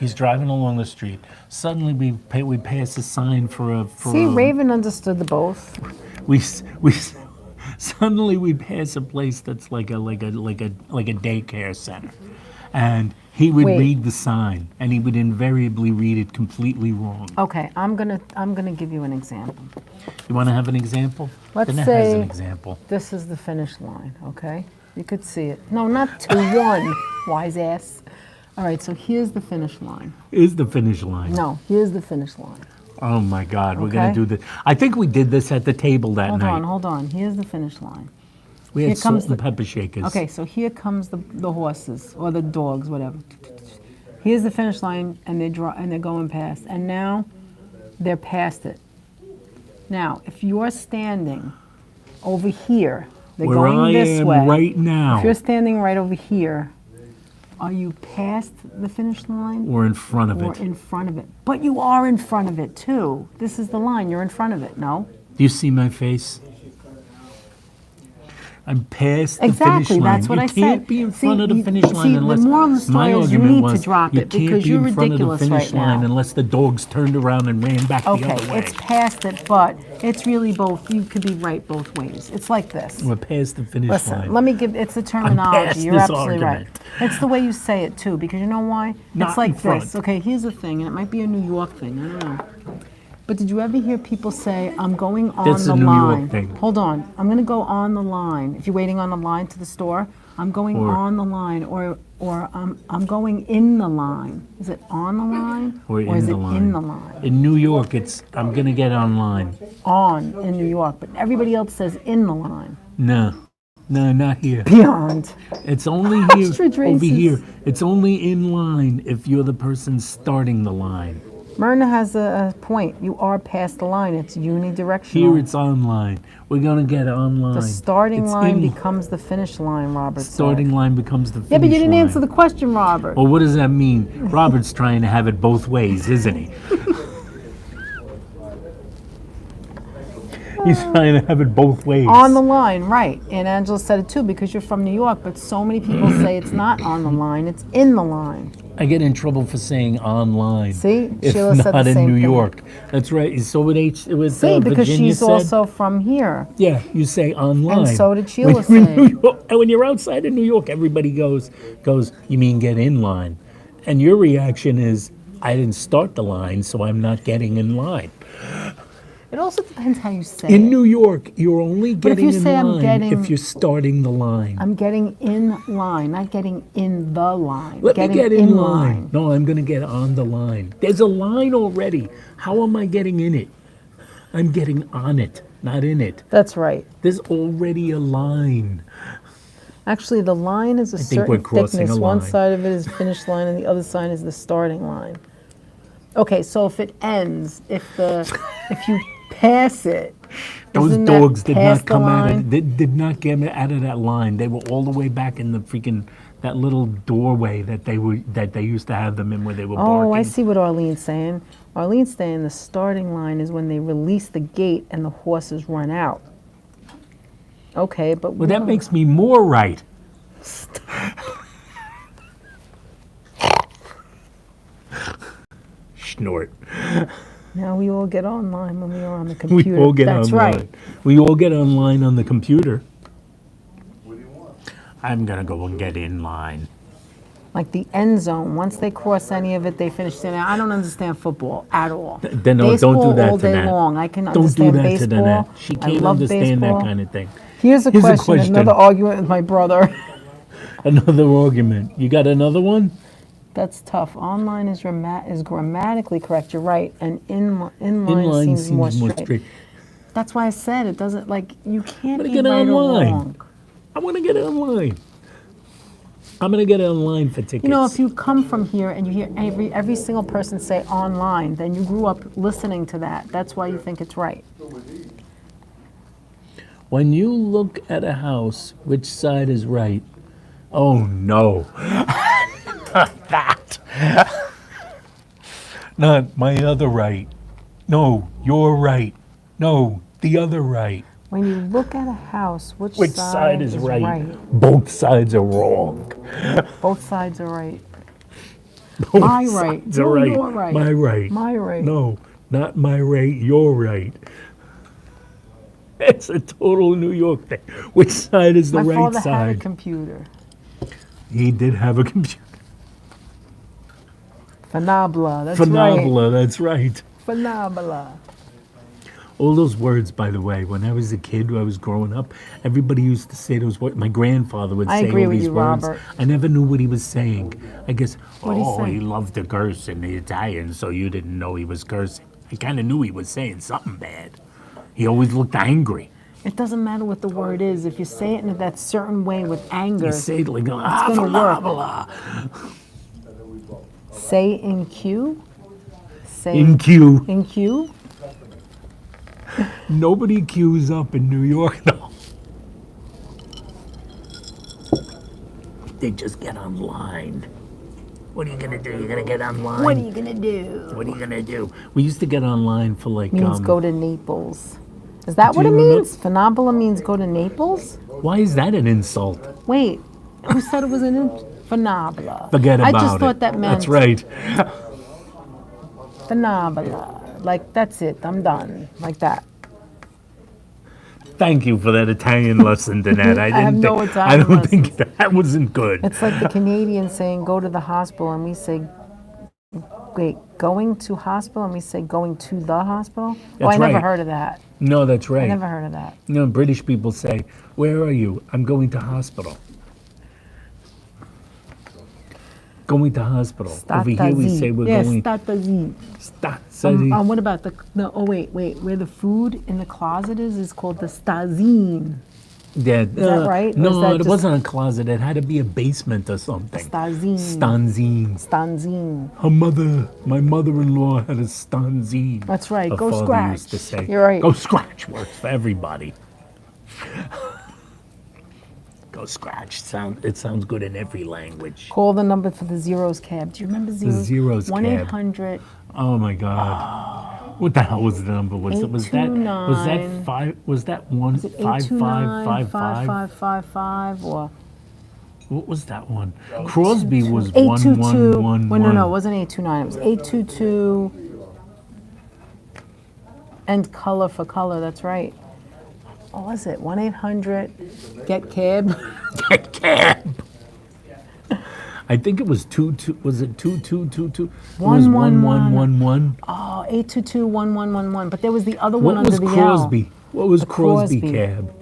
He's driving along the street. Suddenly we pass a sign for a. See, Raven understood the both. We suddenly we pass a place that's like a daycare center, and he would Wait. read the sign, and he would invariably read it completely wrong. Okay, I'm gonna give you an example. You want to have an example? Let's Danette has an say- example. This is the finish line, okay? You could see it. No, not 2-1, wise ass. All right, so here's the finish line. Is the finish line? No, here's the finish line. Oh my God, we're gonna Okay. do this. I think we did this at the table that night. Hold on. Here's the finish line. We had Here comes salt and the- pepper shakers. Okay, so here comes the horses or the dogs, whatever. Here's the finish line, and they're going past, and now they're past it. Now, if you're standing over here, they're Where going I this am way. right now, If you're standing right over here, are you past the finish line we're in front of or it. in front of it? But you are in front of it too. This is the line. You're in front of it. No. Do you see my face? I'm past the Exactly, finish line. that's what you I can't said. be in See, front of the you- finish line see, the unless. moral of the story my is you argument need to was drop you it can't because be you're in front of the ridiculous finish right line now. unless the dogs turned around and ran back the Okay, other way. it's past it, but it's really both. You could be right both ways. It's like this. We're past the finish Listen, line. let me give. It's the past terminology. You're this absolutely right. argument. It's the way you say it too, because you know why? Not it's like in front. this. Okay, here's the thing, and it might be a New York thing. I don't know. But did you ever hear people say, "I'm going on That's the a New York line"? thing. Hold on, I'm going to go on the line. If you're waiting on the line to the store, I'm going Or- on the line, or I'm going in the line. Is it on the line, Or in is the it line. in the line? In New York, it's I'm gonna get online. On in New York, but everybody else says in the line. No, not here. Beyond. It's only here Ostrich over races. here. It's only in line if you're the person starting the line. Myrna has a point. You are past the line. It's unidirectional. Here it's online. We're gonna get online. the starting It's line in- becomes the finish line, Robert said. Starting line becomes the finish Yeah, but you didn't line. answer the question, Robert. Well, what does that mean? Robert's trying to have it both ways, isn't he? He's trying to have it both ways. On the line, right. And Angela said it too because you're from New York, but so many people say it's not on the line, it's in the line. I get in trouble for saying online. See? if Sheila not said the in same New thing. York. That's right. So with See, because Virginia she's said, also from here. yeah, you say online. And so did Sheila When you're in say. New York- and when you're outside of New York, everybody goes, you mean get in line? And your reaction is, I didn't start the line, so I'm not getting in line. It also depends how you say In it. New York, you're only But if getting you in say I'm line getting- if you're starting the line. I'm getting in line, not getting in the line. Let me getting get in line. No, I'm going to get on the line. There's a line already. How am I getting in it? I'm getting on it, not in it. That's right. There's already a line. Actually, the line is a think we're certain crossing thickness. a One line. side of it is finish line and the other side is the starting line. Okay, so if it ends, if you pass it, Those isn't that dogs did past not the come out line? of, did not get out of that line. They were all the way back in the freaking, that little doorway that they used to have them in where they were barking. Oh, I see what Arlene's saying. Arlene's saying the starting line is when they release the gate and the horses run out. Okay, but Well, that makes me more right. Snort. now we all get online when we are on the We computer. all get That's online. right. We all get online on the computer. I'm gonna go and get in line. Like the end zone, once they cross any of it, they finish it. I don't understand football at all. Then don't Baseball do that all to day Nat. long. I can Don't do understand that to baseball. Danette. She I can't love understand baseball. that kind of thing. Here's a Here's a question. question. Another argument with my brother. Another argument. You got another one? That's tough. Online is grammatically correct. You're right, and inline Inline seems more straight. That's why I said it doesn't you can't Gotta be get right or online. wrong. I want to get online. I'm gonna get online for tickets. You know, if you come from here and you hear every single person say online, then you grew up listening to that. That's why you think it's right. When you look at a house, which side is right? Oh no, not that. Not my other right. No, you're right. No, the other right. When you look at a house, which Side is right? Both sides are wrong. Both sides are right. Both My right. sides are No, right. your right. My right. My right. No, not my right. Your right. It's a total New York thing. Which side is the My right father had a side? computer. He did have a computer. Fanabla, that's right. Phenomenal, that's right. Fanabla. All those words, by the way, when I was a kid, when I was growing up, everybody used to say those words. My grandfather would I say agree all with these you, words. Robert. I never knew what he was saying. I guess, What'd he say? he loved to curse in the Italian, so you didn't know he was cursing. I kind of knew he was saying something bad. He always looked angry. It doesn't matter what the word is. If you say it in that certain way with anger, You say it like, gonna work. blah, blah. say in Q. Say In Q. in Q. Nobody queues up in New York, though. They just get online. What are you gonna do? You're gonna get online? What are you gonna do? What are you gonna do? We used to get online for like, Means go to Naples. Is that Do what it you remember- means? Phenomenal means go to Naples? why is that an insult? Wait, who said it was an phenomenal? Forget about it. I just thought that meant That's right. phenomenal. Like that's it. I'm done. Like that. Thank you for that Italian lesson, Danette. I have didn't no think, Italian I don't think that wasn't good. It's like the Canadians saying go to the hospital, and we say, wait, going to hospital, and we say going to the hospital. Oh, I That's never right. heard of that. No, that's I right. never heard of that. You know, British people say, "Where are you?" "I'm going to hospital." Going to hospital. Over here we say we're going. Stata zi. What about the? No, oh wait. Where the food in the closet is called the stazine. Yeah, is that right? Or is No, that it just- wasn't a closet. It had to be a basement or something. Stazine. Stanzine. Stanzine. My mother-in-law had a stanzine. That's right. Her Go father scratch. used to say. You're right. Go scratch works for everybody. Go scratch. It sounds good in every language. Call the number for the Zeros cab. Do you remember Zeros? Zeros cab. 1-800. Oh my God. What the hell was the number? Was that 829. five? Was that one? Is it 5555? 829-5555 or What was that one? Crosby was 822? 1111. Well, no, it wasn't 829. It was 822. And color for color. That's right. What was it? 1-800 get cab. Get cab. I think it was was it 2222? It was 1111. Oh, 822-1111. But there was the other one What under was the Crosby? L. What was The Crosby Crosby. cab?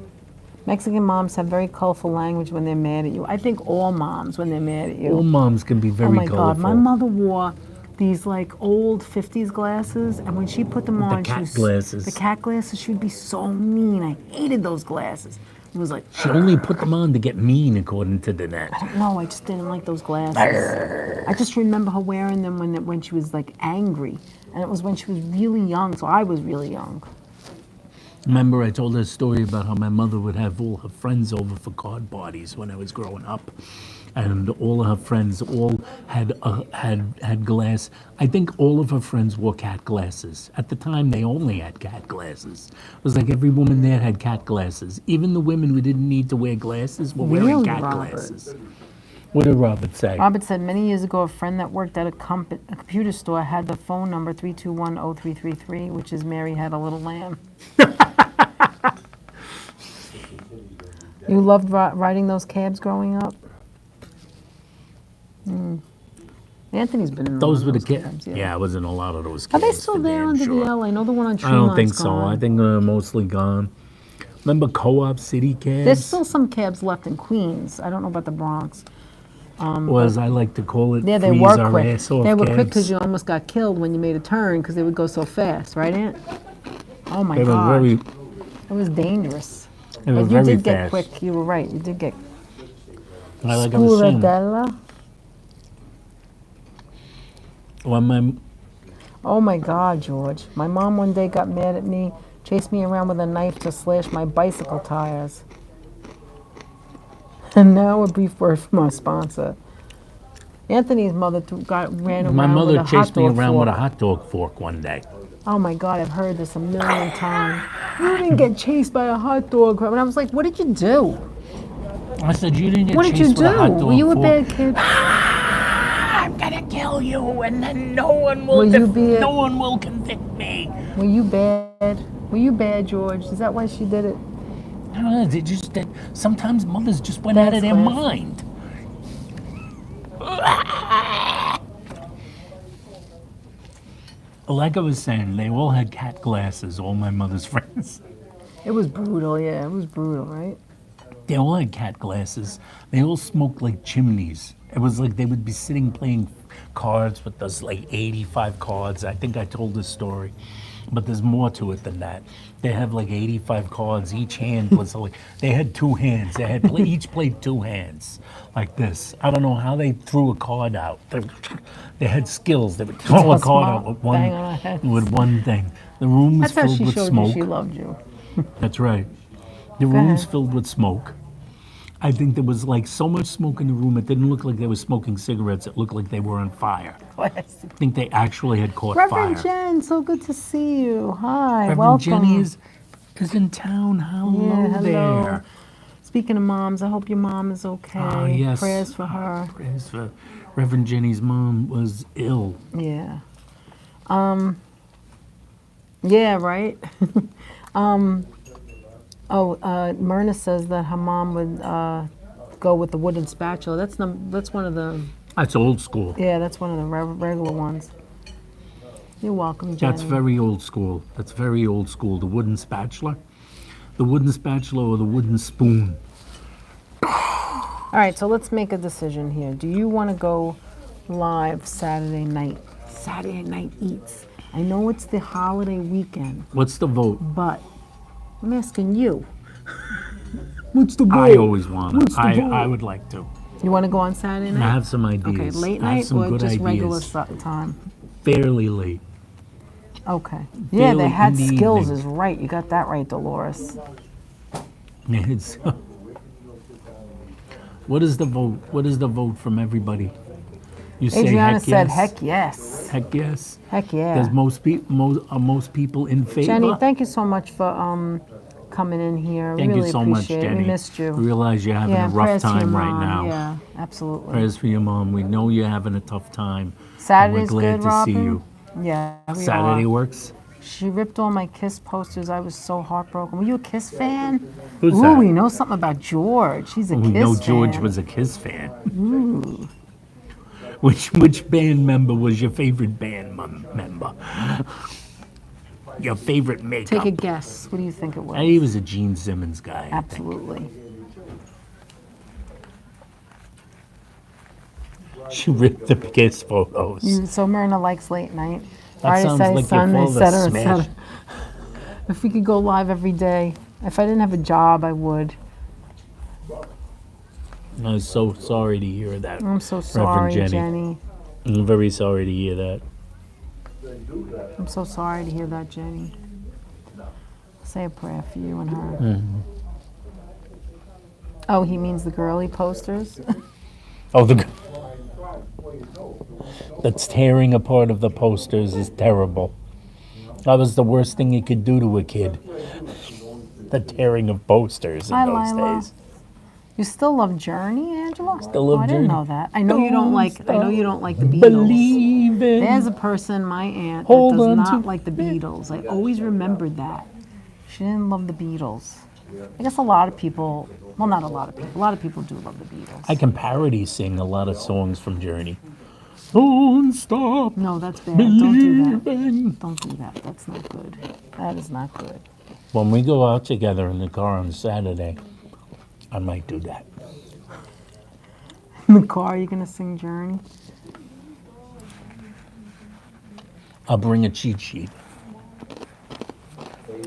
Mexican moms have very colorful language when they're mad at you. I think all moms when they're mad at you. All moms can be very Oh my colorful. God, my mother wore these like old 50s glasses, and when she put them on, cat she was, glasses. The cat glasses, she'd be so mean. I hated those glasses. It was like, She only put them on to get mean, according to Danette. no, I just didn't like those glasses. I just remember her wearing them when she was like angry. And it was when she was really young, so I was really young. Remember, I told her a story about how my mother would have all her friends over for card parties when I was growing up, and all of her friends all had glass. I think all of her friends wore cat glasses. At the time, they only had cat glasses. It was like every woman there had cat glasses. Even the women who didn't need to wear glasses were wearing Really, cat Robert? glasses. What did Robert say? Robert said many years ago, a friend that worked at a computer store had the phone number 3210333, which is Mary Had a Little Lamb. You loved riding those cabs growing up? Anthony's been in Those were the those kids. Yeah, I was in a lot of those Are cabs. they still for there damn under sure. the L? I know the one on I Tremont's don't think so. gone. I think they're mostly gone. Remember Co-op City cabs? There's still some cabs left in Queens. I don't know about the Bronx. Or as I like to call it, Yeah, they freeze were our quick. ass off They were quick cabs. because you almost got killed when you made a turn because they would go so fast, right, Aunt? Oh my They were God. very, It was dangerous. they were But you very did get fast. quick. You were right. You did get Like I was saying, Scuradella. when my Oh my God, George. My mom one day got mad at me, chased me around with a knife to slash my bicycle tires. And now a brief word from our sponsor. Anthony's mother ran around my with mother a chased hot me dog around with a fork. hot dog fork one day. Oh my God, I've heard this a million times. You didn't get chased by a hot dog. And I was like, what did you do? I said, you didn't get What did chased you with a hot do? dog Were you a fork. bad kid? I'm gonna kill you, and then no one will. Will you be a- no one will convict me. Were you bad? Were you bad, George? Is that why she did it? I don't know. They just that sometimes mothers just went out of That's their classy. mind. Like I was saying, they all had cat glasses. All my mother's friends. It was brutal, yeah. It was brutal, right? They all had cat glasses. They all smoked like chimneys. It was like they would be sitting playing cards with those like 85 cards. I think I told this story, but there's more to it than that. They have like 85 cards. Each hand was like, they had two hands. They had each played two hands like this. I don't know how they threw a card out. They had skills. They would throw a Just card smart. out Bang on our heads. with one thing. The room was That's how filled she with showed smoke. you she loved you. That's right. The room's ahead. filled with smoke. I think there was like so much smoke in the room, it didn't look like they were smoking cigarettes. It looked like they were on fire. I think they actually had caught Reverend fire. Jen, so good to see you. Hi, Reverend welcome. Jenny is in town. Hello, hello. there. Speaking of moms, I hope your mom is okay. Oh, yes. Prayers for her. Prayers for Reverend Jenny's mom was ill. Yeah. Yeah, right? Myrna says that her mom would go with the wooden spatula. That's one of the, That's old school. yeah, that's one of the regular ones. You're welcome, Jenny. That's very old school. That's very old school. The wooden spatula. The wooden spatula or the wooden spoon. All right, so let's make a decision here. Do you want to go live Saturday night? Saturday night eats. I know it's the holiday weekend, What's the vote? but I'm asking you. What's the vote? I always want What's to. the vote? I would like to. You want to go on Saturday I night? have some ideas. Okay, late I have night some or good just ideas. regular time? Fairly late. Okay. Yeah, they Fairly had in the skills evening. is right. You got that right, Dolores. It's, what is the vote? What is the vote from everybody? You say Adriana heck said, yes? heck yes. Heck yes. Heck yeah. Does are most people in favor? Jenny, thank you so much for coming in here. Thank really you so much, appreciate it. Jenny. We missed you. We realize you're having Yeah, a rough prayers for your time right mom. now. Yeah, absolutely. Prayers for your mom. We know you're having a tough time. Saturday's and we're glad good, to Robin? see you. Yeah, we Saturday are. works. She ripped all my Kiss posters. I was so heartbroken. Were you a Kiss fan? Who's Ooh, that? we know something about George. He's a We Kiss know fan. George was a Kiss fan. Which band member was your favorite band member? Your favorite makeup? Take a guess. What do you think it was? He was a Gene Simmons guy. Absolutely. She ripped the Kiss photos. So Myrna likes late night. That sounds Friday, like Saturday, your Sunday, father Saturday, smashed. Saturday. If we could go live every day. If I didn't have a job, I would. I'm so sorry to hear that. I'm so Reverend sorry, Jenny. Jenny. I'm very sorry to hear that. I'm so sorry to hear that, Jenny. Say a prayer for you and her. Mm-hmm. Oh, he means the girly posters? Oh, that's tearing apart of the posters is terrible. That was the worst thing you could do to a kid. The tearing of posters in Hi, those Lila. days. You still love Journey, Angela? Still love I didn't Journey. know that. I know you don't like. I know you don't like the Beatles. Believe in. There's a person, my aunt, Hold that does on not to like the Beatles. I always remembered that. She didn't love the Beatles. I guess a lot of people. Well, not a lot of people. A lot of people do love the Beatles. I can parody sing a lot of songs from Journey. Don't stop No, that's bad. Don't do that. believing. Don't do that. That's not good. That is not good. When we go out together in the car on Saturday, I might do that. In the car, you're gonna sing Journey. I'll bring a cheat sheet.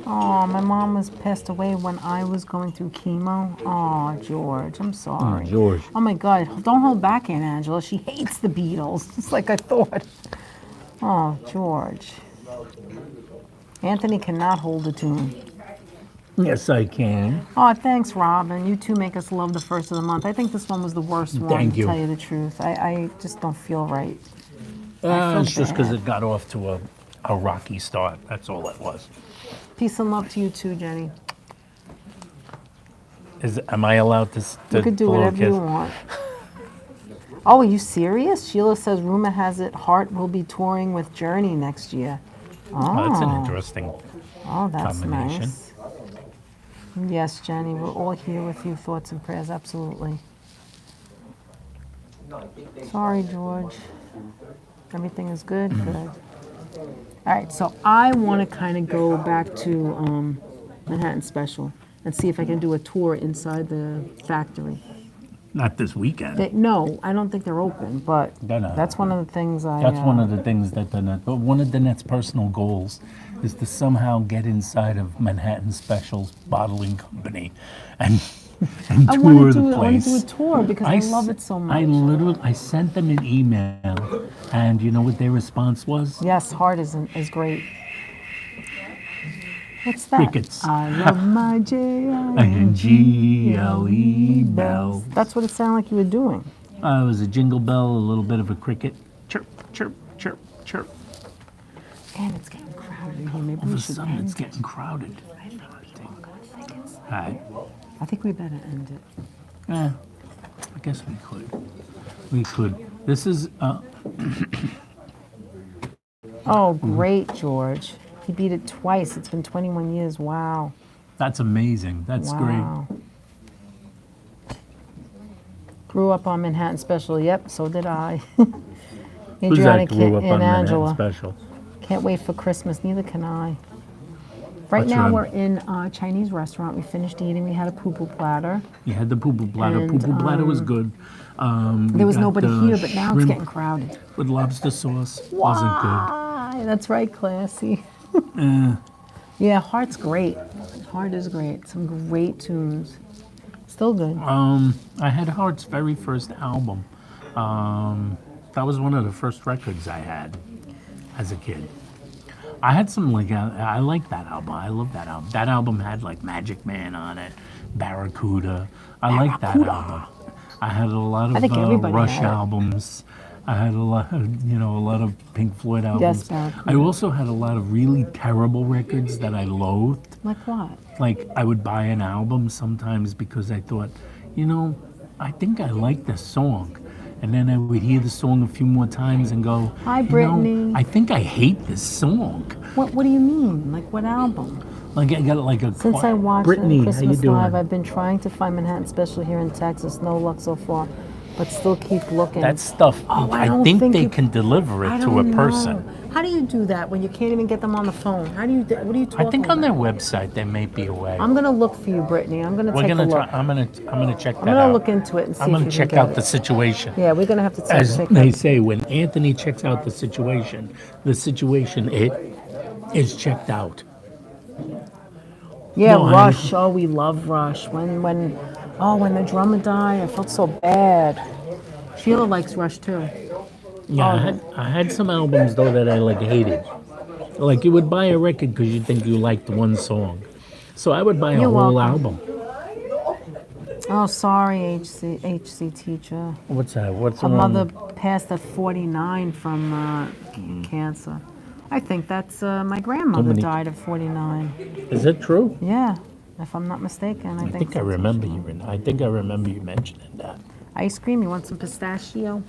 Oh, my mom was passed away when I was going through chemo. Oh, George, I'm sorry. George. Oh my God, don't hold back, Aunt Angela. She hates the Beatles, just like I thought. Oh, George. Anthony cannot hold a tune. Yes, I can. Oh, thanks, Robin. You two make us love the first of the month. I think this one was the worst one, Thank to you. tell you the truth. I just don't feel right. feel It's just because bad. it got off to a rocky start. That's all it was. Peace and love to you too, Jenny. Am I allowed to? You could do blow a whatever you kiss? want. Oh, are you serious? Sheila says, rumor has it Hart will be touring with Journey next year. Oh, that's an interesting. Oh, that's combination. nice. Yes, Jenny, we're all here with you. Thoughts and prayers, absolutely. Sorry, George. Everything is good? Good. All right, so I want to kind of go back to Manhattan Special and see if I can do a tour inside the factory. Not this weekend. No, I don't think they're open, but They're not. that's one of the things I... That's one of the things that Danette, but one of Danette's personal goals is to somehow get inside of Manhattan Special's bottling company and I tour want the to place. do a tour because I love it so much. I sent them an email, and you know what their response was? Yes, Heart is great. What's that? Crickets. I love my J-I-N-G-L-E J-I-N-G-L-E bells. That's what it sounded like you were doing. It was a jingle bell, a little bit of a cricket. Chirp, chirp, chirp, chirp. And it's getting crowded in here. Maybe All we of a should sudden, end it's it. getting crowded. All right. I think we better end it. I guess we could. We could. This is, Oh, great, George. He beat it twice. It's been 21 years. Wow. that's amazing. That's Wow. Grew up on Manhattan Special. Yep, so did I. great. Who's Adriana that grew up and on Manhattan Angela. Special? Can't wait for Christmas. Neither can I. Right What's now wrong? we're in a Chinese restaurant. We finished eating. We had a poo-poo platter. You had the poo-poo platter. And, Poo-poo platter was good. We There was got, nobody here, but now it's shrimp getting crowded. with lobster sauce. Wasn't good. Why? That's right, classy. Yeah, Heart's great. Heart is great. Some great tunes. Still good. I had Heart's very first album. That was one of the first records I had as a kid. I had some I like that album. I love that album. That album had like Magic Man on it, Barracuda. I like that album. I had a lot I think of everybody Rush had it. albums. I had a lot of Pink Floyd albums. Yes, Barracuda. I also had a lot of really terrible records that I loathed. Like what? Like I would buy an album sometimes because I thought, I think I like this song. And then I would hear the song a few more times and go, Hi, Brittany. I think I hate this song. What do you mean? Like what album? Like I got like a Since I watched Brittany, how you Christmas doing? Live, I've been trying to find Manhattan Special here in Texas. No luck so far, but still keep looking. That stuff, Oh, I I don't think think they you- can deliver I it to a don't person. know. How do you do that when you can't even get them on the phone? What are you talking I think on about? their website there may be a way. I'm gonna look for you, Brittany. I'm gonna take a look. I'm gonna check that I'm gonna out. look into it and see I'm if gonna you check can out get the it. situation. Yeah, we're gonna have to As check they it. say, when Anthony checks out the situation it is checked out. Yeah, No, Rush. Oh, we love Rush. When Oh, when the drummer died, I felt so bad. Sheila likes Rush too. Yeah, I had some albums though that I like hated. Like you would buy a record because you think you liked one song, so I would buy a You're whole welcome. album. Oh, sorry, HC teacher. What's that? What's Her wrong? mother passed at 49 from cancer. I think that's my grandmother many- died at 49. Is that true? Yeah, if I'm not mistaken. I think I remember you. I think I remember you mentioning that. Ice cream, you want some pistachio?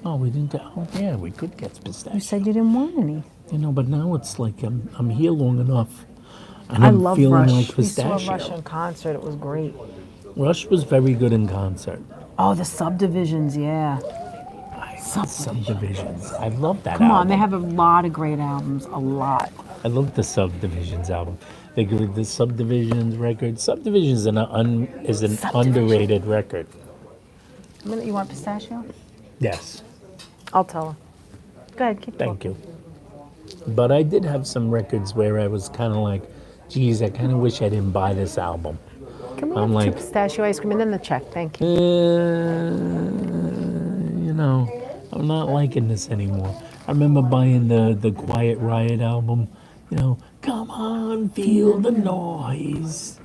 Oh, we didn't get. Oh, yeah, we could get You pistachio. said you didn't want any. You know, but now it's like I'm here long enough, and I I'm love feeling Rush. like We saw pistachio. Rush in concert. It was great. Rush was very good in concert. Oh, the Subdivisions, yeah. Subdivisions. I love that Come album. on, they have a lot of great albums. A lot. I love the Subdivisions album. The Subdivisions record. Subdivisions is an underrated record. A minute, you want pistachio? Yes, I'll tell her. Go ahead, keep thank talking. you. But I did have some records where I was kind of like, geez, I kind of wish I didn't buy this album. Can we I'm have like- two pistachio ice cream and then the check? Thank you. You know, I'm not liking this anymore. I remember buying the Quiet Riot album. You know, come on, feel the noise.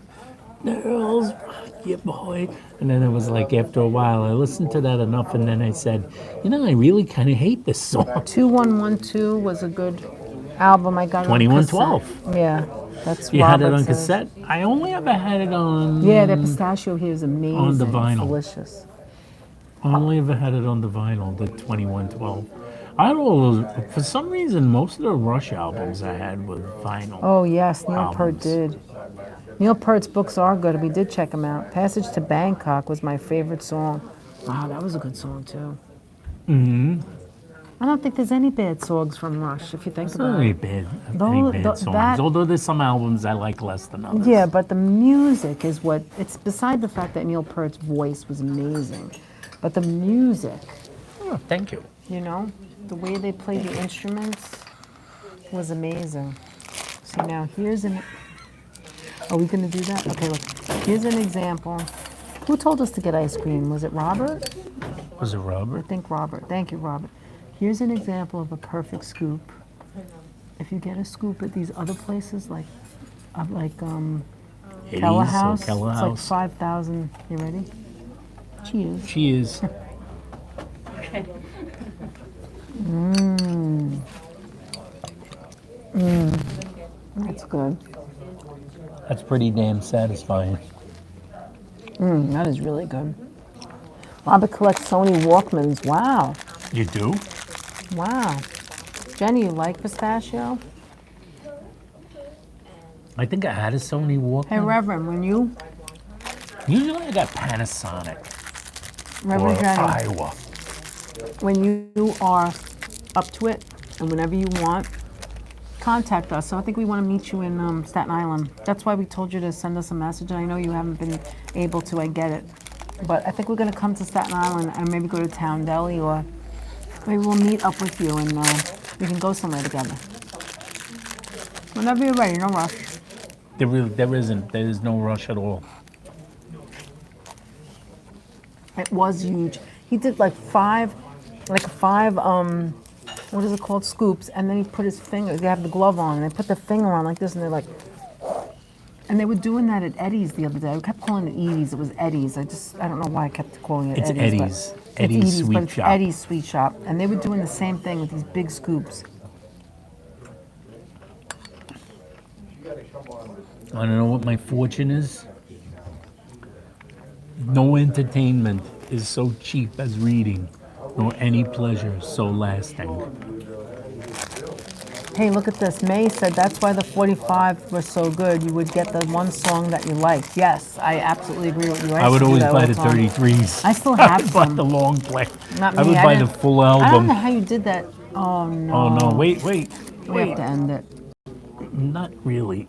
Girls, rock your boy. And then it was like, after a while, I listened to that enough, and then I said, you know, I really kind of hate this song. 2112 was a good album I got on 2112. cassette. Yeah, that's You had it on Robert's. cassette? I only ever had it on. Yeah, that pistachio here is amazing. On the It's vinyl. delicious. I only ever had it on the vinyl, the 2112. I had all those. For some reason, most of the Rush albums I had were vinyl. Oh, yes, Neil Peart Albums. did. Neil Peart's books are good. We did check them out. Passage to Bangkok was my favorite song. Wow, that was a good song, too. Mm-hmm. I don't think there's any bad songs from Rush, if you think It's not about any it. bad, Though- any though bad songs. that- Although there's some albums I like less than others. Yeah, but the music is what, it's beside the fact that Neil Peart's voice was amazing. But the music, Oh, thank you. you know, the way they played the instruments was amazing. See, now here's an, are we gonna do that? Okay, look, here's an example. Who told us to get ice cream? Was it Robert? Was it I Robert? think Robert. Thank you, Robert. Here's an example of a perfect scoop. If you get a scoop at these other places, like Eddie's Keller or House, Keller it's like House. 5,000. You ready? Cheers. Cheers. That's good. That's pretty damn satisfying. That is really good. Robert collects Sony Walkmans. Wow. You do? Wow. Jenny, you like pistachio? I think I had a Sony Walkman. Hey, Reverend, when you, Usually I got Panasonic Reverend or Jenny, Iowa. when you are up to it and whenever you want, contact us. So I think we want to meet you in Staten Island. That's why we told you to send us a message. And I know you haven't been able to, I get it. But I think we're going to come to Staten Island and maybe go to Town Deli, or maybe we'll meet up with you and we can go somewhere together. Whenever you're ready, no rush. There isn't. There is no rush at all. It was huge. He did like five, what is it called, scoops, and then he put his finger, they have the glove on, and they put the finger on like this, and they're like, and they were doing that at Eddie's the other day. I kept calling it Edie's, it was Eddie's. I don't know why I kept calling it It's Eddie's. Eddie's. But Eddie's it's Sweet but it's Shop. Eddie's Sweet Shop, and they were doing the same thing with these big scoops. I don't know what my fortune is. No entertainment is so cheap as reading, nor any pleasure so lasting. Hey, look at this. May said that's why the 45 were so good. You would get the one song that you liked. Yes, I absolutely agree with you. I would used to do always that buy all the time. 33s. I still I have would buy some. the long play. Not I me, would I buy the didn't- full I don't album. know how you did that. Oh no. Oh no! Wait! We have to end it. Not really.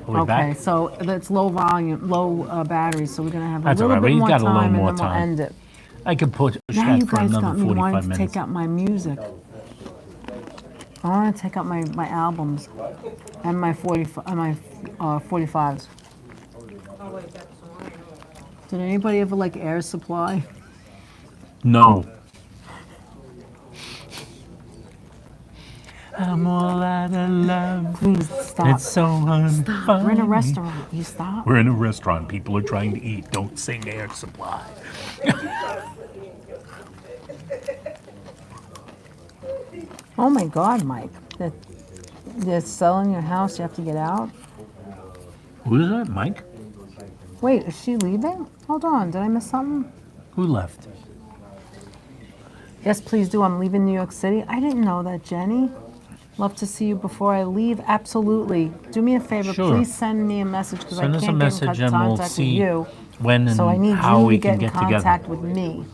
Are we Okay, back? so that's low volume, low battery. So we're gonna have a That's all little right, bit we've more got a little time, more and then we'll time. end it. I could push Now that you for guys another got me wanting 45 to minutes. take out my music. I want to take out my albums and my 45s. Oh, wait, that's the one. Did anybody ever like Air Supply? No. I'm all out of love. Please stop. It's so unfunny. We're in a restaurant. You stop. We're in a restaurant. People are trying to eat. Don't sing Air Supply. Oh my God, Mike. They're selling your house. You have to get out. Who is that, Mike? Wait, is she leaving? Hold on. Did I miss something? Who left? Yes, please do. I'm leaving New York City. I didn't know that, Jenny. Love to see you before I leave. Absolutely. Do me a favor. Sure. Please send me a message because I Send can't us a get message in and we'll contact with see you. when and So I need how you we to can get in get together. contact with me.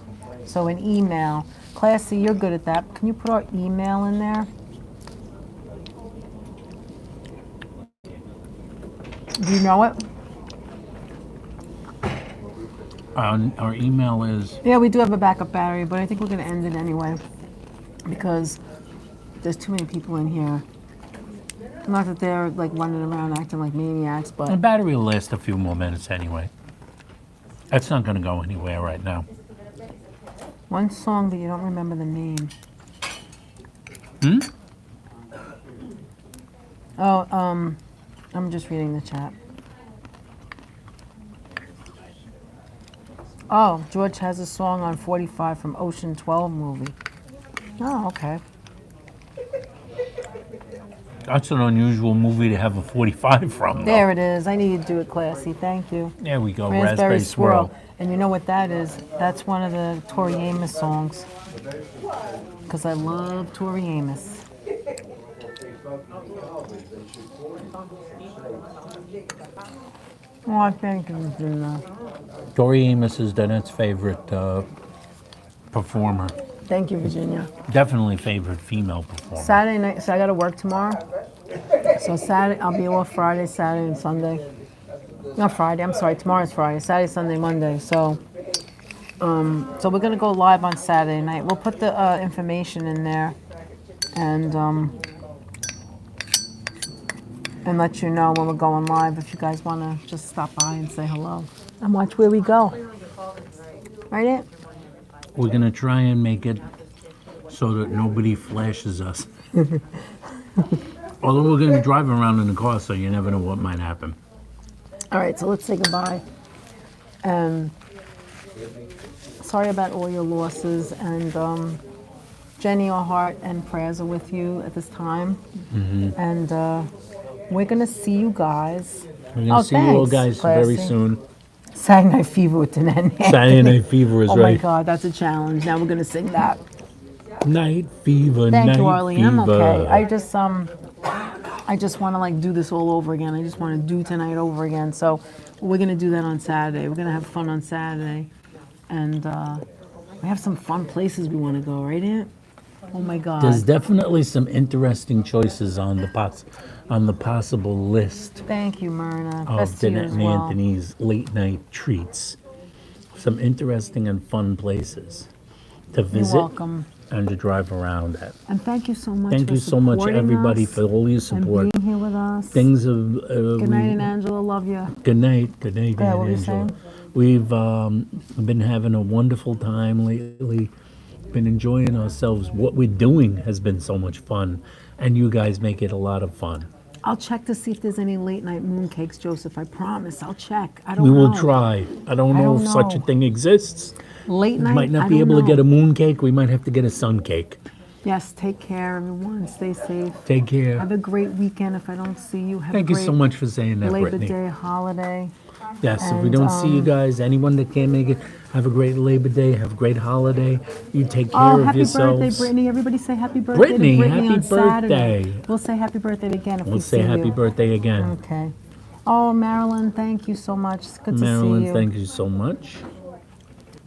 So an email. Classy, you're good at that. Can you put our email in there? Do you know it? Our email is Yeah, we do have a backup battery, but I think we're going to end it anyway because there's too many people in here. Not that they're like running around acting like maniacs, the but battery will last a few more minutes anyway. That's not going to go anywhere right now. one song that you don't remember the name. Oh, I'm just reading the chat. Oh, George has a song on 45 from Ocean 12 movie. Oh, okay. That's an unusual movie to have a 45 from, though. There it is. I need to do it classy. Thank you. There we go. Raspberry Swirl. And you know what that is? That's one of the Tori Amos songs. Because I love Tori Amos. Oh, thank you, Virginia. Tori Amos is Danette's favorite performer. Thank you, Virginia. Definitely favorite female performer. Saturday night, so I got to work tomorrow. So Saturday, I'll be off Friday, Saturday, and Sunday. Not Friday, I'm sorry, tomorrow's Friday. Saturday, Sunday, Monday. So we're going to go live on Saturday night. We'll put the information in there and let you know when we're going live if you guys want to just stop by and say hello and watch where we go. Right, Aunt? We're going to try and make it so that nobody flashes us. Although we're going to be driving around in the car, so you never know what might happen. All right, so let's say goodbye. Sorry about all your losses, and Jenny, our heart and prayers are with you at this time. And we're gonna see you guys. We're going to see you all guys very soon. Saturday Night Fever with Danette and Anthony. Saturday Night Fever is Oh my right. God, that's a challenge. Now we're gonna sing that. Night Fever, Thank Night you, Arlene. Fever. I'm okay. I just want to like do this all over again. I just want to do tonight over again. So we're gonna do that on Saturday. We're gonna have fun on Saturday, and we have some fun places we want to go. Right, Aunt? Oh my God. There's definitely some interesting choices on the possible list Thank you, Myrna. of Best to you Danette as and well. Anthony's late night treats. Some interesting and fun places to You're visit welcome. and to drive around at. And thank you so much. Thank for you so much, supporting everybody, us for all your support. and being here with us. Things have. Good night, and Angela. Love you. Good night. Good night, Yeah, what were you Angela. saying? We've been having a wonderful time lately. Been enjoying ourselves. What we're doing has been so much fun, and you guys make it a lot of fun. I'll check to see if there's any late night mooncakes, Joseph. I promise. I'll check. I don't know. We will try. I don't know don't if such a know. thing exists. Late We night. might not I be don't able to get know. a moon cake. We might have to get a sun cake. Yes. Take care, everyone. Stay safe. Take care. Have a great weekend. If I don't see you, have Thank a you great so much for saying that, Labor Brittany. Day holiday. Yes, if we And, don't see you guys, anyone that can't make it, have a great Labor Day, have a great holiday. You take care Oh, of happy yourselves. birthday, Brittany. Everybody say happy birthday Brittany, to Brittany happy on Saturday. birthday. We'll say happy birthday again if We'll we say see happy you. birthday again. Okay. Oh, Marilyn, thank you so much. It's good to see Marilyn, you. thank you so much.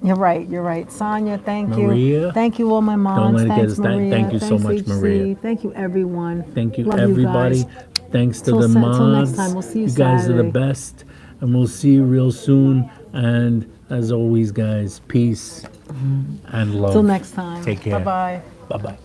You're right. You're right. Sonia, thank you. Maria. Thank you, all my moms. let it get Thanks, us that. Maria. Thank you so Thanks, much, HC. Maria. Thank you, everyone. Thank you, Love everybody. You guys. Thanks to Till the sa- till mods. next time. We'll see you guys are the Saturday. best, and we'll see you real soon. And as always, guys, peace and love. Till next time. Take care. Bye-bye. Bye-bye.